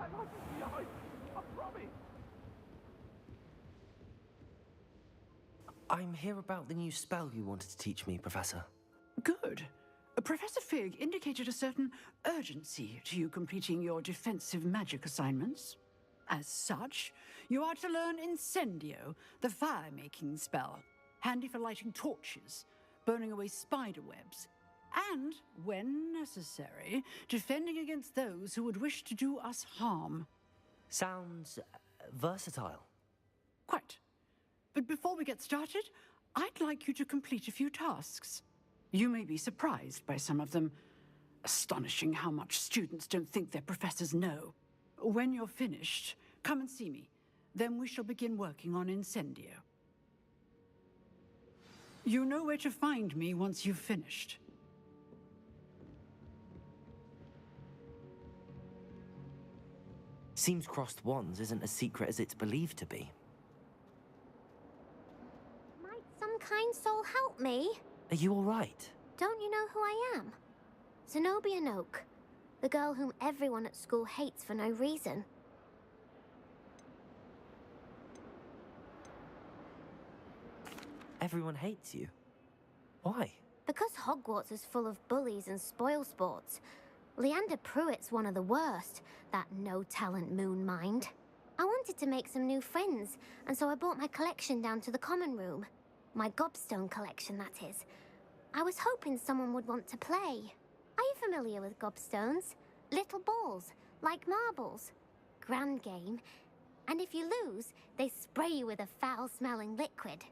I promise. I'm here about the new spell you wanted to teach me, Professor. Good. Professor Fig indicated a certain urgency to you completing your defensive magic assignments. As such, you are to learn Incendio, the fire-making spell, handy for lighting torches, burning away spider webs, and, when necessary, defending against those who would wish to do us harm. Sounds versatile. Quite. But before we get started, I'd like you to complete a few tasks. You may be surprised by some of them. Astonishing how much students don't think their professors know. When you're finished, come and see me. Then we shall begin working on Incendio. You know where to find me once you've finished. Seems crossed wands isn't as secret as it's believed to be. Might some kind soul help me? Are you all right? Don't you know who I am? Zenobia Noak, the girl whom everyone at school hates for no reason. Everyone hates you. Why? Because Hogwarts is full of bullies and spoilsports. Leander Pruitt's one of the worst, that no-talent moon mind. I wanted to make some new friends, and so I brought my collection down to the common room. My gobstone collection, that is. I was hoping someone would want to play. Are you familiar with gobstones? Little balls, like marbles. Grand game. And if you lose, they spray you with a foul-smelling liquid.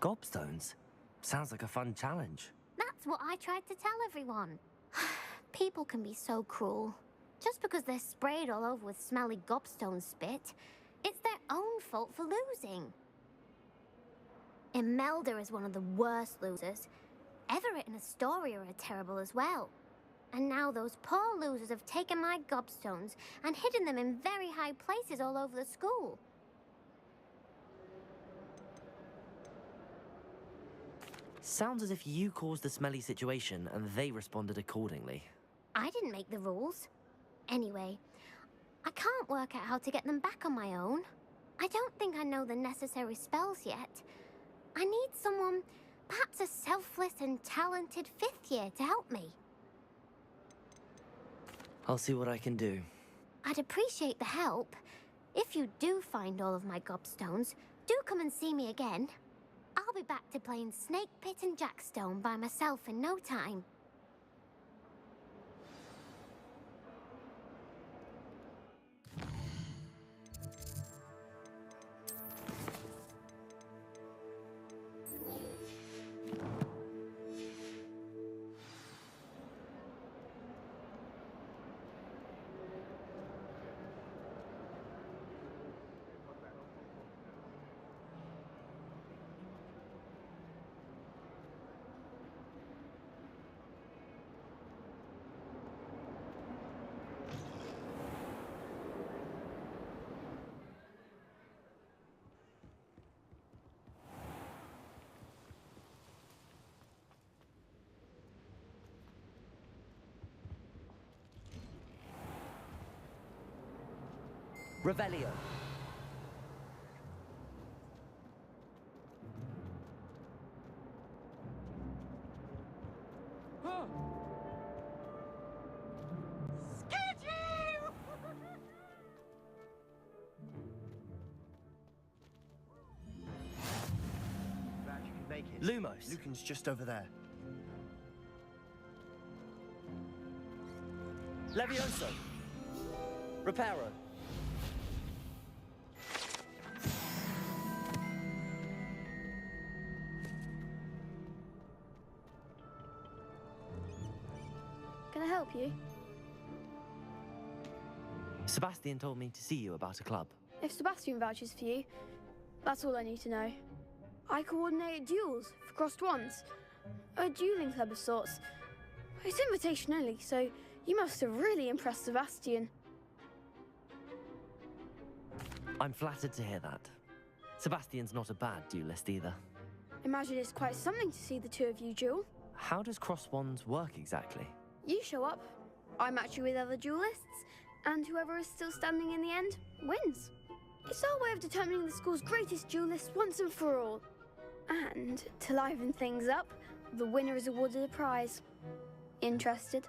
Gobstones? Sounds like a fun challenge. That's what I tried to tell everyone. People can be so cruel. Just because they're sprayed all over with smelly gobstone spit, it's their own fault for losing. Imelda is one of the worst losers. Everett and Astoria are terrible as well. And now those poor losers have taken my gobstones and hidden them in very high places all over the school. Sounds as if you caused the smelly situation and they responded accordingly. I didn't make the rules. Anyway, I can't work out how to get them back on my own. I don't think I know the necessary spells yet. I need someone, perhaps a selfless and talented 5th year to help me. I'll see what I can do. I'd appreciate the help. If you do find all of my gobstones, do come and see me again. I'll be back to playing Snake Pit and Jackstone by myself in no time. Revelio. Make it. Lumos. Lucan's just over there. Levioso. Reparo. Can I help you? Sebastian told me to see you about a club. If Sebastian vouches for you, that's all I need to know. I coordinate duels for crossed ones. A dueling club of sorts. It's invitation only, so you must have really impressed Sebastian. I'm flattered to hear that. Sebastian's not a bad duelist either. Imagine it's quite something to see the two of you duel. How does cross wands work exactly? You show up, I match you with other duelists, and whoever is still standing in the end wins. It's our way of determining the school's greatest duelist once and for all. And to liven things up, the winner is awarded a prize. Interested?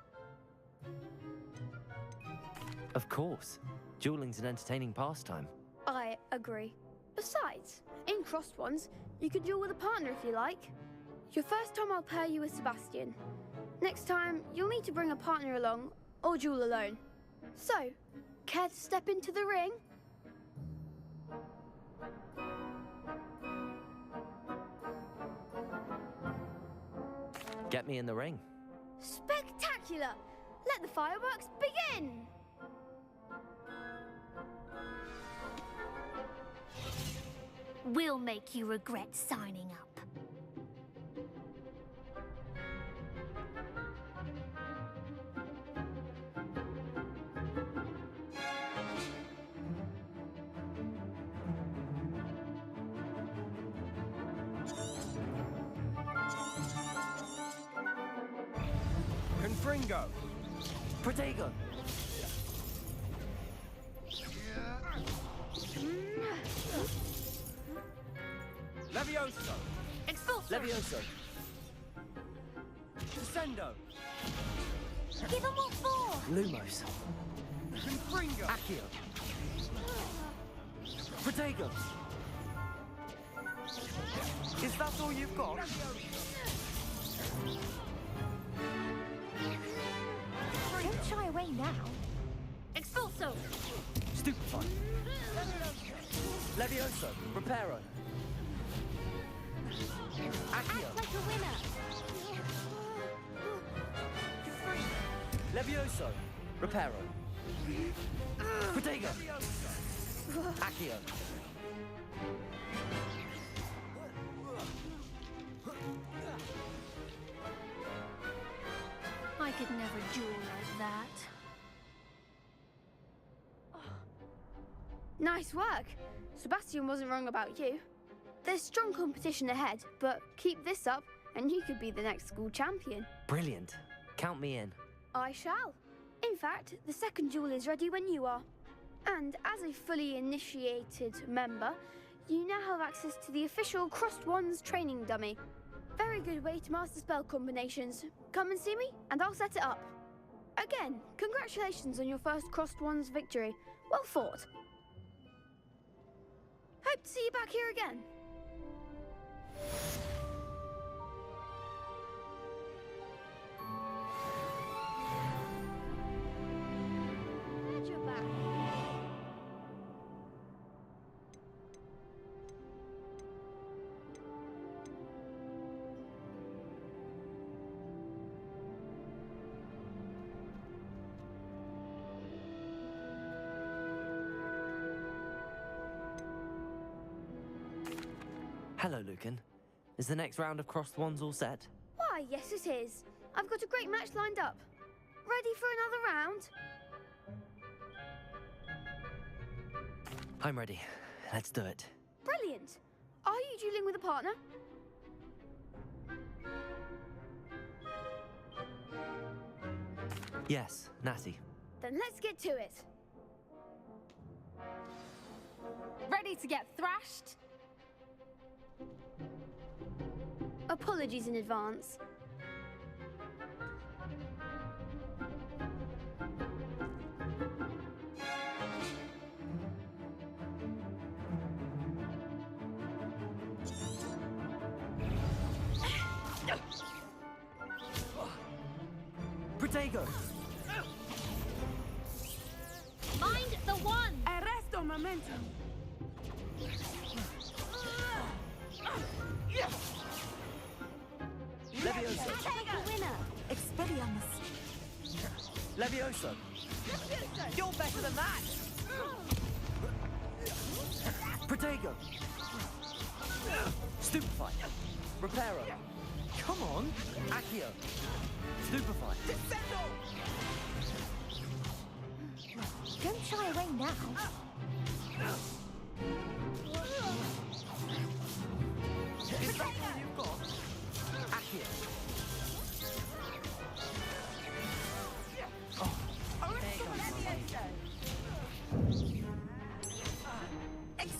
Of course. Dueling's an entertaining pastime. I agree. Besides, in crossed ones, you can duel with a partner if you like. Your first time I'll pair you with Sebastian. Next time, you'll need to bring a partner along, or duel alone. So, care to step into the ring? Get me in the ring. Spectacular! Let the fireworks begin! We'll make you regret signing up. Confringo. Protego. Levioso. Expulso. Levioso. Descendo. Give them what for. Lumos. Confringo. Accio. Protego. Is that all you've got? Don't shy away now. Expulso. Stupefy. Levioso. Reparo. Accio. Act like a winner. Levioso. Reparo. Protego. Accio. I could never duel like that. Nice work. Sebastian wasn't wrong about you. There's strong competition ahead, but keep this up and you could be the next school champion. Brilliant. Count me in. I shall. In fact, the second duel is ready when you are. And as a fully initiated member, you now have access to the official Crossed Wands training dummy. Very good way to master spell combinations. Come and see me, and I'll set it up. Again, congratulations on your first Crossed Wands victory. Well fought. Hope to see you back here again. Glad you're back. Hello, Lucan. Is the next round of Crossed Wands all set? Why, yes it is. I've got a great match lined up. Ready for another round? I'm ready. Let's do it. Brilliant. Are you dueling with a partner? Yes, Natty. Then let's get to it. Ready to get thrashed? Apologies in advance. Protego! Mind the one! Arresto momentum! Levioso! Take a winner! Expelliarmus! Levioso! You're better than that! Protego! Stupefy! Reparo! Come on! Accio! Stupefy! Descendo! Don't shy away now. Is that all you've got? Accio!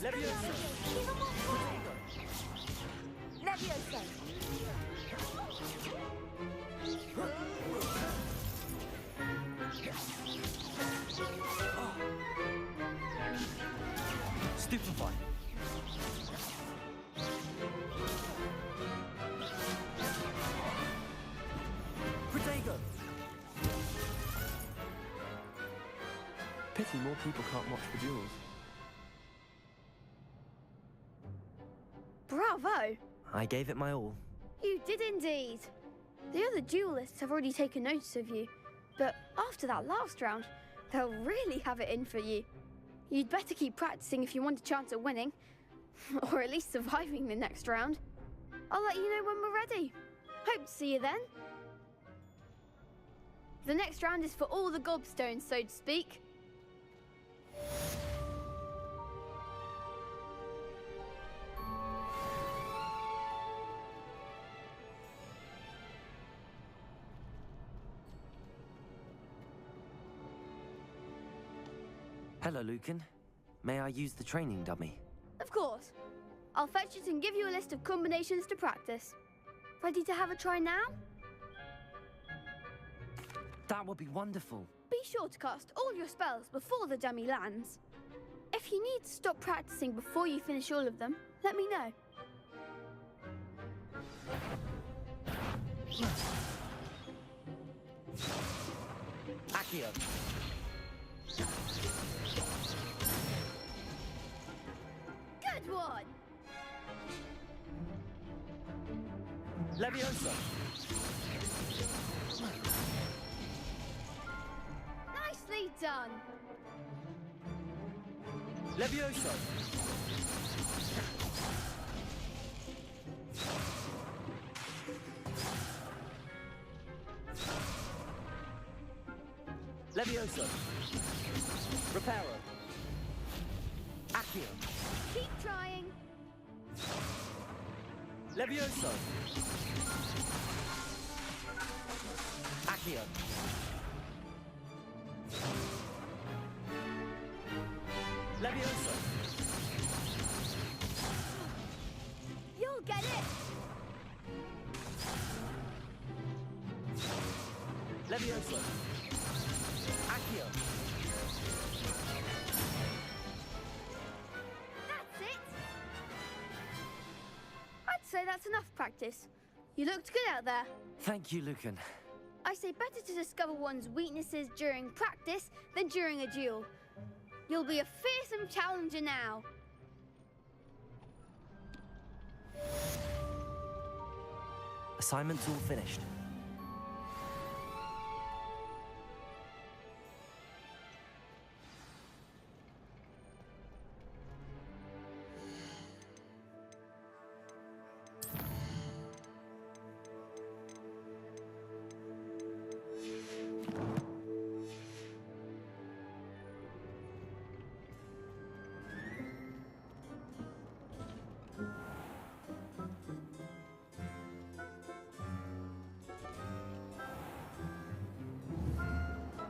Levioso! Even more fire. Levioso! Stupefy! Protego! Pity more people can't watch the duels. Bravo! I gave it my all. You did indeed. The other duelists have already taken notice of you, but after that last round, they'll really have it in for you. You'd better keep practicing if you want a chance at winning, or at least surviving the next round. I'll let you know when we're ready. Hope to see you then. The next round is for all the gobstones, so to speak. Hello, Lucan. May I use the training dummy? Of course. I'll fetch it and give you a list of combinations to practice. Ready to have a try now? That would be wonderful. Be sure to cast all your spells before the dummy lands. If you need to stop practicing before you finish all of them, let me know. Accio! Good one! Levioso! Nicely done! Levioso! Levioso! Reparo! Accio! Keep trying! Levioso! Accio! Levioso! You'll get it! Levioso! Accio! That's it! I'd say that's enough practice. You looked good out there. Thank you, Lucan. I say better to discover one's weaknesses during practice than during a duel. You'll be a fearsome challenger now. Assignment's all finished.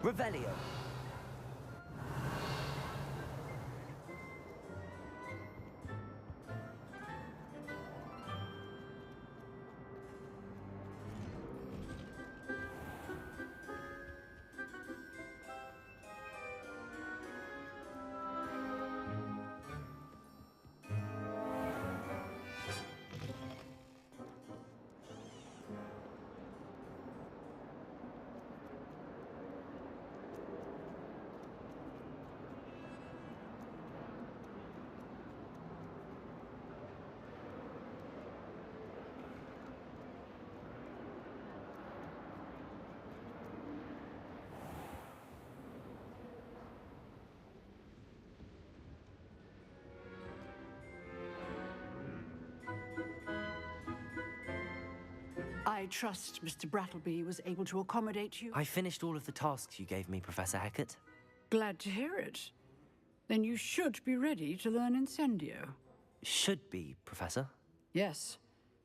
Revelio. I trust Mr. Brattleby was able to accommodate you. I finished all of the tasks you gave me, Professor Hackett. Glad to hear it. Then you should be ready to learn Incendio. Should be, Professor. Yes.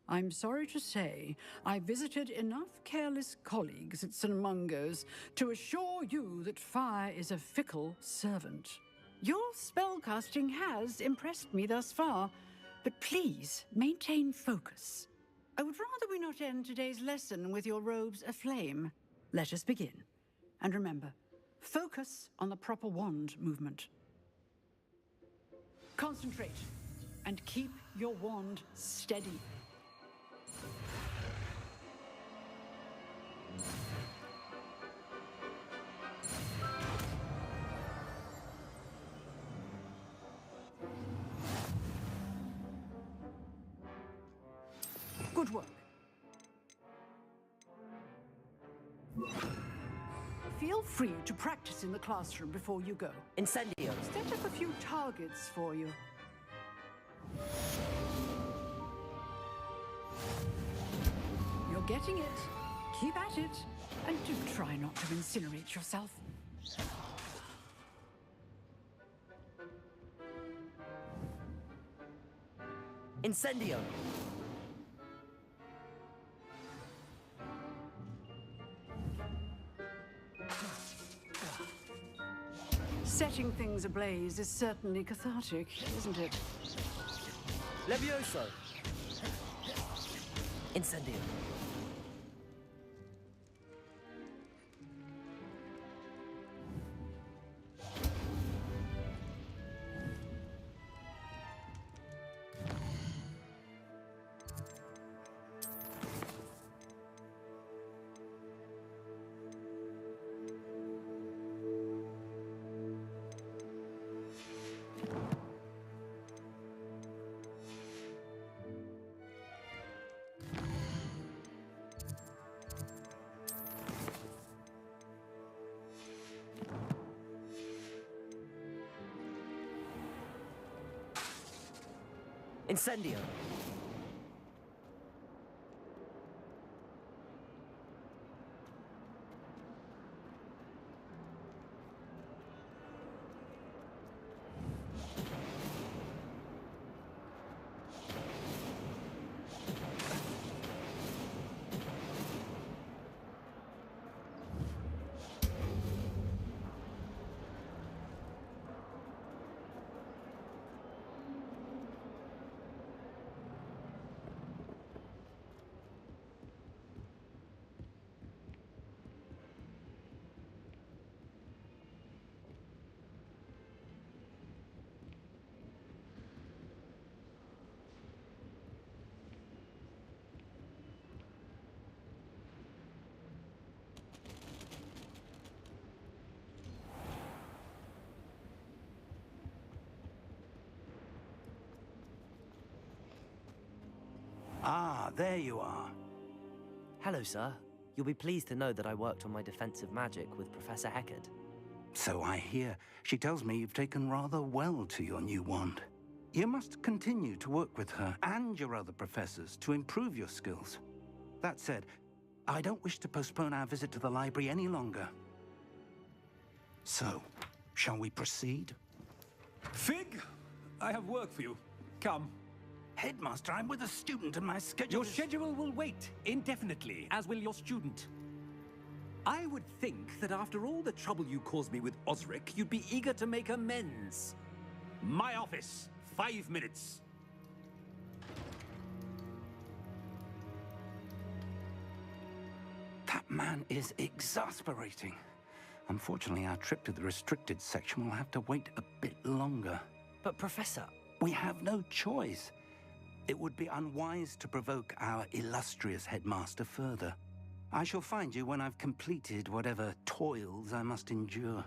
I'm sorry to say, I visited enough careless colleagues at St. Mungo's to assure you that fire is a fickle servant. Your spellcasting has impressed me thus far, but please maintain focus. I would rather we not end today's lesson with your robes aflame. Let us begin. And remember, focus on the proper wand movement. Concentrate, and keep your wand steady. Good work. Feel free to practice in the classroom before you go. Incendio. Set up a few targets for you. You're getting it. Keep at it. And do try not to incinerate yourself. Incendio. Setting things ablaze is certainly cathartic, isn't it? Levioso. Incendio. Incendio. Ah, there you are. Hello, sir. You'll be pleased to know that I worked on my defensive magic with Professor Heckard. So I hear. She tells me you've taken rather well to your new wand. You must continue to work with her and your other professors to improve your skills. That said, I don't wish to postpone our visit to the library any longer. So, shall we proceed? Fig, I have work for you. Come. Headmaster, I'm with a student and my schedule Your schedule will wait indefinitely, as will your student. I would think that after all the trouble you caused me with Osric, you'd be eager to make amends. My office, 5 minutes. That man is exasperating. Unfortunately, our trip to the restricted section will have to wait a bit longer. But, Professor... We have no choice. It would be unwise to provoke our illustrious headmaster further. I shall find you when I've completed whatever toils I must endure.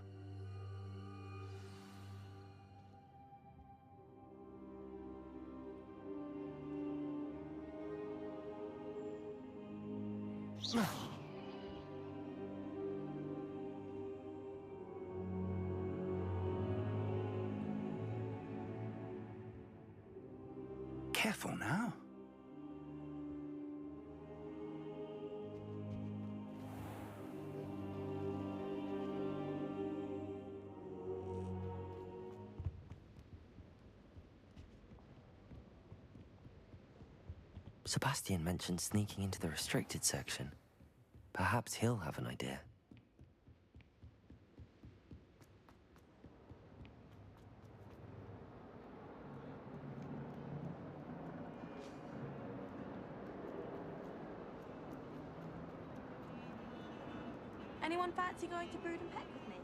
Careful now. Sebastian mentioned sneaking into the restricted section. Perhaps he'll have an idea. Anyone fancy going to Brood and Peck with me?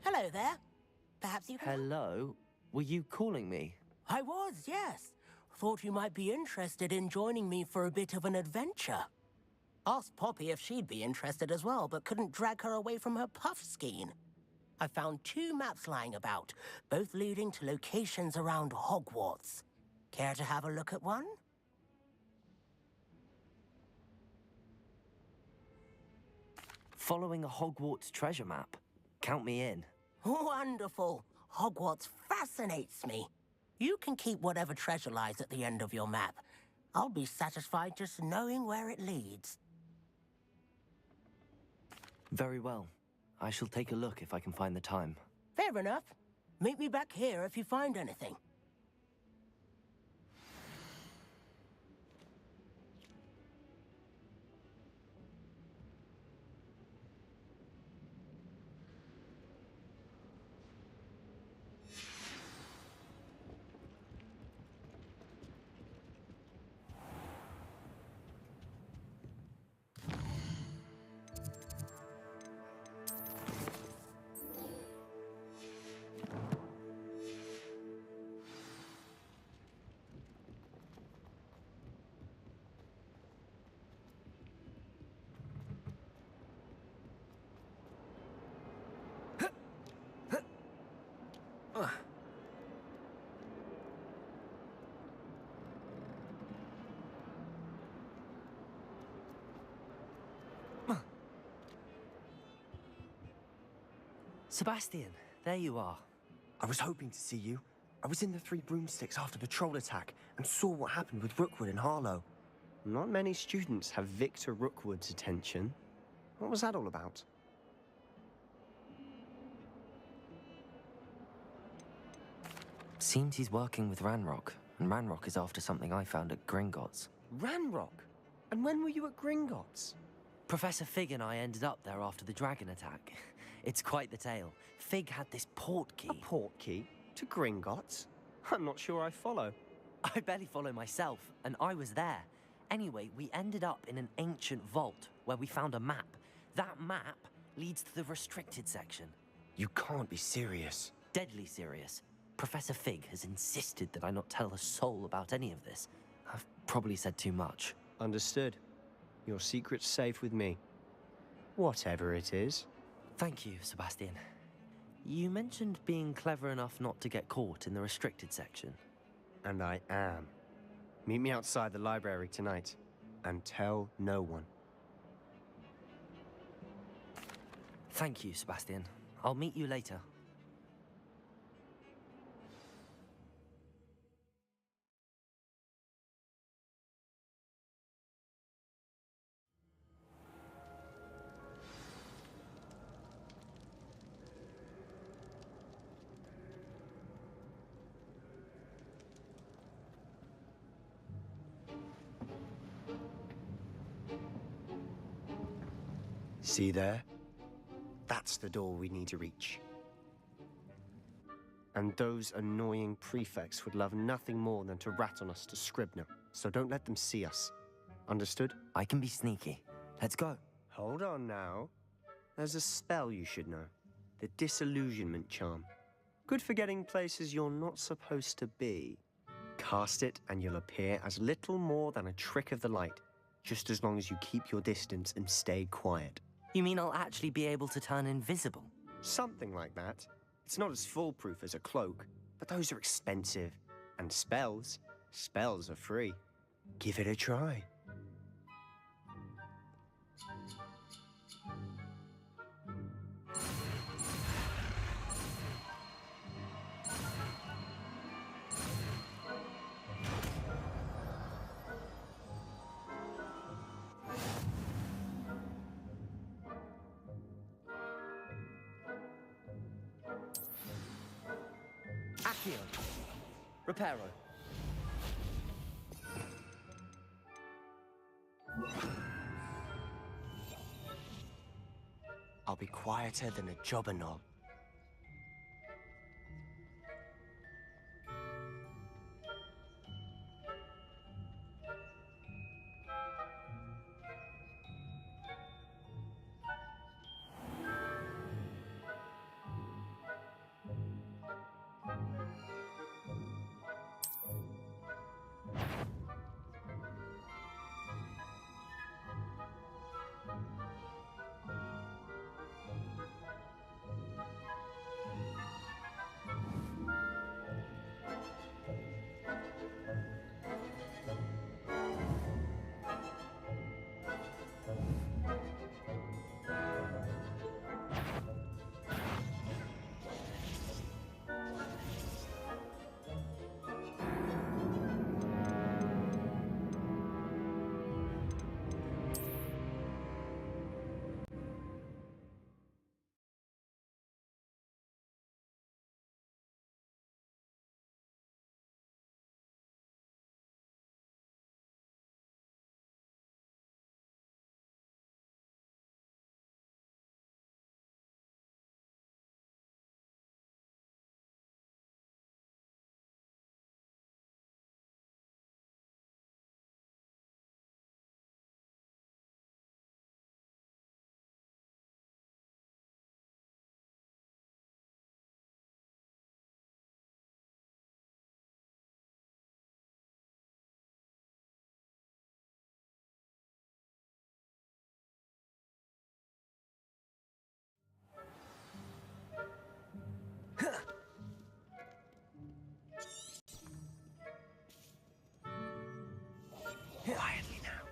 Hello there. Perhaps you can... Hello? Were you calling me? I was, yes. Thought you might be interested in joining me for a bit of an adventure. Asked Poppy if she'd be interested as well, but couldn't drag her away from her puff skein. I found 2 maps lying about, both leading to locations around Hogwarts. Care to have a look at one? Following a Hogwarts treasure map. Count me in. Wonderful. Hogwarts fascinates me. You can keep whatever treasure lies at the end of your map. I'll be satisfied just knowing where it leads. Very well. I shall take a look if I can find the time. Fair enough. Meet me back here if you find anything. Sebastian, there you are. I was hoping to see you. I was in the Three Broomsticks after the troll attack and saw what happened with Rookwood and Harlow. Not many students have Victor Rookwood's attention. What was that all about? Seems he's working with Ranrock, and Ranrock is after something I found at Gringotts. Ranrock? And when were you at Gringotts? Professor Fig and I ended up there after the dragon attack. It's quite the tale. Fig had this portkey. A portkey? To Gringotts? I'm not sure I follow. I barely follow myself, and I was there. Anyway, we ended up in an ancient vault where we found a map. That map leads to the restricted section. You can't be serious. Deadly serious. Professor Fig has insisted that I not tell a soul about any of this. I've probably said too much. Understood. Your secret's safe with me. Whatever it is. Thank you, Sebastian. You mentioned being clever enough not to get caught in the restricted section. And I am. Meet me outside the library tonight, and tell no one. Thank you, Sebastian. I'll meet you later. See there? That's the door we need to reach. And those annoying prefects would love nothing more than to rat on us to Scribner, so don't let them see us. Understood? I can be sneaky. Let's go. Hold on now. There's a spell you should know. The Disillusionment Charm. Good for getting places you're not supposed to be. Cast it and you'll appear as little more than a trick of the light, just as long as you keep your distance and stay quiet. You mean I'll actually be able to turn invisible? Something like that. It's not as foolproof as a cloak, but those are expensive. And spells are free. Give it a try. Accio. Reparo. I'll be quieter than a jobberknoll. Quietly now.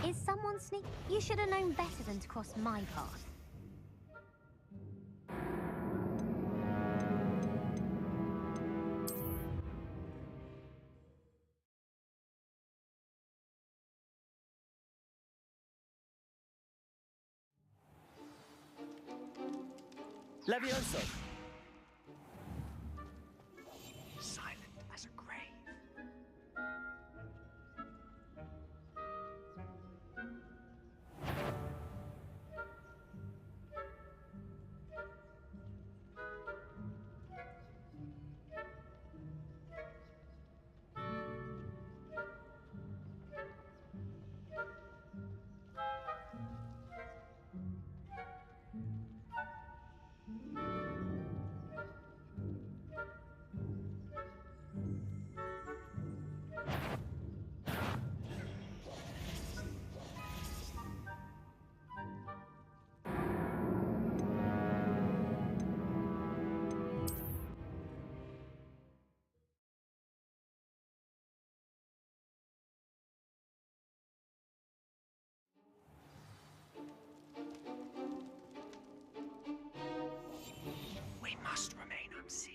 Is someone sneak? You should have known better than to cross my path. Levioso! Silent as a grave. must remain unseen.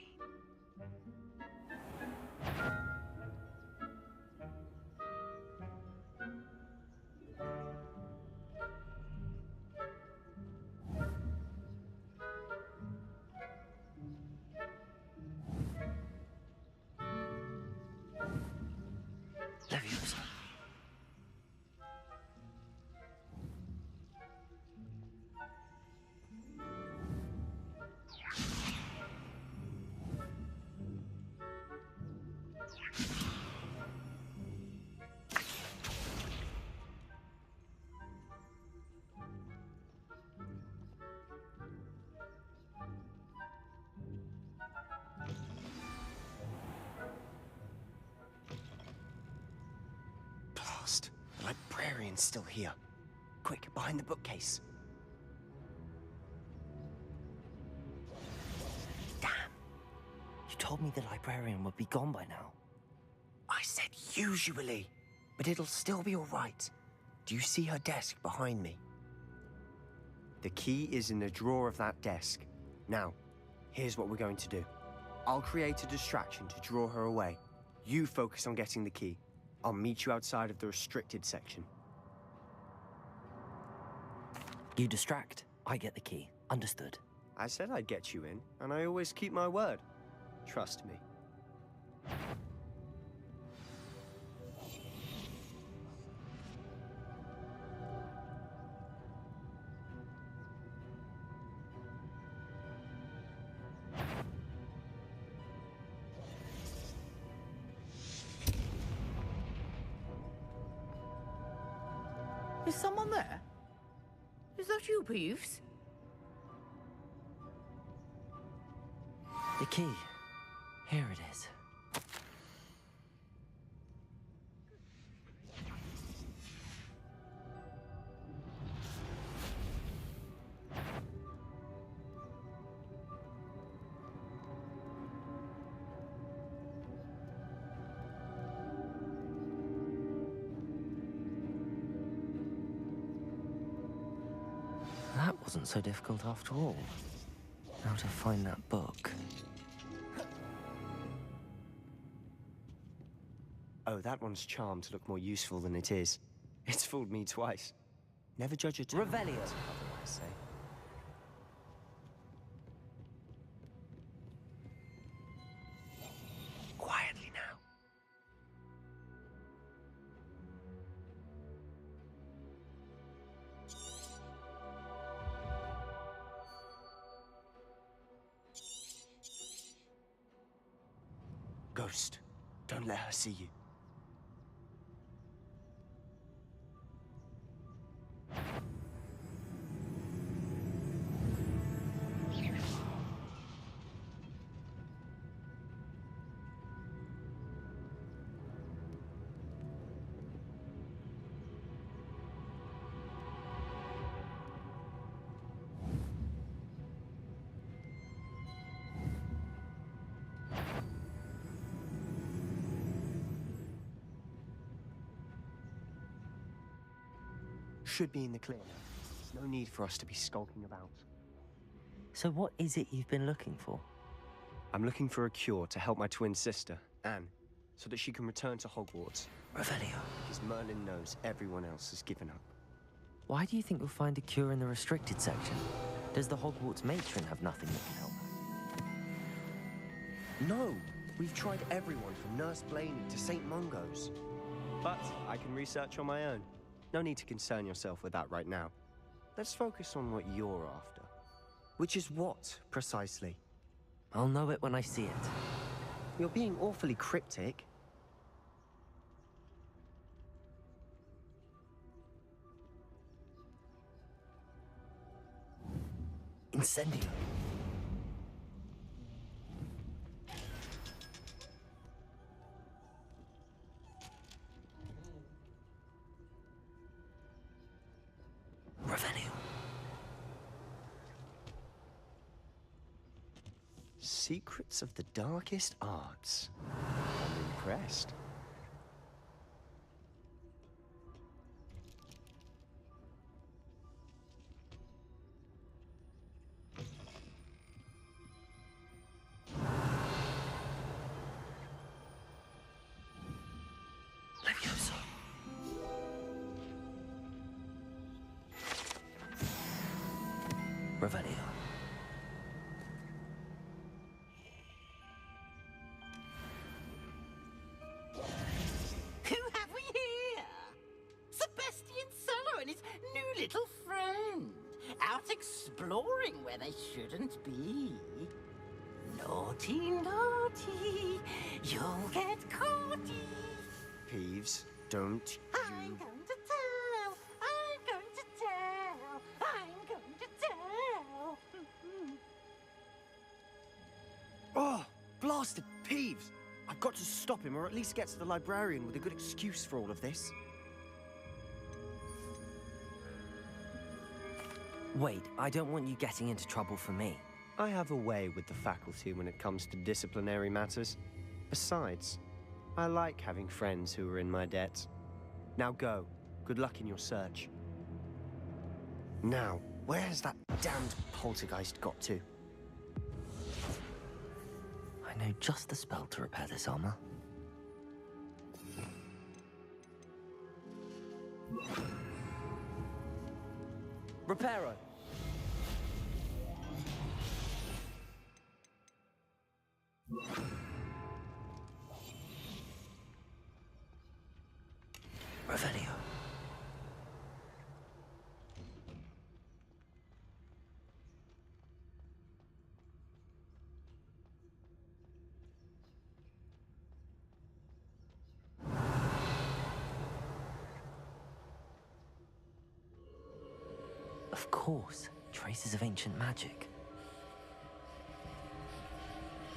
Leviosa. Blast! The librarian's still here. Quick, behind the bookcase. Damn. You told me the librarian would be gone by now. I said usually, but it'll still be all right. Do you see her desk behind me? The key is in the drawer of that desk. Now, here's what we're going to do. I'll create a distraction to draw her away. You focus on getting the key. I'll meet you outside of the restricted section. You distract, I get the key. Understood. I said I'd get you in, and I always keep my word. Trust me. Is someone there? Is that you, Peeves? The key. Here it is. That wasn't so difficult after all. How to find that book. Oh, that one's charmed to look more useful than it is. It's fooled me twice. Never judge a tool. Revelio. I say. Quietly now. Ghost, don't let her see you. Should be in the clear now. There's no need for us to be skulking about. So what is it you've been looking for? I'm looking for a cure to help my twin sister, Anne, so that she can return to Hogwarts. Revelio. Because Merlin knows everyone else has given up. Why do you think we'll find a cure in the restricted section? Does the Hogwarts matron have nothing that can help her? No! We've tried everyone from Nurse Blaney to St. Mungo's. But I can research on my own. No need to concern yourself with that right now. Let's focus on what you're after. Which is what, precisely? I'll know it when I see it. You're being awfully cryptic. Incendio. Revelio. Secrets of the darkest arts. I'm impressed. exploring where they shouldn't be. Naughty, naughty, you'll get caughty. Peeves, don't I'm going to tell, I'm going to tell, I'm going to tell. Oh, blasted Peeves! I've got to stop him, or at least get to the librarian with a good excuse for all of this. Wait, I don't want you getting into trouble for me. I have a way with the faculty when it comes to disciplinary matters. Besides, I like having friends who are in my debt. Now go. Good luck in your search. Now, where has that damned poltergeist got to? I know just the spell to repair this armor. Reparo! Revelio. Of course, traces of ancient magic.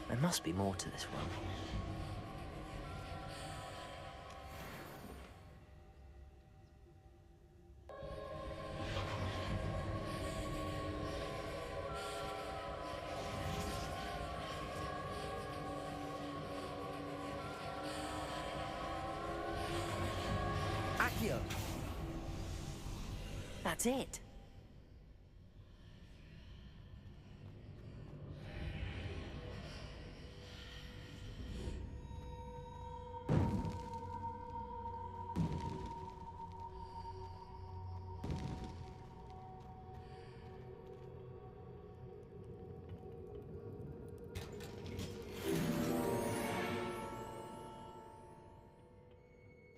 There must be more to this one. Accio! That's it!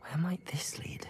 Where might this lead?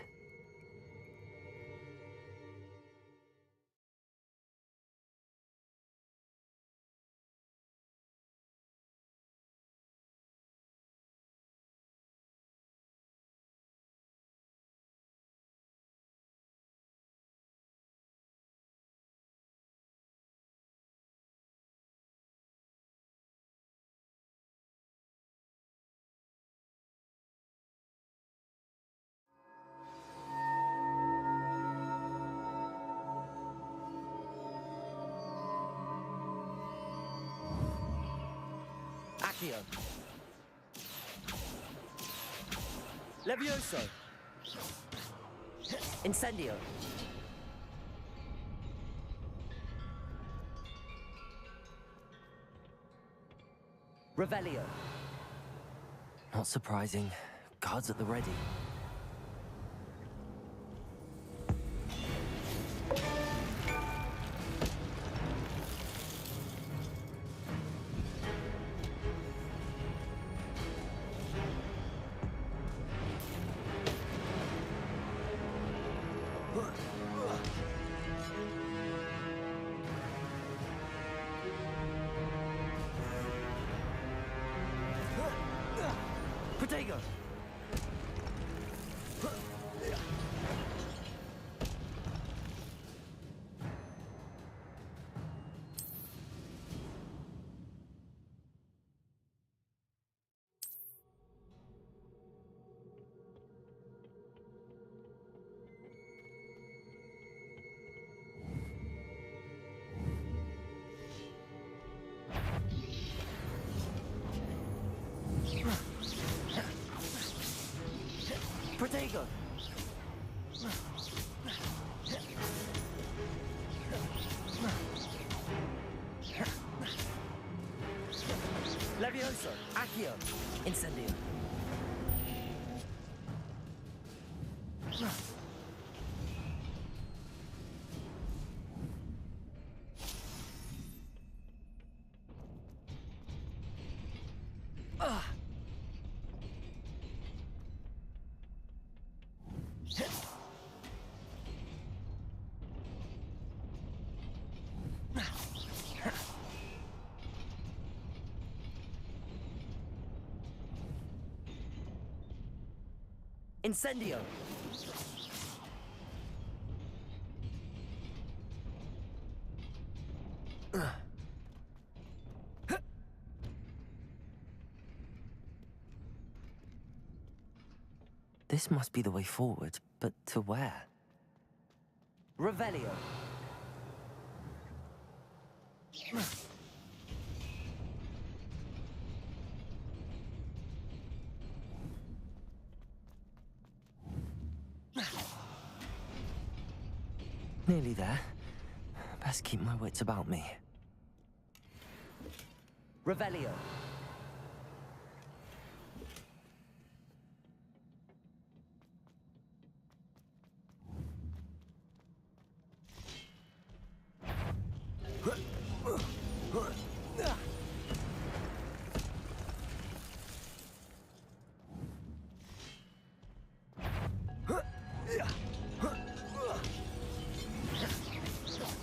Accio! Levioso! Incendio! Revelio! Not surprising. Guards at the ready. Protego! Protego! Levioso! Accio! Incendio! Incendio! This must be the way forward, but to where? Revelio! Nearly there. Best keep my wits about me. Revelio!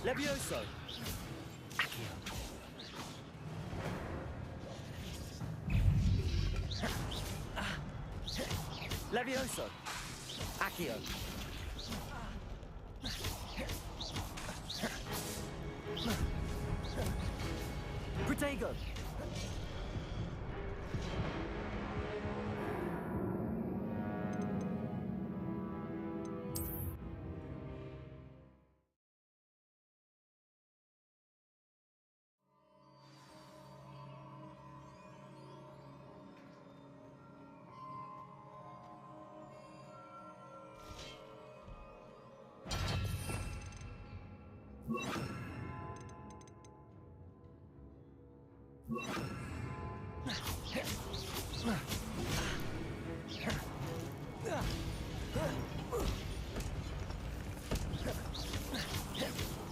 Levioso! Accio! Levioso! Accio! Protego!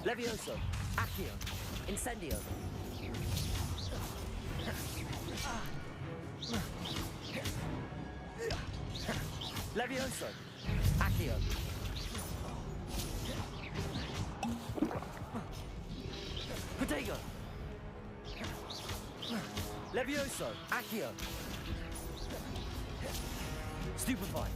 Levioso! Accio! Incendio! Levioso! Accio! Protego! Levioso! Accio! Stupefy!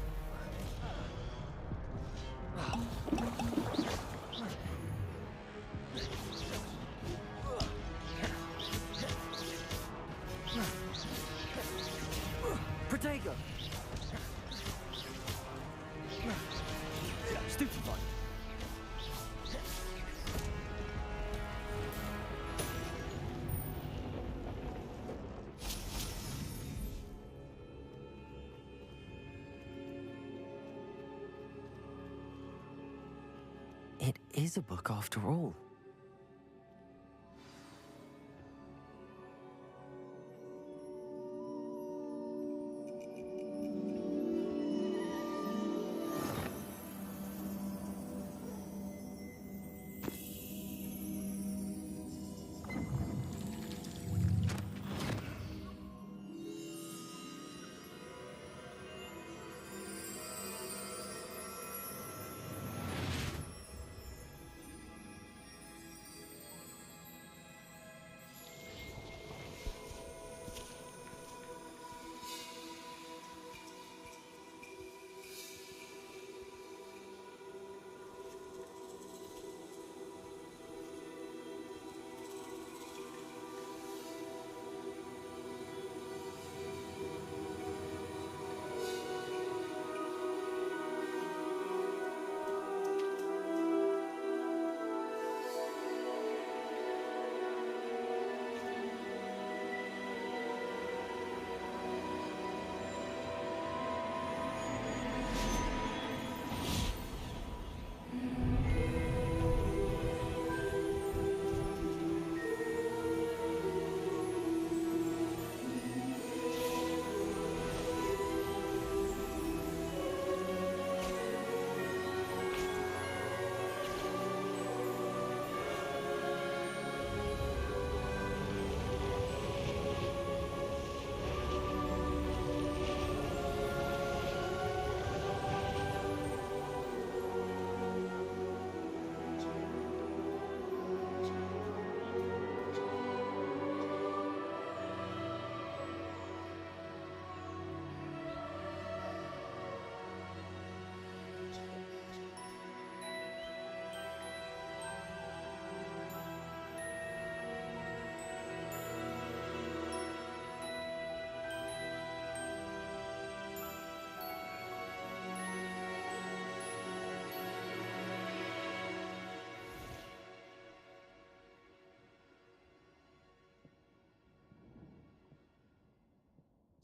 Protego! Stupefy! It is a book after all.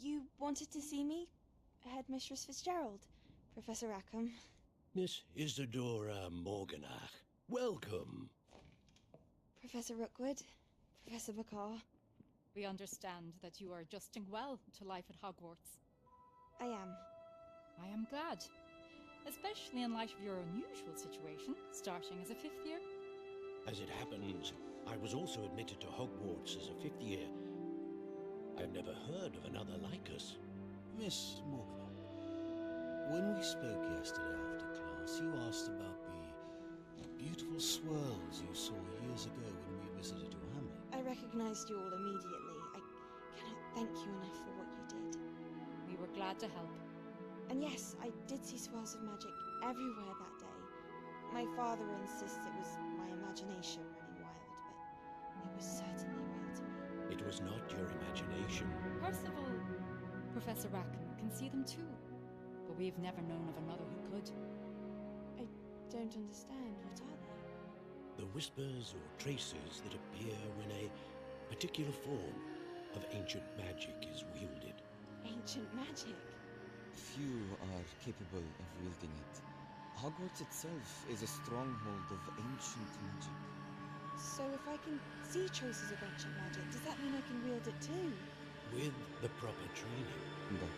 You wanted to see me? Headmistress Fitzgerald, Professor Rackham. Miss Isadora Morganach, welcome. Professor Rookwood, Professor Bakar. We understand that you are adjusting well to life at Hogwarts. I am. I am glad. Especially in light of your unusual situation, starting as a 5th year. As it happens, I was also admitted to Hogwarts as a 5th year. I've never heard of another like us. Miss Morganach, when we spoke yesterday after class, you asked about the beautiful swirls you saw years ago when we visited your hamlet. I recognized you all immediately. I cannot thank you enough for what you did. We were glad to help. And yes, I did see swirls of magic everywhere that day. My father insists it was my imagination running wild, but it was certainly real to me. It was not your imagination. Percival, Professor Rackham can see them too, but we've never known of another who could. I don't understand. What are they? The whispers or traces that appear when a particular form of ancient magic is wielded. Ancient magic? Few are capable of wielding it. Hogwarts itself is a stronghold of ancient magic. So if I can see traces of ancient magic, does that mean I can wield it too? With the proper training. But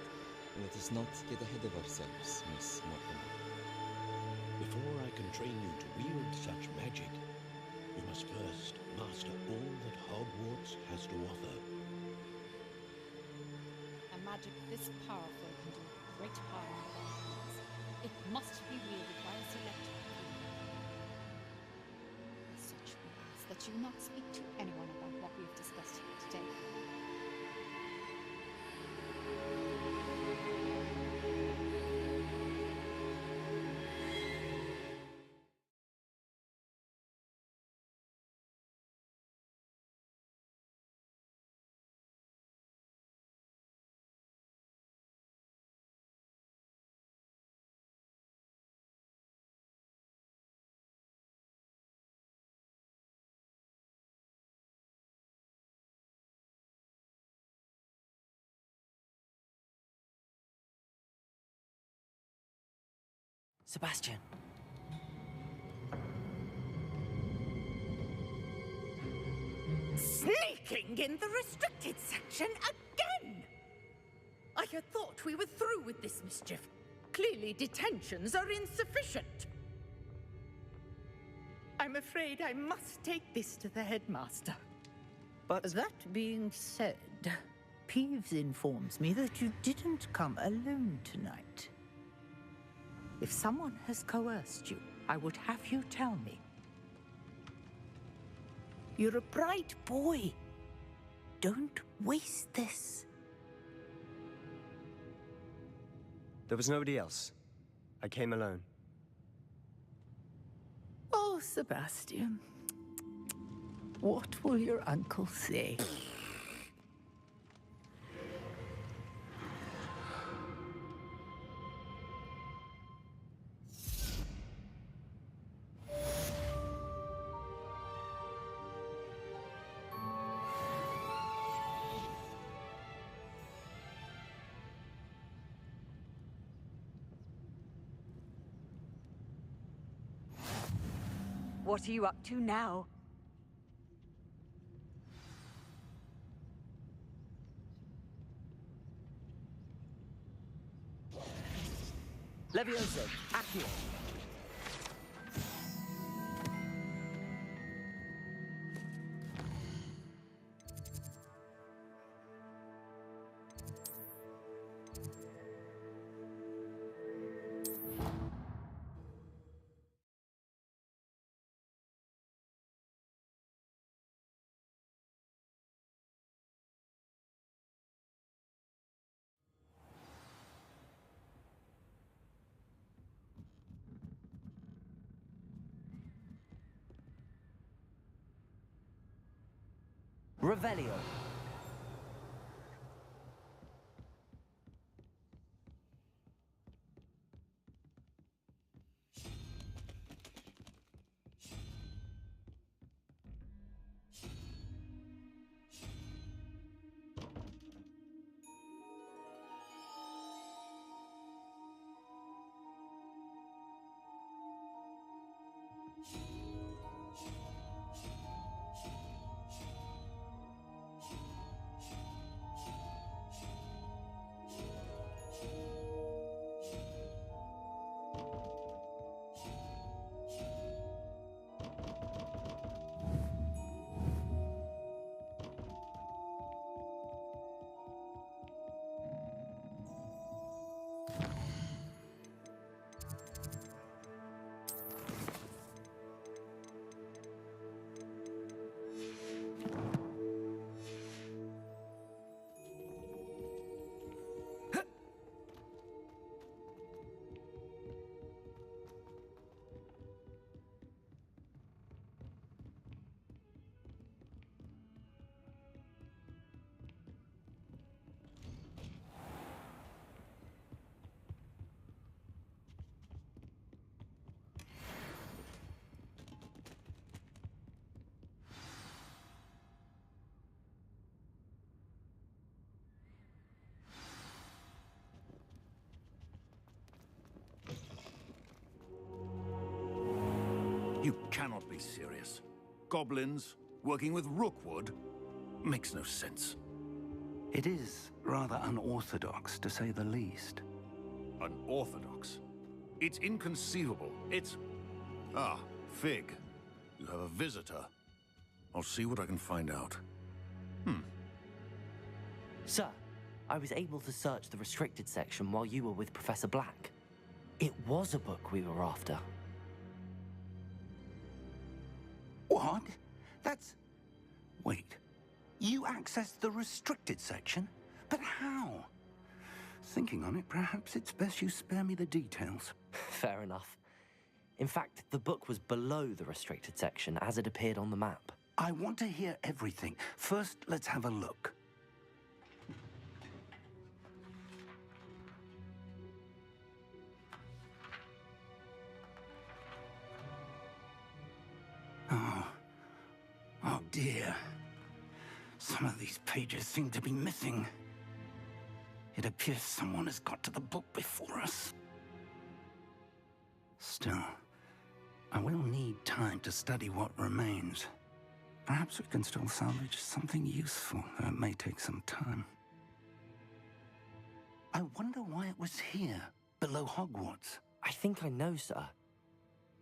let us not get ahead of ourselves, Miss Morgan. Before I can train you to wield such magic, you must first master all that Hogwarts has to offer. A magic this powerful can do great harm in the hands. It must be wielded by a select few. As such, we ask that you not speak to anyone about what we've discussed here today. Sebastian. Sneaking in the restricted section again! I had thought we were through with this mischief. Clearly detentions are insufficient. I'm afraid I must take this to the headmaster. But that being said, Peeves informs me that you didn't come alone tonight. If someone has coerced you, I would have you tell me. You're a bright boy. Don't waste this. there was nobody else. I came alone. Oh, Sebastian. What will your uncle say? What are you up to now? Levioso, Accio. Revelio. You cannot be serious. Goblins working with Rookwood makes no sense. It is rather unorthodox, to say the least. Unorthodox? It's inconceivable. It's... Ah, Fig. You have a visitor. I'll see what I can find out. Sir, I was able to search the restricted section while you were with Professor Black. It was a book we were after. What? That's... Wait. You accessed the restricted section? But how? Thinking on it, perhaps it's best you spare me the details. Fair enough. In fact, the book was below the restricted section as it appeared on the map. I want to hear everything. First, let's have a look. Oh dear. Some of these pages seem to be missing. It appears someone has got to the book before us. Still, I will need time to study what remains. Perhaps we can still salvage something useful, though it may take some time. I wonder why it was here, below Hogwarts. I think I know, sir.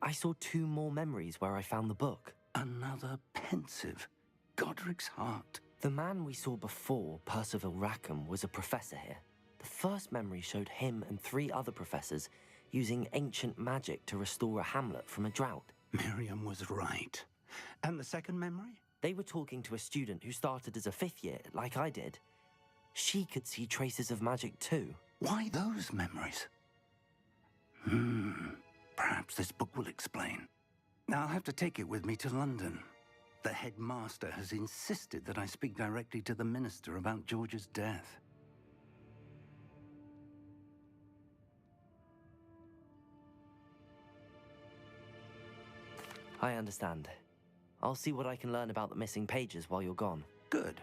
I saw 2 more memories where I found the book. Another pensive. Godric's heart. The man we saw before, Percival Rackham, was a professor here. The first memory showed him and 3 other professors using ancient magic to restore a hamlet from a drought. Miriam was right. And the second memory? They were talking to a student who started as a 5th year, like I did. She could see traces of magic too. Why those memories? Perhaps this book will explain. I'll have to take it with me to London. The headmaster has insisted that I speak directly to the minister about George's death. I understand. I'll see what I can learn about the missing pages while you're gone. Good.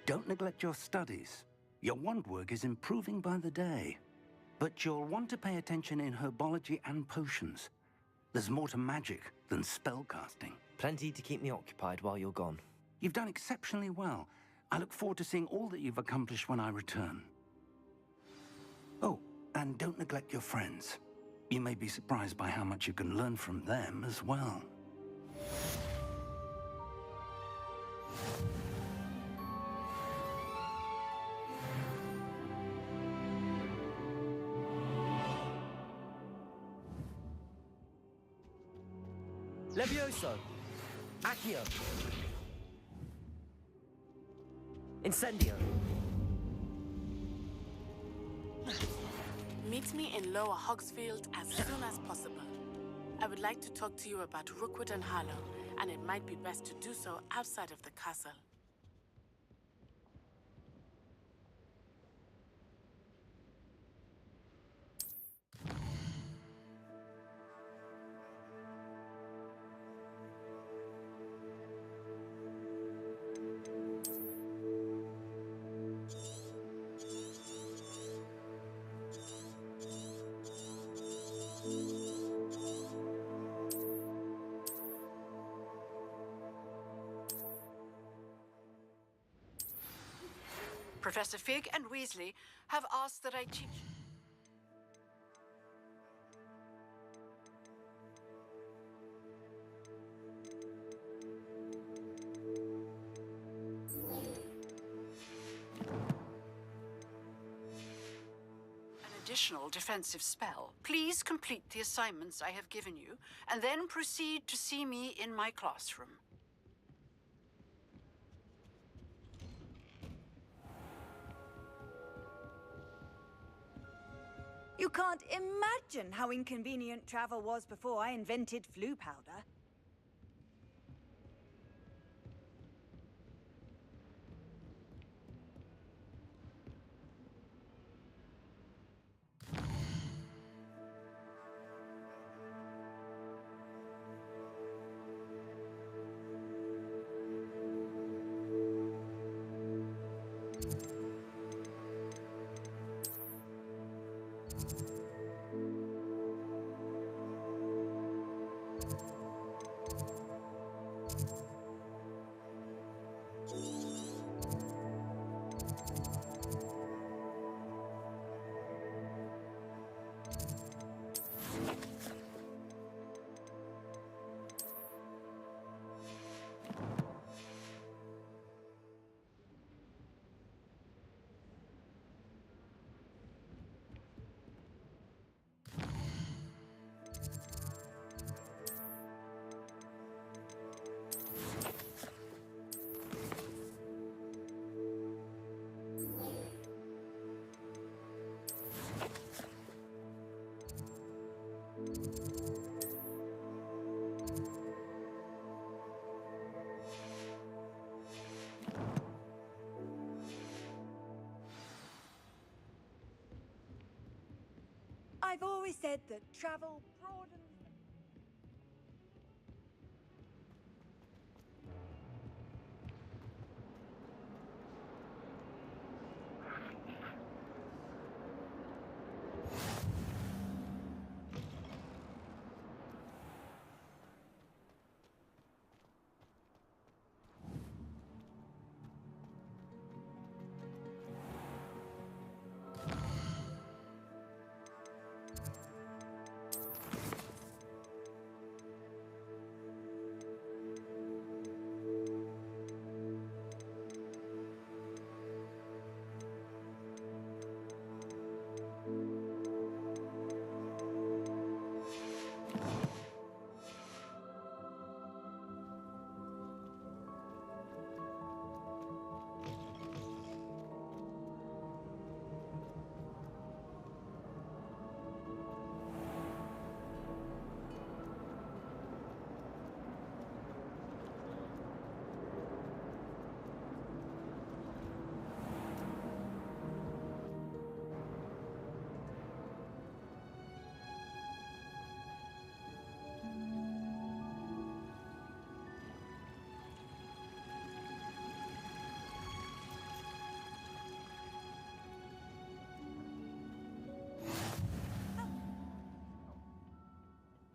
Don't neglect your studies. Your wand work is improving by the day. But you'll want to pay attention in herbology and potions. There's more to magic than spellcasting. Plenty to keep me occupied while you're gone. You've done exceptionally well. I look forward to seeing all that you've accomplished when I return. Oh, and don't neglect your friends. You may be surprised by how much you can learn from them as well. Levioso! Accio! Incendio! Meet me in Lower Hogsfield as soon as possible. I would like to talk to you about Rookwood and Harlow, and it might be best to do so outside of the castle. Professor Fig and Weasley have asked that I teach... an additional defensive spell. Please complete the assignments I have given you, and then proceed to see me in my classroom. You can't imagine how inconvenient travel was before I invented flu powder. I've always said that travel broadens.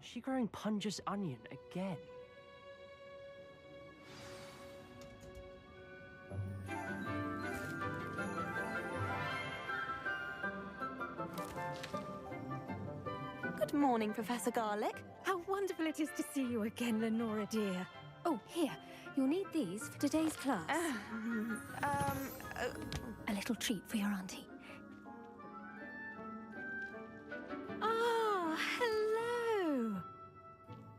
Is she growing Punja's onion again? Good morning, Professor Garlic. How wonderful it is to see you again, Lenora dear. Oh, here. You'll need these for today's class. A little treat for your auntie. Ah, hello.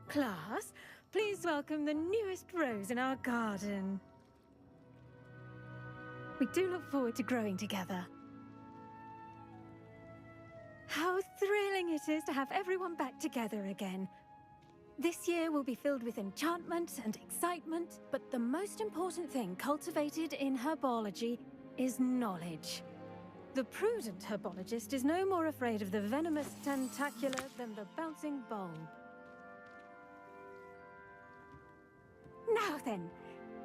Class, please welcome the newest rose in our garden. We do look forward to growing together. How thrilling it is to have everyone back together again. This year will be filled with enchantment and excitement, but the most important thing cultivated in herbology is knowledge. The prudent herbologist is no more afraid of the venomous tentacular than the bouncing bulb. Now then,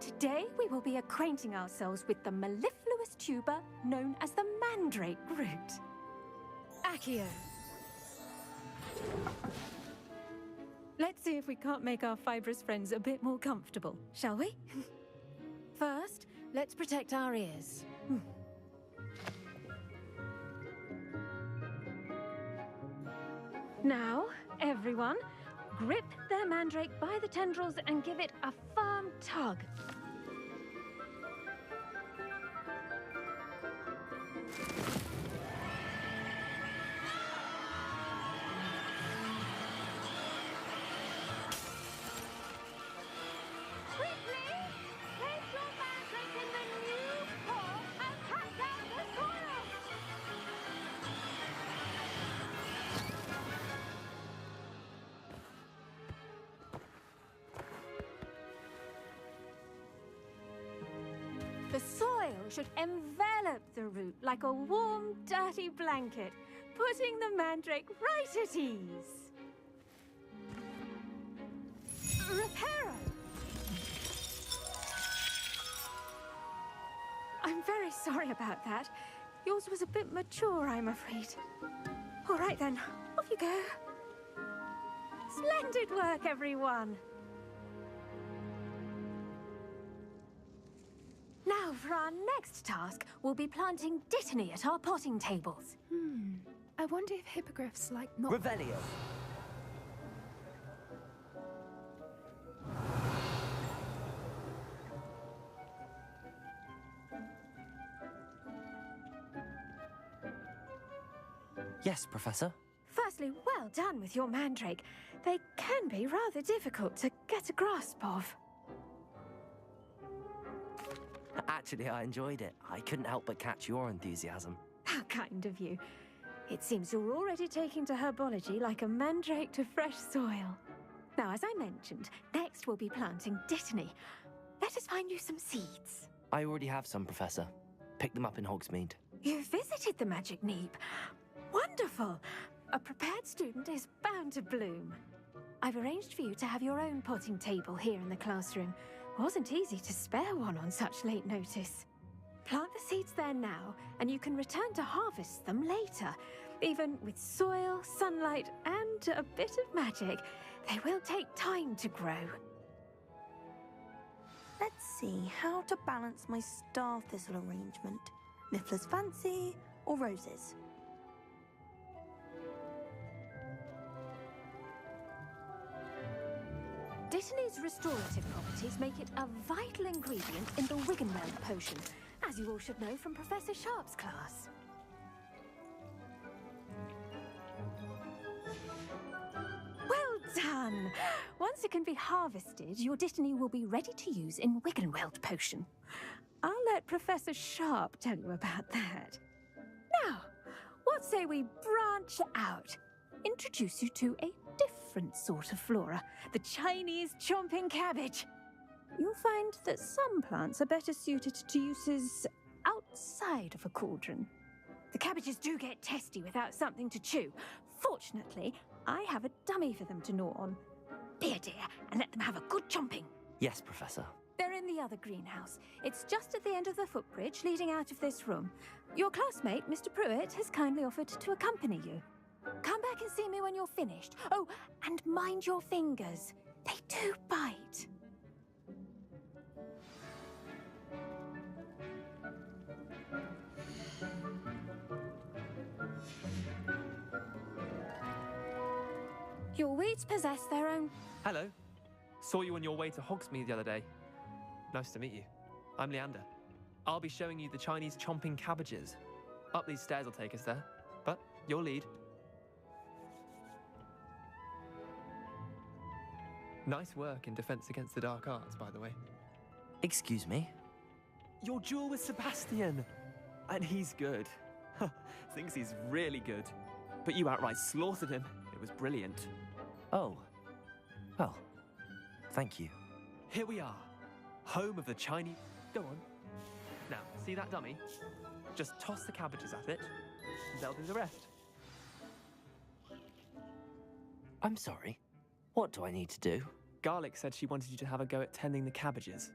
today we will be acquainting ourselves with the mellifluous tuber known as the mandrake root. Accio. Let's see if we can't make our fibrous friends a bit more comfortable, shall we? First, let's protect our ears. Now, everyone, grip their mandrake by the tendrils and give it a firm tug. The soil should envelop the root like a warm, dirty blanket, putting the mandrake right at ease. Reparo! I'm very sorry about that. Yours was a bit mature, I'm afraid. All right then, off you go. Splendid work, everyone. Now, for our next task, we'll be planting dittany at our potting tables. I wonder if hippogriffs like not... Revelio. Yes, Professor. Firstly, well done with your mandrake. They can be rather difficult to get a grasp of. Actually, I enjoyed it. I couldn't help but catch your enthusiasm. How kind of you. It seems you're already taking to herbology like a mandrake to fresh soil. Now, as I mentioned, next we'll be planting dittany. Let us find you some seeds. I already have some, Professor. Picked them up in Hogsmeade. You visited the Magic Neep. Wonderful. A prepared student is bound to bloom. I've arranged for you to have your own potting table here in the classroom. Wasn't easy to spare one on such late notice. Plant the seeds there now, and you can return to harvest them later. Even with soil, sunlight, and a bit of magic, they will take time to grow. Let's see how to balance my star thistle arrangement. Niffler's fancy or roses? Dittany's restorative properties make it a vital ingredient in the Wiggenweld potion, as you all should know from Professor Sharp's class. Well done! Once it can be harvested, your Dittany will be ready to use in Wiggenweld potion. I'll let Professor Sharp tell you about that. Now, what say we branch out? Introduce you to a different sort of flora, the Chinese chomping cabbage. You'll find that some plants are better suited to uses outside of a cauldron. The cabbages do get testy without something to chew. Fortunately, I have a dummy for them to gnaw on. Be a dear and let them have a good chomping. Yes, Professor. They're in the other greenhouse. It's just at the end of the footbridge leading out of this room. Your classmate, Mr. Pruitt, has kindly offered to accompany you. Come back and see me when you're finished. Oh, and mind your fingers. They do bite. Your weeds possess their own... Hello. Saw you on your way to Hogsmeade the other day. Nice to meet you. I'm Leander. I'll be showing you the Chinese chomping cabbages. Up these stairs will take us there, but your lead. Nice work in Defense Against the Dark Arts, by the way. Excuse me? Your duel with Sebastian! And he's good. Thinks he's really good. But you outright slaughtered him. It was brilliant. Oh. Well, thank you. Here we are. Home of the Chinese... Go on. Now, see that dummy? Just toss the cabbages at it, and they'll do the rest. I'm sorry. What do I need to do? Garlic said she wanted you to have a go at tending the cabbages.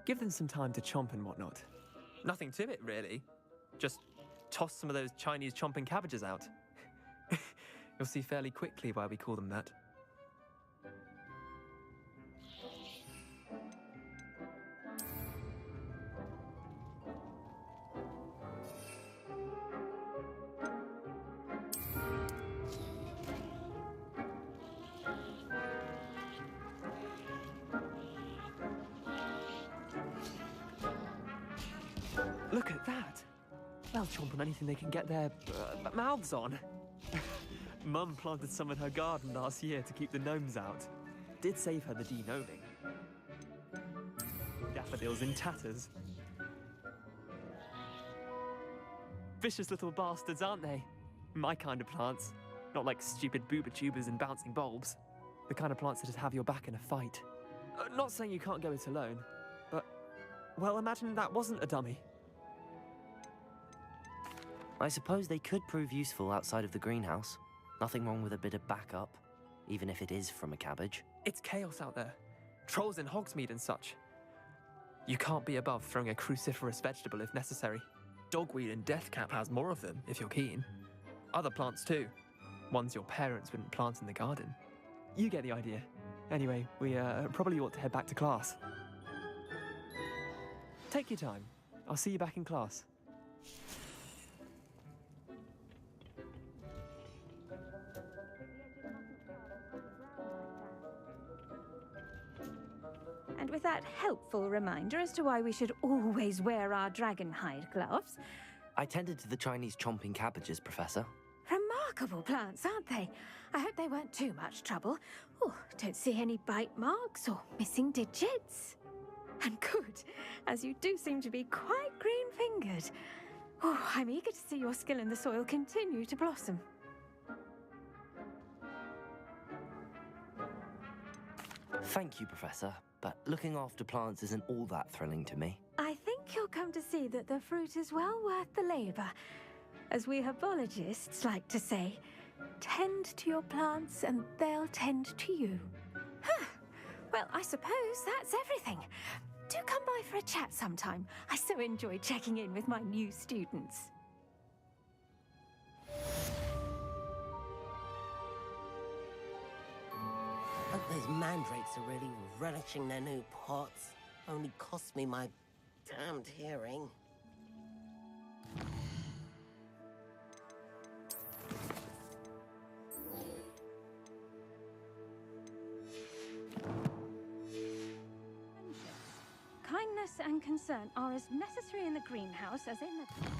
Give them some time to chomp and whatnot. Nothing to it, really. Just toss some of those Chinese chomping cabbages out. You'll see fairly quickly why we call them that. Look at that! They'll chomp on anything they can get their mouths on. Mum planted some in her garden last year to keep the gnomes out. Did save her the de-gnoming. Daffodils in tatters. Vicious little bastards, aren't they? My kind of plants. Not like stupid booba tubers and bouncing bulbs. The kind of plants that just have your back in a fight. Not saying you can't go it alone, but... Well, imagine that wasn't a dummy. I suppose they could prove useful outside of the greenhouse. Nothing wrong with a bit of backup, even if it is from a cabbage. It's chaos out there. Trolls in Hogsmeade and such. You can't be above throwing a cruciferous vegetable if necessary. Dogweed and deathcap has more of them, if you're keen. Other plants too. Ones your parents wouldn't plant in the garden. You get the idea. Anyway, we probably ought to head back to class. Take your time. I'll see you back in class. And with that helpful reminder as to why we should always wear our dragon hide gloves. I tended to the Chinese chomping cabbages, Professor. Remarkable plants, aren't they? I hope they weren't too much trouble. Oh, don't see any bite marks or missing digits. And good, as you do seem to be quite green-fingered. Oh, I'm eager to see your skill in the soil continue to blossom. Thank you, Professor, but looking after plants isn't all that thrilling to me. I think you'll come to see that the fruit is well worth the labour. As we herbologists like to say, tend to your plants and they'll tend to you. Huh. Well, I suppose that's everything. Do come by for a chat sometime. I so enjoy checking in with my new students. Hope those mandrakes are really relishing their new pots. Only cost me my damned hearing. Kindness and concern are as necessary in the greenhouse as in the...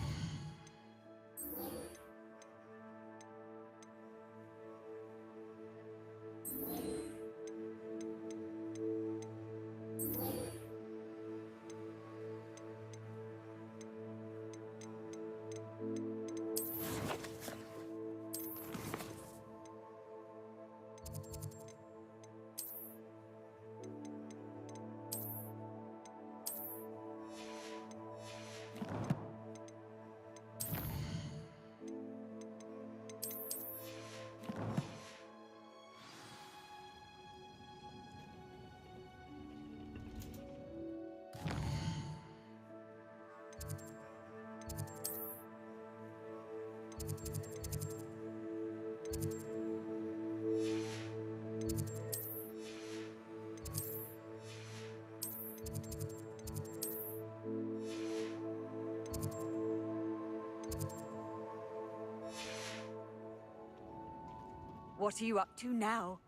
What are you up to now?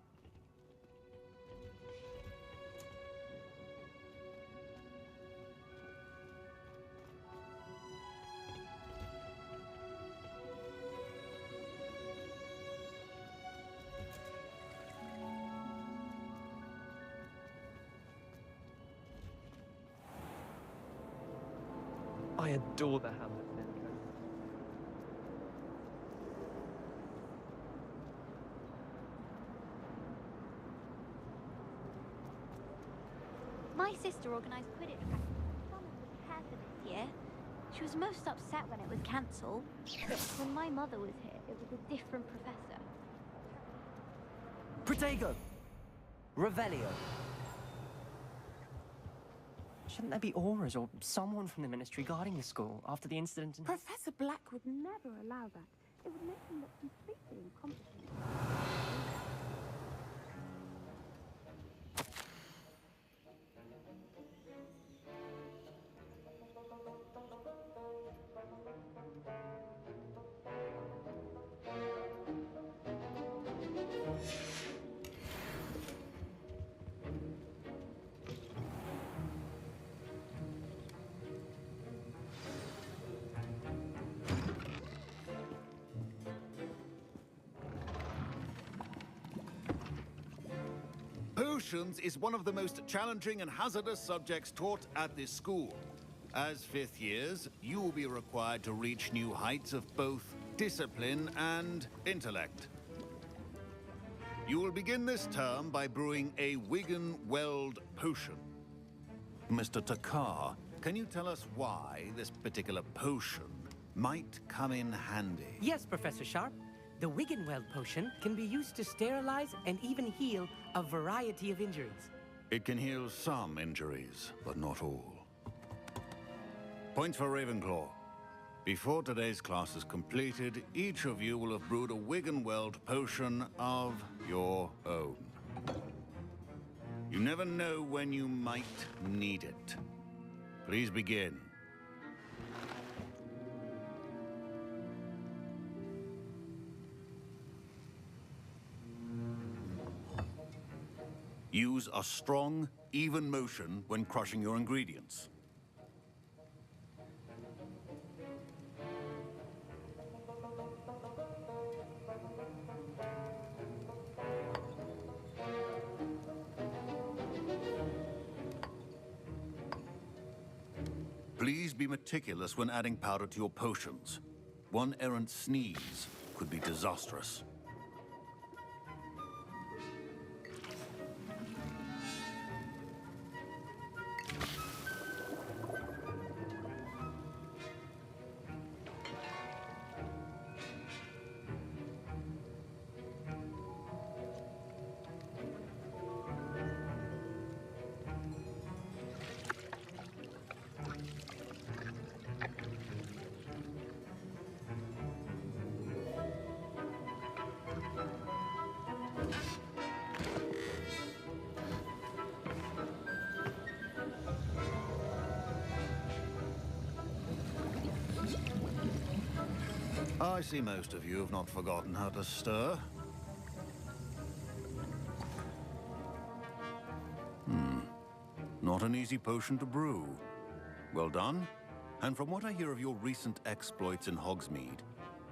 I adore the hamlet. My sister organised Quidditch practice. Thomas was here for this year. She was most upset when it was cancelled. But when my mother was here, it was a different professor. Protego! Revelio! Shouldn't there be auras or someone from the Ministry guarding the school after the incident in... Professor Black would never allow that. It would make him look completely incompetent. Potions is one of the most challenging and hazardous subjects taught at this school. As fifth years, you will be required to reach new heights of both discipline and intellect. You will begin this term by brewing a Wigan-Weld potion. Mr. Takar, can you tell us why this particular potion might come in handy? Yes, Professor Sharp. The Wiggenweld potion can be used to sterilize and even heal a variety of injuries. It can heal some injuries, but not all. Point for Ravenclaw. Before today's class is completed, each of you will have brewed a Wiggenweld potion of your own. You never know when you might need it. Please begin. Use a strong, even motion when crushing your ingredients. Please be meticulous when adding powder to your potions. One errant sneeze could be disastrous. I see most of you have not forgotten how to stir. Not an easy potion to brew. Well done. And from what I hear of your recent exploits in Hogsmeade,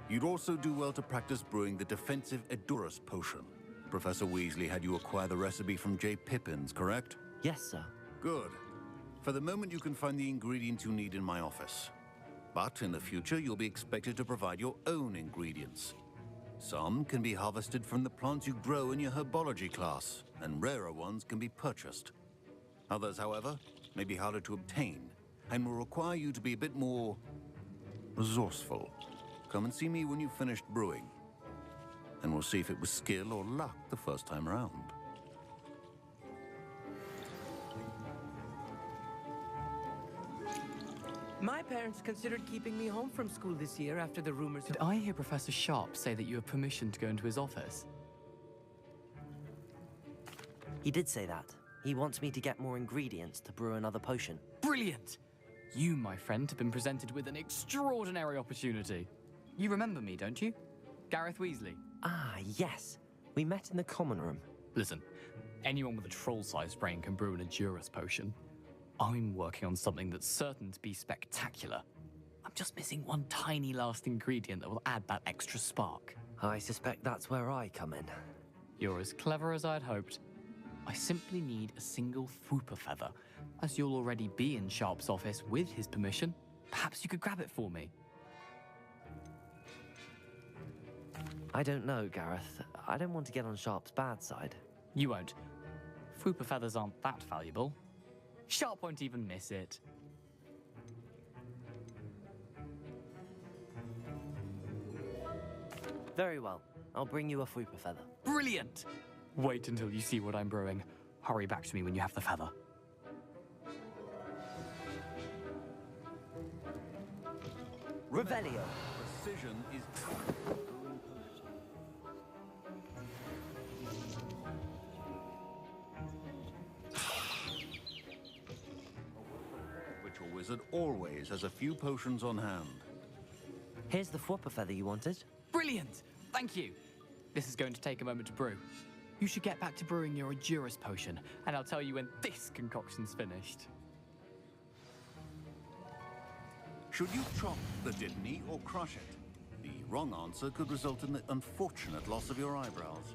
you'd also do well to practice brewing the defensive Edurus potion. Professor Weasley had you acquire the recipe from J. Pippins, correct? Yes, sir. Good. For the moment, you can find the ingredients you need in my office. But in the future, you'll be expected to provide your own ingredients. Some can be harvested from the plants you grow in your herbology class, and rarer ones can be purchased. Others, however, may be harder to obtain, and will require you to be a bit more resourceful. Come and see me when you've finished brewing, and we'll see if it was skill or luck the first time around. My parents considered keeping me home from school this year after the rumors. Did I hear Professor Sharp say that you have permission to go into his office? He did say that. He wants me to get more ingredients to brew another potion. Brilliant! You, my friend, have been presented with an extraordinary opportunity. You remember me, don't you? Gareth Weasley. Ah, yes. We met in the common room. Listen, anyone with a troll-sized brain can brew an Edurus potion. I'm working on something that's certain to be spectacular. I'm just missing one tiny last ingredient that will add that extra spark. I suspect that's where I come in. You're as clever as I'd hoped. I simply need a single Fwooper feather. As you'll already be in Sharp's office with his permission, perhaps you could grab it for me. I don't know, Gareth. I don't want to get on Sharp's bad side. You won't. Fwooper feathers aren't that valuable. Sharp won't even miss it. Very well. I'll bring you a Fwooper feather. Brilliant! Wait until you see what I'm brewing. Hurry back to me when you have the feather. Revelio. Precision is... Ritual Wizard always has a few potions on hand. Here's the Fwooper feather you wanted. Brilliant! Thank you. This is going to take a moment to brew. You should get back to brewing your Edurus potion, and I'll tell you when this concoction's finished. Should you chop the Dittany or crush it? The wrong answer could result in the unfortunate loss of your eyebrows.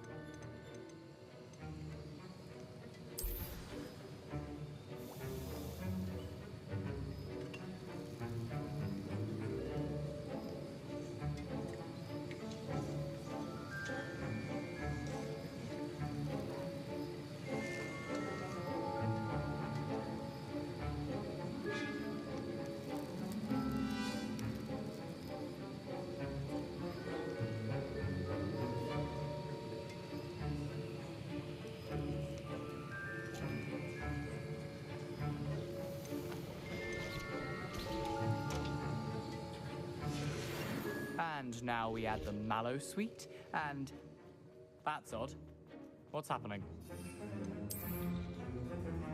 And now we add the mallow sweet, and... That's odd. What's happening?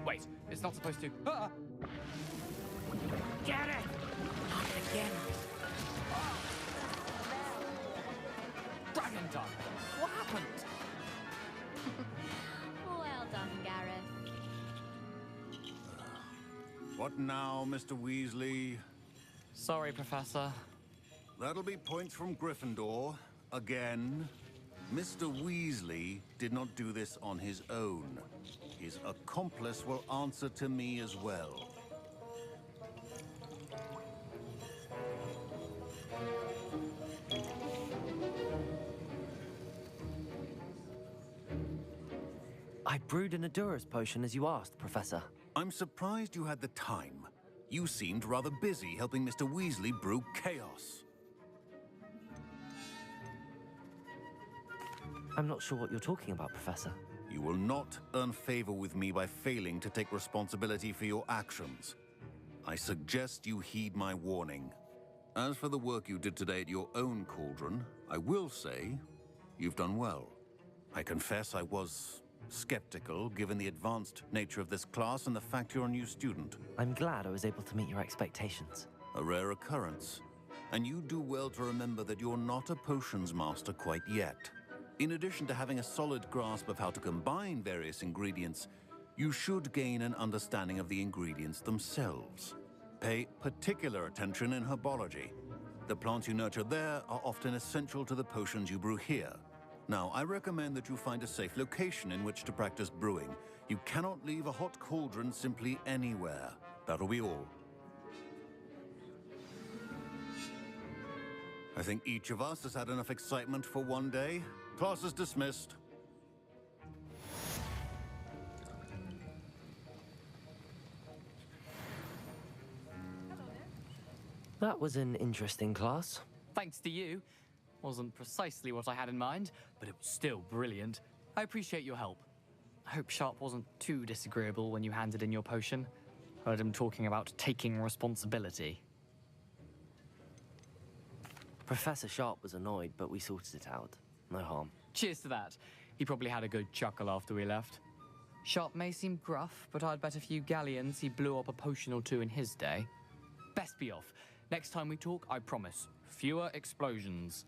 Wait, it's not supposed to... Ah! Get it! Not again. Dragon Dog! What happened? Well done, Gareth. What now, Mr. Weasley? Sorry, Professor. That'll be points from Gryffindor. Again. Mr. Weasley did not do this on his own. His accomplice will answer to me as well. I brewed an Edurus potion as you asked, Professor. I'm surprised you had the time. You seemed rather busy helping Mr. Weasley brew chaos. I'm not sure what you're talking about, Professor. You will not earn favor with me by failing to take responsibility for your actions. I suggest you heed my warning. As for the work you did today at your own cauldron, I will say you've done well. I confess I was skeptical, given the advanced nature of this class and the fact you're a new student. I'm glad I was able to meet your expectations. A rare occurrence. And you do well to remember that you're not a potions master quite yet. In addition to having a solid grasp of how to combine various ingredients, you should gain an understanding of the ingredients themselves. Pay particular attention in herbology. The plants you nurture there are often essential to the potions you brew here. Now, I recommend that you find a safe location in which to practice brewing. You cannot leave a hot cauldron simply anywhere. That'll be all. I think each of us has had enough excitement for one day. Class is dismissed. That was an interesting class. Thanks to you. Wasn't precisely what I had in mind, but it was still brilliant. I appreciate your help. I hope Sharp wasn't too disagreeable when you handed in your potion. Heard him talking about taking responsibility. Professor Sharp was annoyed, but we sorted it out. No harm. Cheers to that. He probably had a good chuckle after we left. Sharp may seem gruff, but I'd bet a few galleons he blew up a potion or two in his day. Best be off. Next time we talk, I promise, fewer explosions.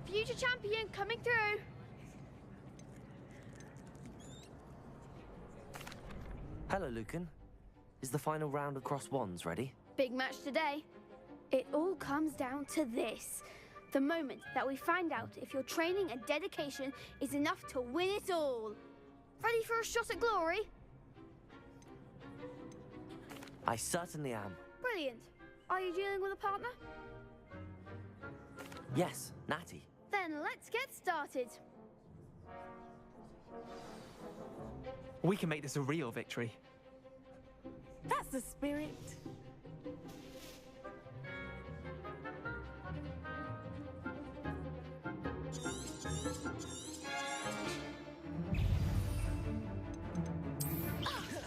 Future champion coming through. Hello, Lucan. Is the final round of cross wands ready? Big match today. It all comes down to this. The moment that we find out if your training and dedication is enough to win it all. Ready for a shot at glory? I certainly am. Brilliant. Are you dealing with a partner? Yes, Natty. Then let's get started. We can make this a real victory. That's the spirit.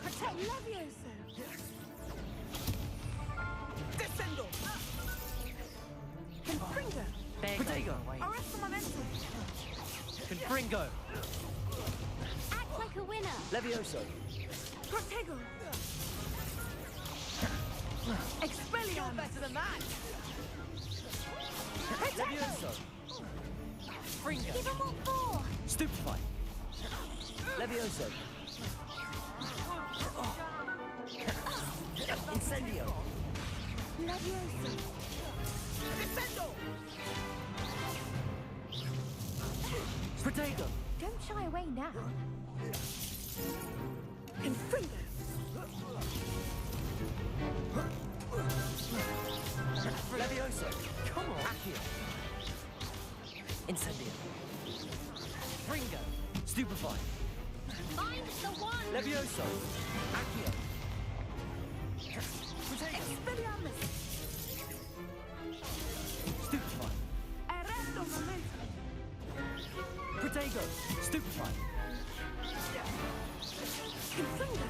Protect Levioso. Descendo. Confringo. Protego. Arrest the momentum. Confringo. Act like a winner. Levioso. Protego. Expelliarmus. You're better than that. Levioso. Fringo. Give him what for. Stupefy. Levioso. Incendio. Levioso. Descendo. Protego. Don't shy away now. Confringo. Levioso. Come on. Accio. Incendio. Fringo. Stupefy. Find the one. Levioso. Accio. Expelliarmus. Stupefy. Arresto momentum. Protego. Stupefy. Confringo.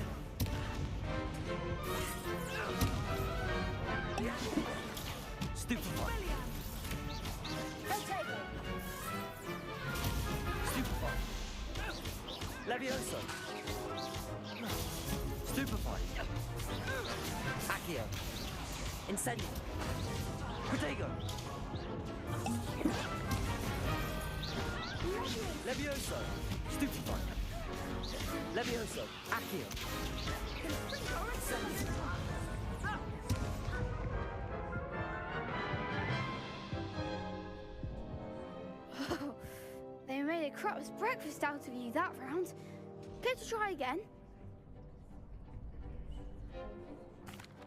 Stupefy. Protego. Stupefy. Levioso. Stupefy. Accio. Incendio. Protego. Levioso. Stupefy. Levioso. Accio. They made a crap's breakfast out of you that round. Care to try again?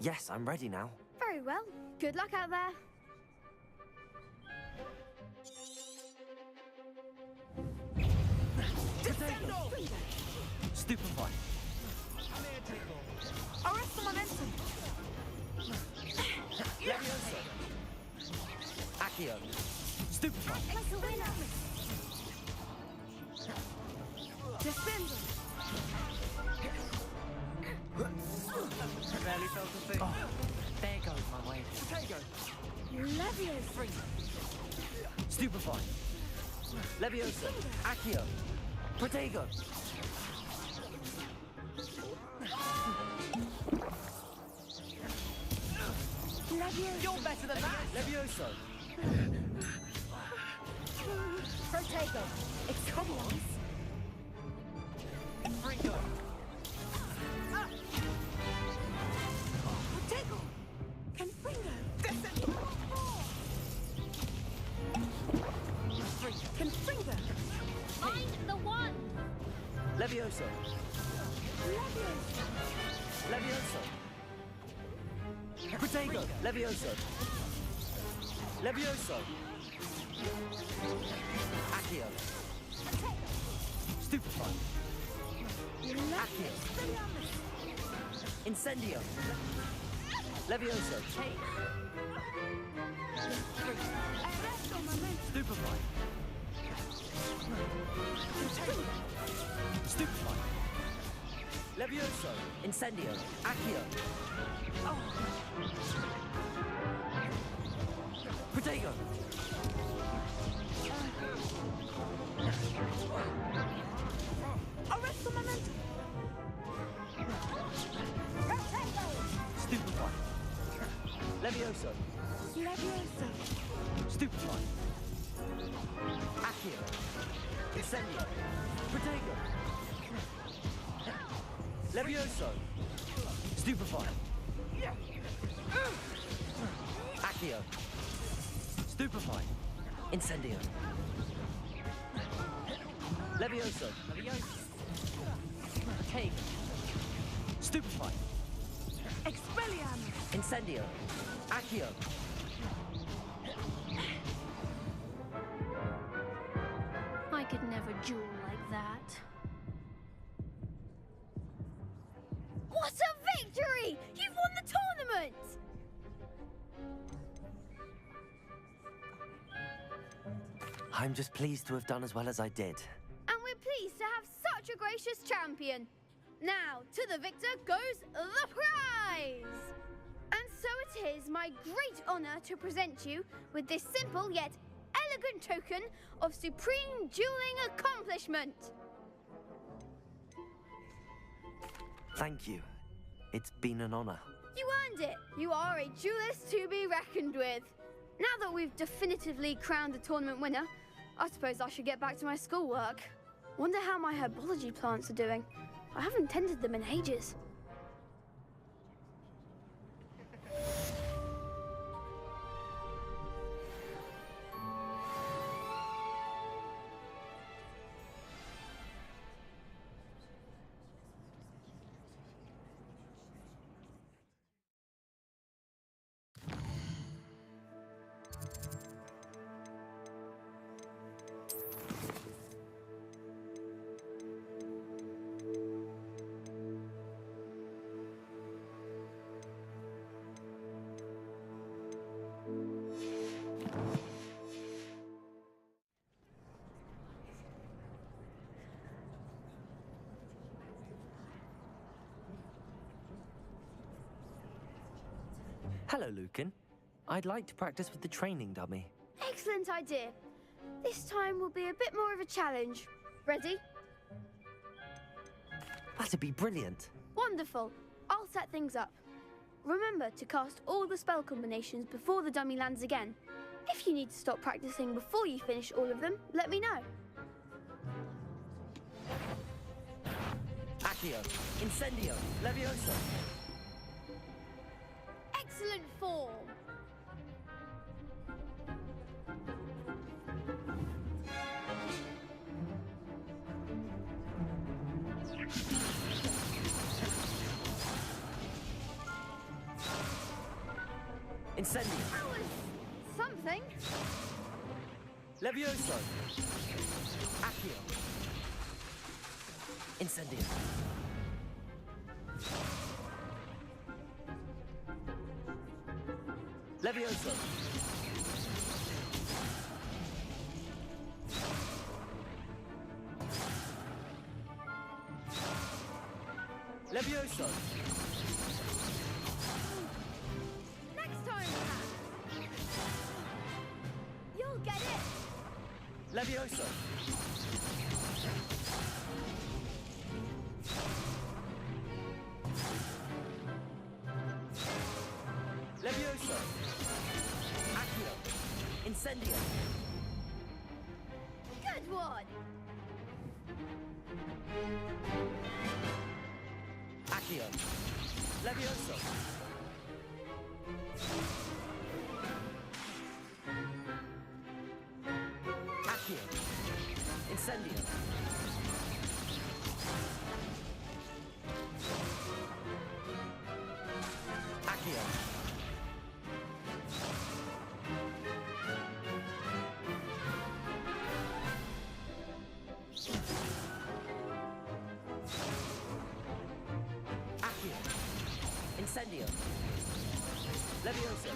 Yes, I'm ready now. Very well. Good luck out there. Descendo. Stupefy. Arrest the momentum. Levioso. Accio. Stupefy. Like a winner. Descendo. Barely felt the thing. Oh, there goes my way. Protego. Levioso. Stupefy. Levioso. Accio. Protego. Levioso. You're better than that. Levioso. Protego. Expelliarmus. Fringo. Protego. Confringo. Descendo. Confringo. Find the one. Levioso. Levioso. Levioso. Protego. Levioso. Levioso. Accio. Stupefy. Accio. Incendio. Levioso. Arresto momentum. Stupefy. Stupefy. Levioso. Incendio. Accio. Protego. Arresto momentum. Stupefy. Levioso. Levioso. Stupefy. Accio. Incendio. Protego. Levioso! Stupefy! Accio! Stupefy! Incendio! Levioso! Take! Stupefy! Expelliarmus! Incendio! Accio! I could never duel like that. What a victory! You've won the tournament! I'm just pleased to have done as well as I did. And we're pleased to have such a gracious champion. Now, to the victor goes the prize! And so it is my great honor to present you with this simple yet elegant token of supreme dueling accomplishment. Thank you. It's been an honor. You earned it. You are a duelist to be reckoned with. Now that we've definitively crowned the tournament winner, I suppose I should get back to my schoolwork. Wonder how my herbology plants are doing. I haven't tended them in ages. Hello, Lucan. I'd like to practice with the training dummy. Excellent idea. This time will be a bit more of a challenge. Ready? That'd be brilliant. Wonderful. I'll set things up. Remember to cast all the spell combinations before the dummy lands again. If you need to stop practicing before you finish all of them, let me know. Accio! Incendio! Levioso! Excellent form. Incendio! That was something. Levioso! Accio! Incendio! Levioso! Levioso! Next time, perhaps. You'll get it. Levioso! Levioso! Accio! Incendio! Good one. Accio! Levioso! Accio! Incendio! Accio! Accio! Incendio! Levioso!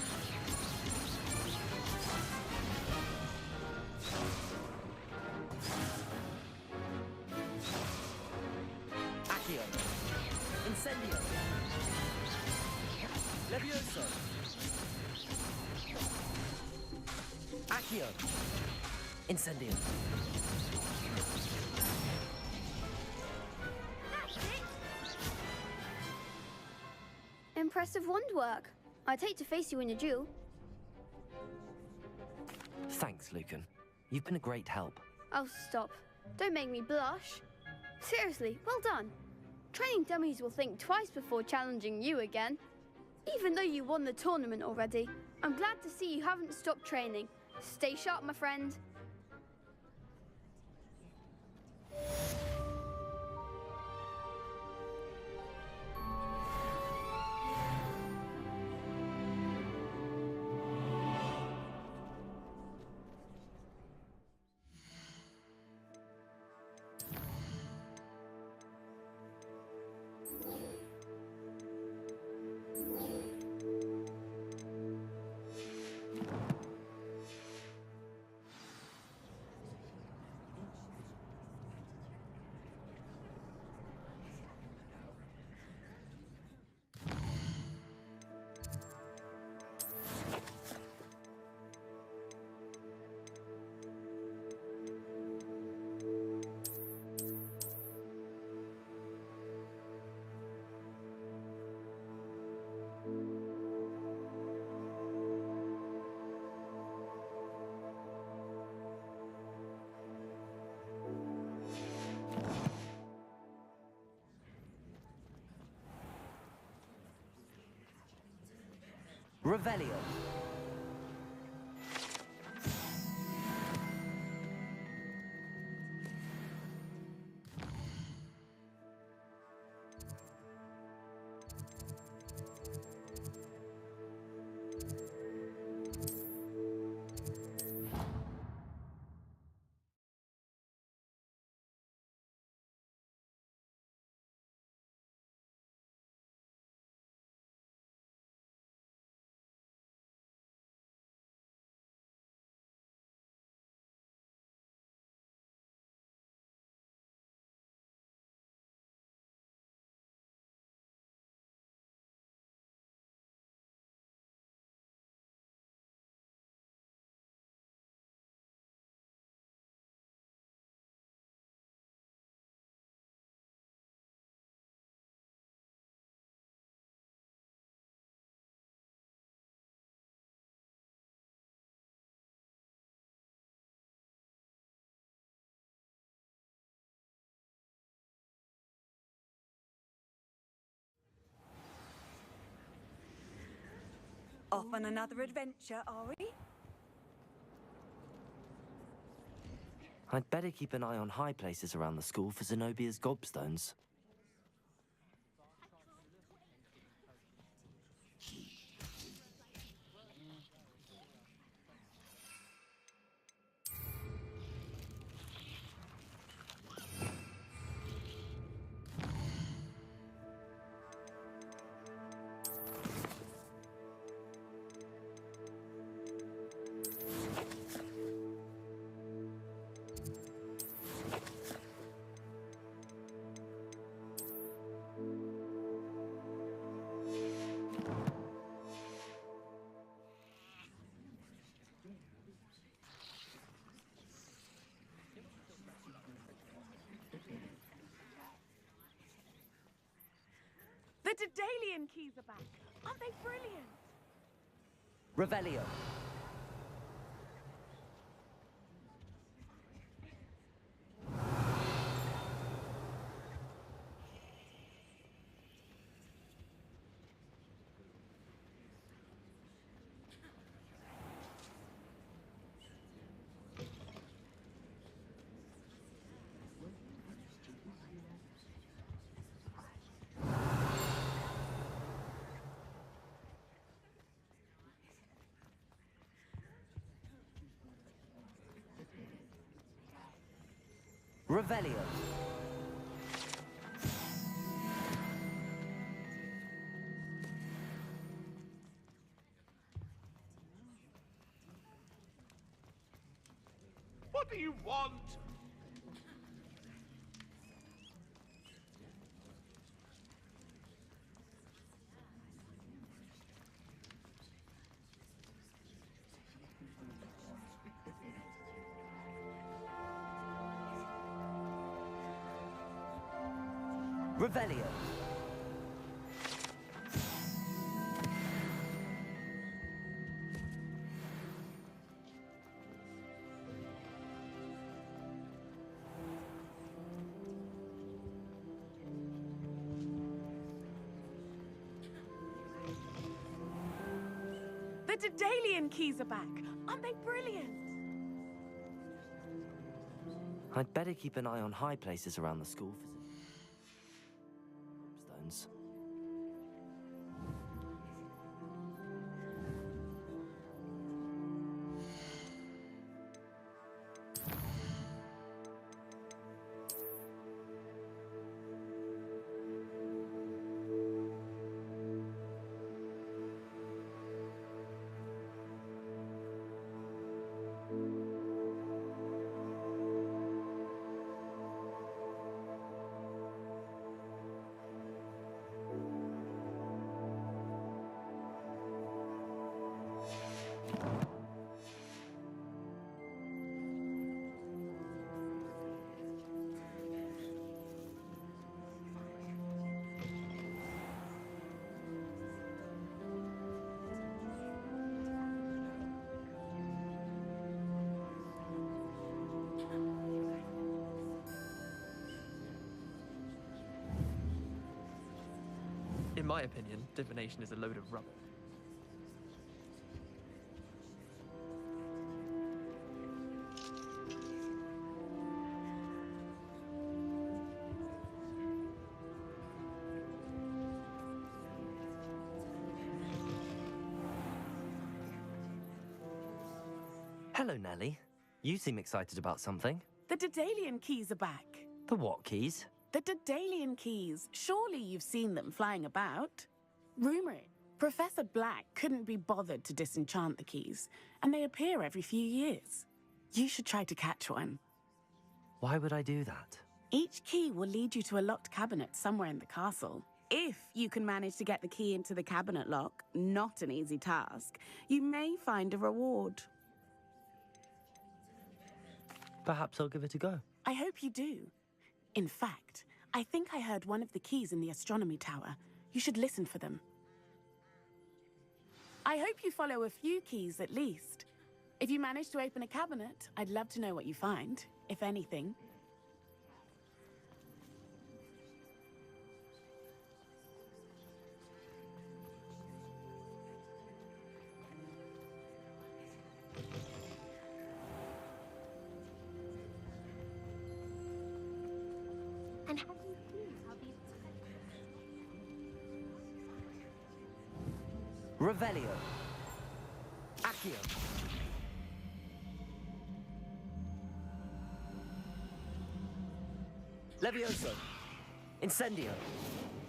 Accio! Incendio! Levioso! Accio! Incendio! That's it. Impressive wand work. I'd hate to face you in a duel. Thanks, Lucan. You've been a great help. Oh, stop. Don't make me blush. Seriously, well done. Training dummies will think twice before challenging you again. Even though you won the tournament already, I'm glad to see you haven't stopped training. Stay sharp, my friend. Revelio. Off on another adventure, are we? I'd better keep an eye on high places around the school for Zenobia's gobstones. The Daedalian keys are back. Aren't they brilliant? Revelio. Revelio. What do you want? Revelio. Daedalian keys are back. Aren't they brilliant? I'd better keep an eye on high places around the school for stones. In my opinion, divination is a load of rubbish. Hello, Nellie. You seem excited about something. The Daedalian keys are back. The what keys? The Daedalian keys. Surely you've seen them flying about. Rumor it, Professor Black couldn't be bothered to disenchant the keys, and they appear every few years. You should try to catch one. Why would I do that? Each key will lead you to a locked cabinet somewhere in the castle. If you can manage to get the key into the cabinet lock, not an easy task, you may find a reward. Perhaps I'll give it a go. I hope you do. In fact, I think I heard one of the keys in the astronomy tower. You should listen for them. I hope you follow a few keys at least. If you manage to open a cabinet, I'd love to know what you find, if anything. And have you seen how these Revelio. Accio. Levioso. Incendio.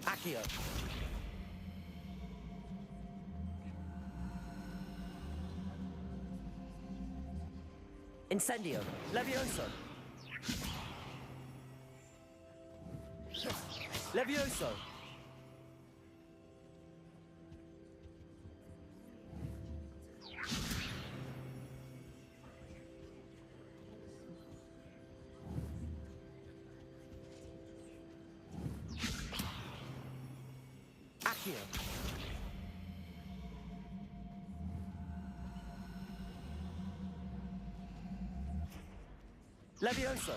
Accio. Incendio. Levioso. Levioso. Accio. Levioso.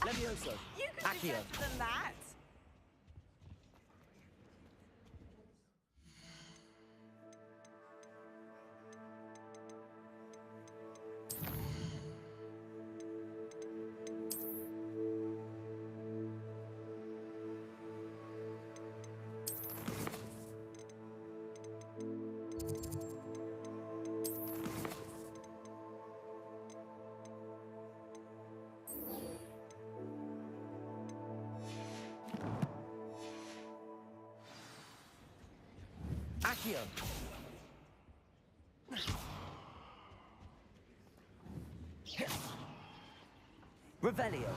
Levioso. You could do Accio. better than that. Accio. Revelio.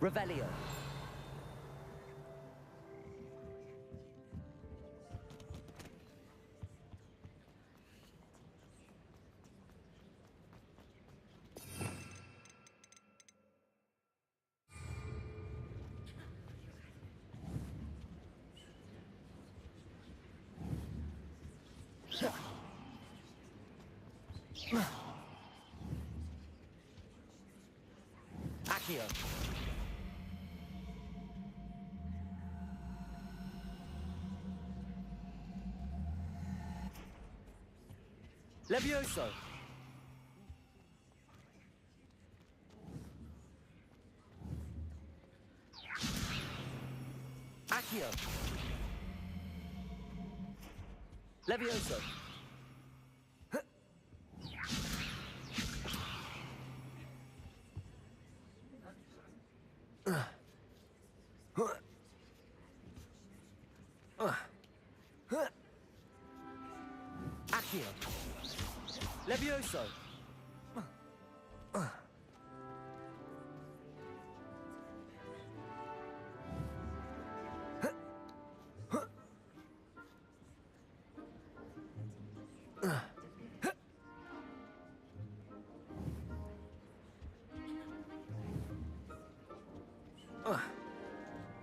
Revelio. Accio. Levioso. Accio. Levioso. Accio. Levioso.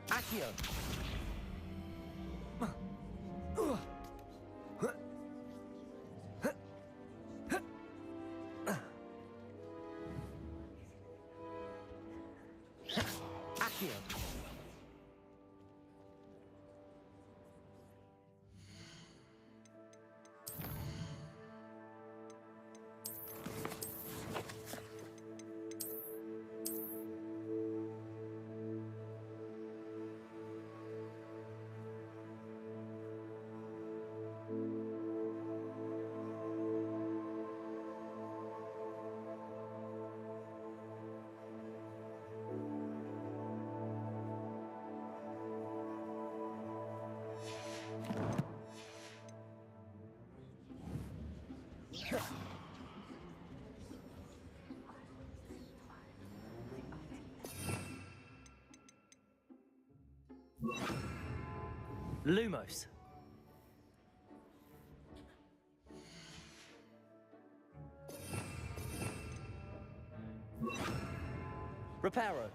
Accio. Accio. Lumos. Reparo.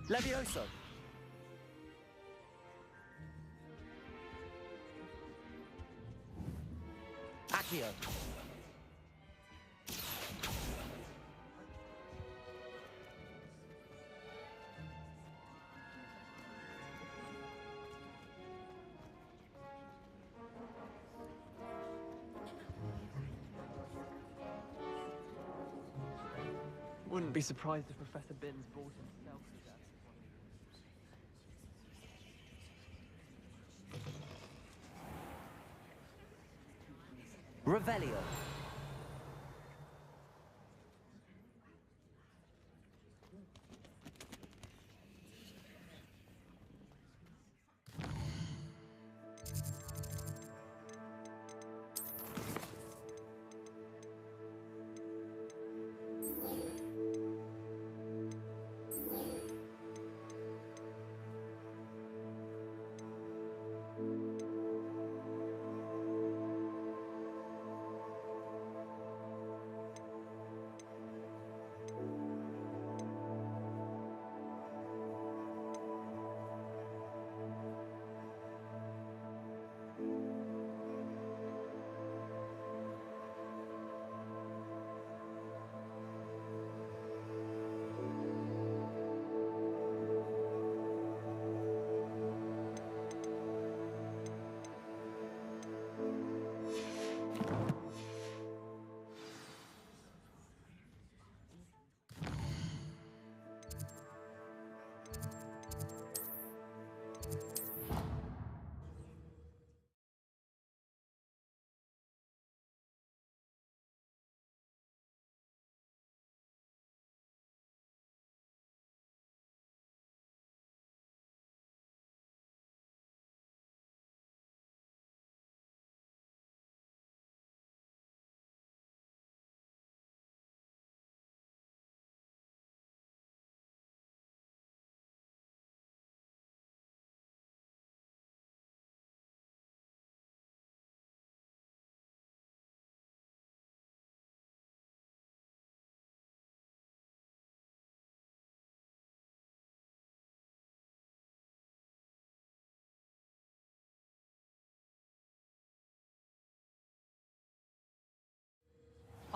Levioso. Accio. Wouldn't be surprised if Professor Binns brought himself to death. Revelio.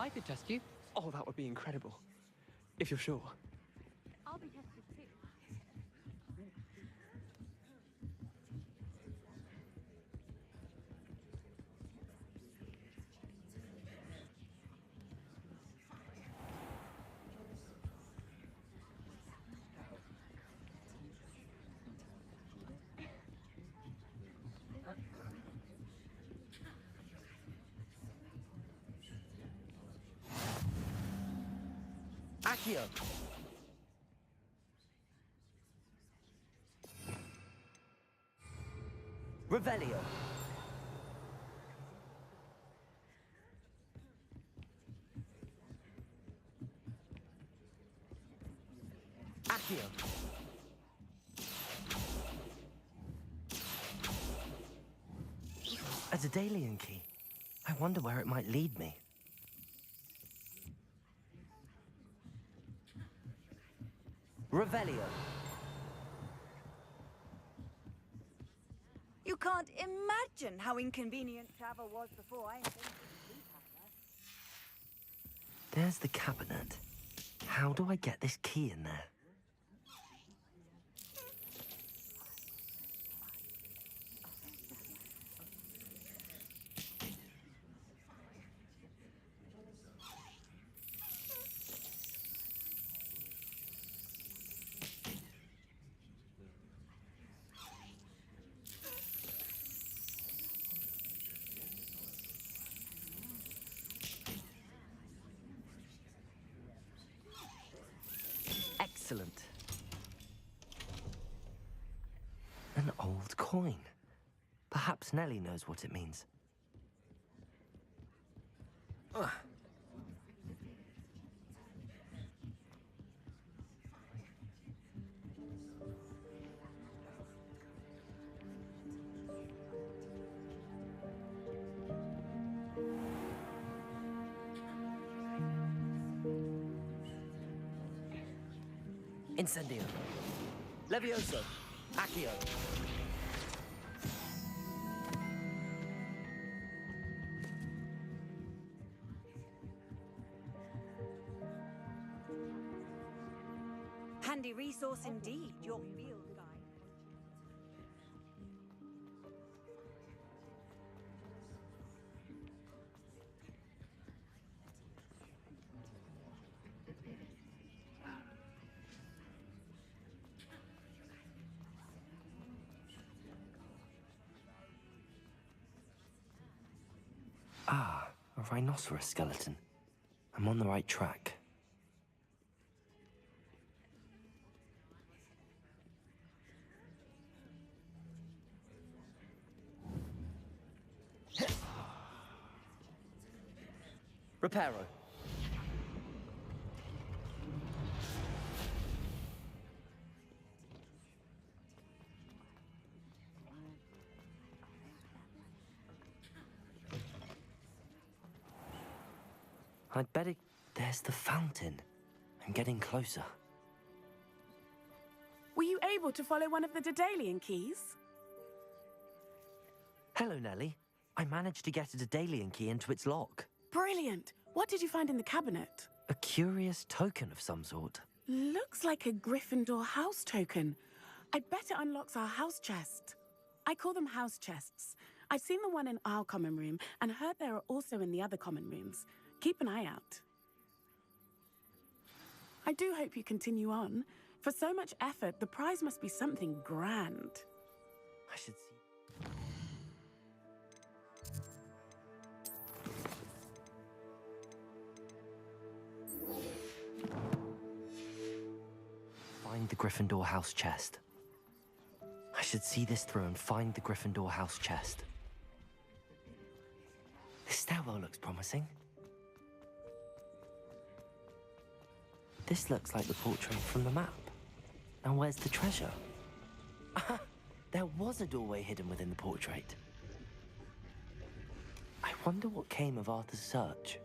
I could test you. Oh, that would be incredible. If you're sure. I'll be tested too. Accio! Revelio! Accio! A Daedalian key. I wonder where it might lead me. Revelio. You can't imagine how inconvenient travel was before I invented Floo powder. There's the cabinet. How do I get this key in there? Excellent. An old coin. Perhaps Nellie knows what it means. Ugh. Incendio. Levioso. Accio. Handy resource indeed, your field guide. Ah, a rhinoceros skeleton. I'm on the right track. Reparo. I'd better... There's the fountain. I'm getting closer. Were you able to follow one of the Daedalian keys? Hello, Nellie. I managed to get a Daedalian key into its lock. Brilliant. What did you find in the cabinet? A curious token of some sort. Looks like a Gryffindor house token. I bet it unlocks our house chest. I call them house chests. I've seen the one in our common room and heard there are also in the other common rooms. Keep an eye out. I do hope you continue on. For so much effort, the prize must be something grand. I should see. Find the Gryffindor house chest. I should see this through and find the Gryffindor house chest. This stairwell looks promising. This looks like the portrait from the map. Now where's the treasure? Aha! There was a doorway hidden within the portrait. I wonder what came of Arthur's search.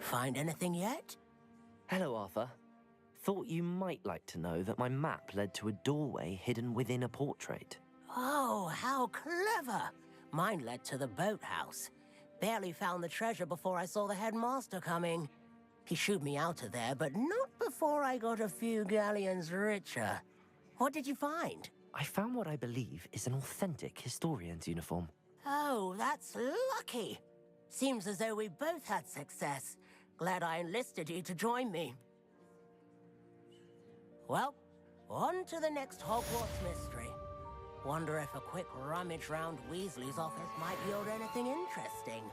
Find anything yet? Hello, Arthur. Thought you might like to know that my map led to a doorway hidden within a portrait. Oh, how clever! Mine led to the boathouse. Barely found the treasure before I saw the headmaster coming. He shooed me out of there, but not before I got a few galleons richer. What did you find? I found what I believe is an authentic historian's uniform. Oh, that's lucky. Seems as though we both had success. Glad I enlisted you to join me. Well, on to the next Hogwarts mystery. Wonder if a quick rummage round Weasley's office might yield anything interesting.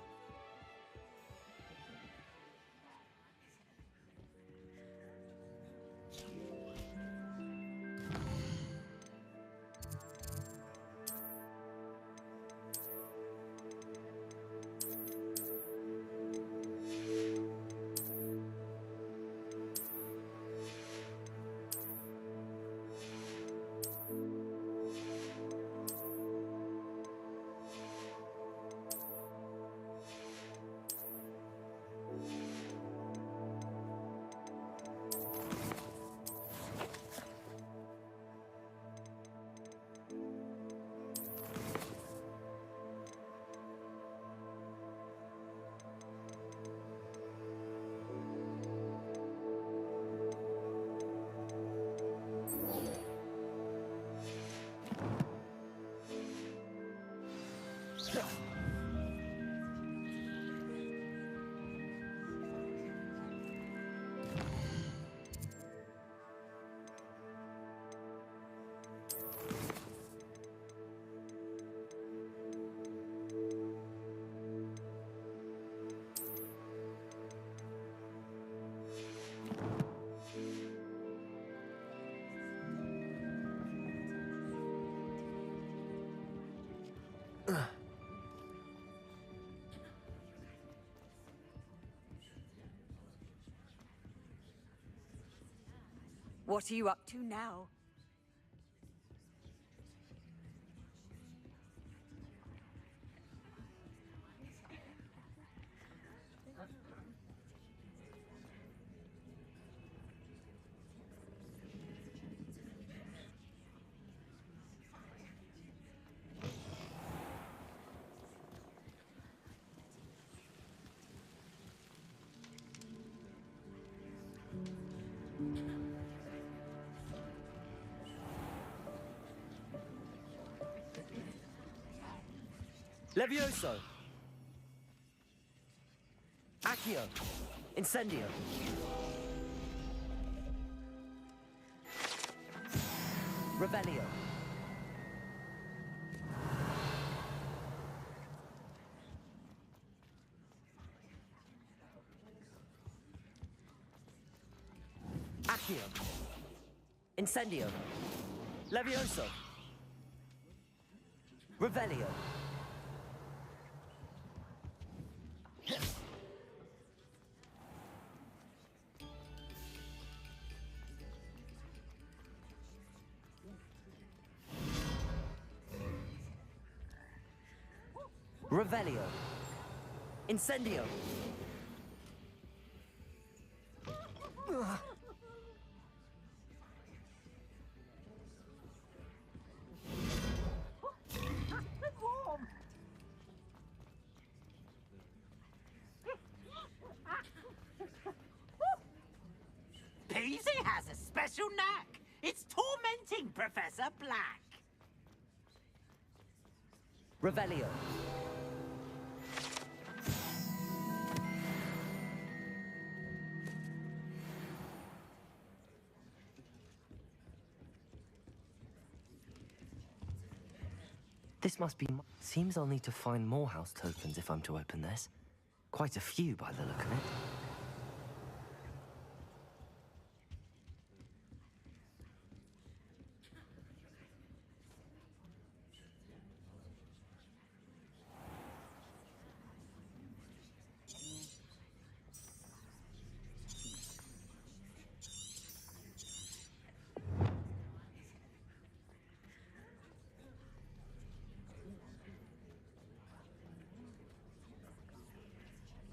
What are you up to now? Levioso! Accio! Incendio! Revelio! Accio! Incendio! Levioso! Revelio! Revelio. Incendio. Peasy has a special knack. It's tormenting Professor Black. Revelio. This must be... Seems I'll need to find more house tokens if I'm to open this. Quite a few by the look of it.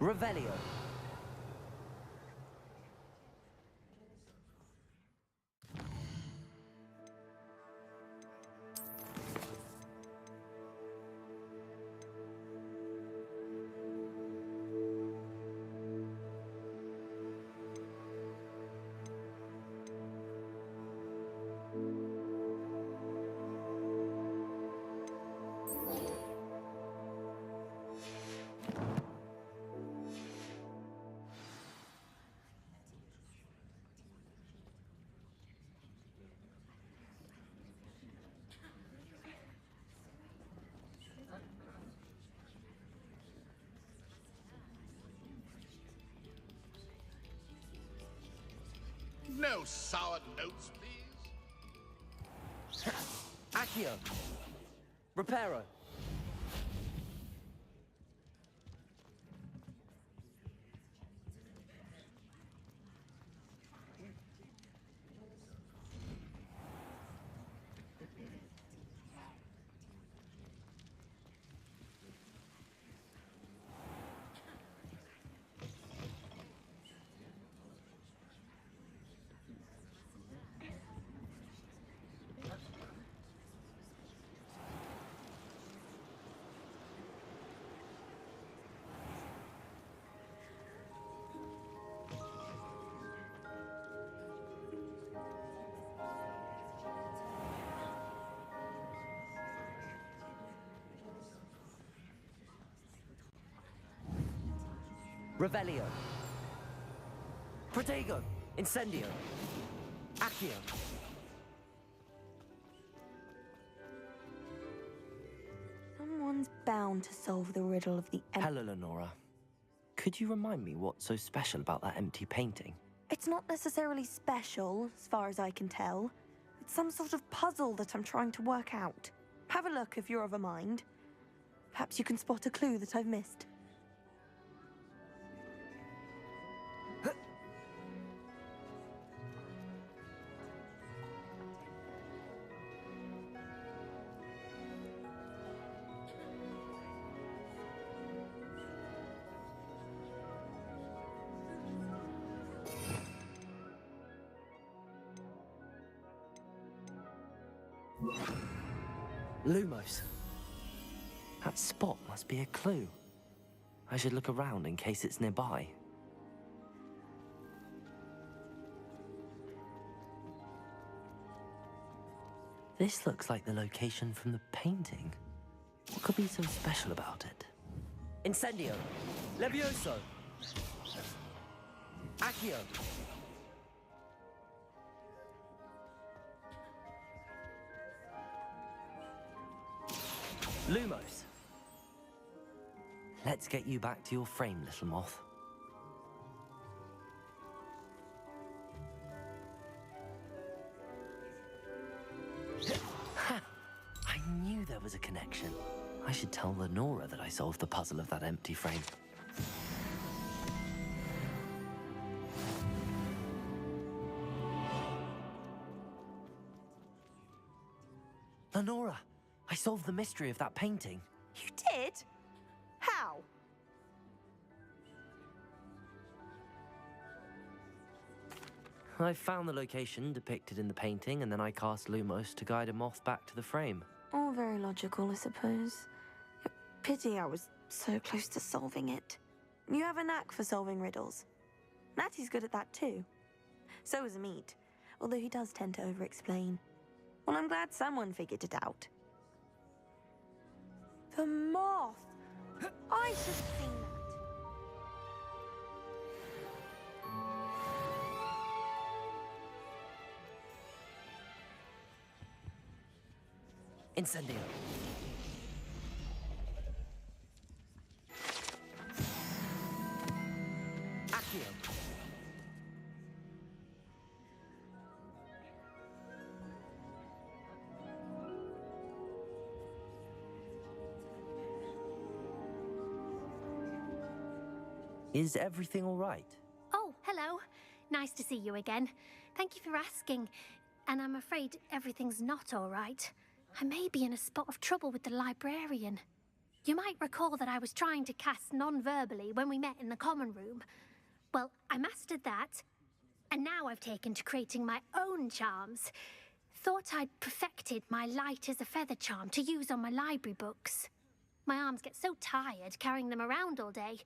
Revelio. No sour notes, please. Accio. Reparo. Revelio. Protego. Incendio. Accio. Someone's bound to solve the riddle of the Hello, Lenora. Could you remind me what's so special about that empty painting? It's not necessarily special, as far as I can tell. It's some sort of puzzle that I'm trying to work out. Have a look if you're of a mind. Perhaps you can spot a clue that I've missed. Lumos. That spot must be a clue. I should look around in case it's nearby. This looks like the location from the painting. What could be so special about it? Incendio. Levioso. Accio. Lumos. Let's get you back to your frame, little moth. Ha! I knew there was a connection. I should tell Lenora that I solved the puzzle of that empty frame. Lenora, I solved the mystery of that painting. You did? How? I found the location depicted in the painting, and then I cast Lumos to guide a moth back to the frame. All very logical, I suppose. Pity I was so close to solving it. You have a knack for solving riddles. Natty's good at that too. So is Amit, although he does tend to over-explain. Well, I'm glad someone figured it out. The moth! I should have seen that. Incendio. Accio. Is everything all right? Oh, hello. Nice to see you again. Thank you for asking. And I'm afraid everything's not all right. I may be in a spot of trouble with the librarian. You might recall that I was trying to cast non-verbally when we met in the common room. Well, I mastered that, and now I've taken to creating my own charms. Thought I'd perfected my light as a feather charm to use on my library books. My arms get so tired carrying them around all day.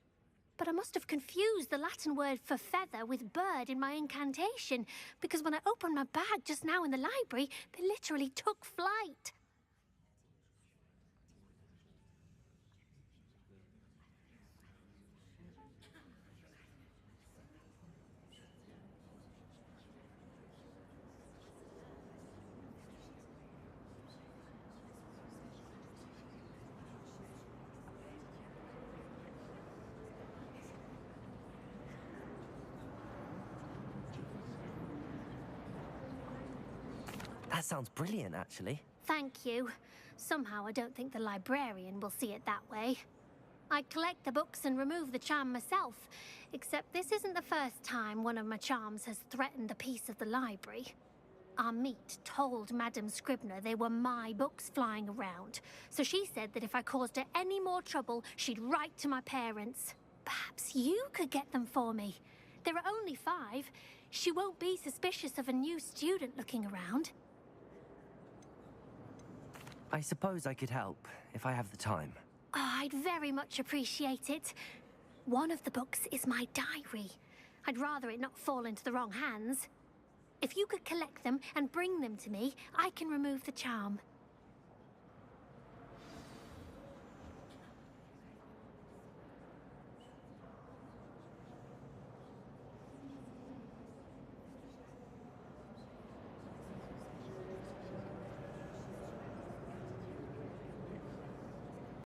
But I must have confused the Latin word for feather with bird in my incantation, because when I opened my bag just now in the library, they literally took flight. That sounds brilliant, actually. Thank you. Somehow I don't think the librarian will see it that way. I collect the books and remove the charm myself, except this isn't the first time one of my charms has threatened the peace of the library. Our meet told Madame Scribner they were my books flying around, so she said that if I caused her any more trouble, she'd write to my parents. Perhaps you could get them for me. There are only 5. She won't be suspicious of a new student looking around. I suppose I could help, if I have the time. Oh, I'd very much appreciate it. One of the books is my diary. I'd rather it not fall into the wrong hands. If you could collect them and bring them to me, I can remove the charm.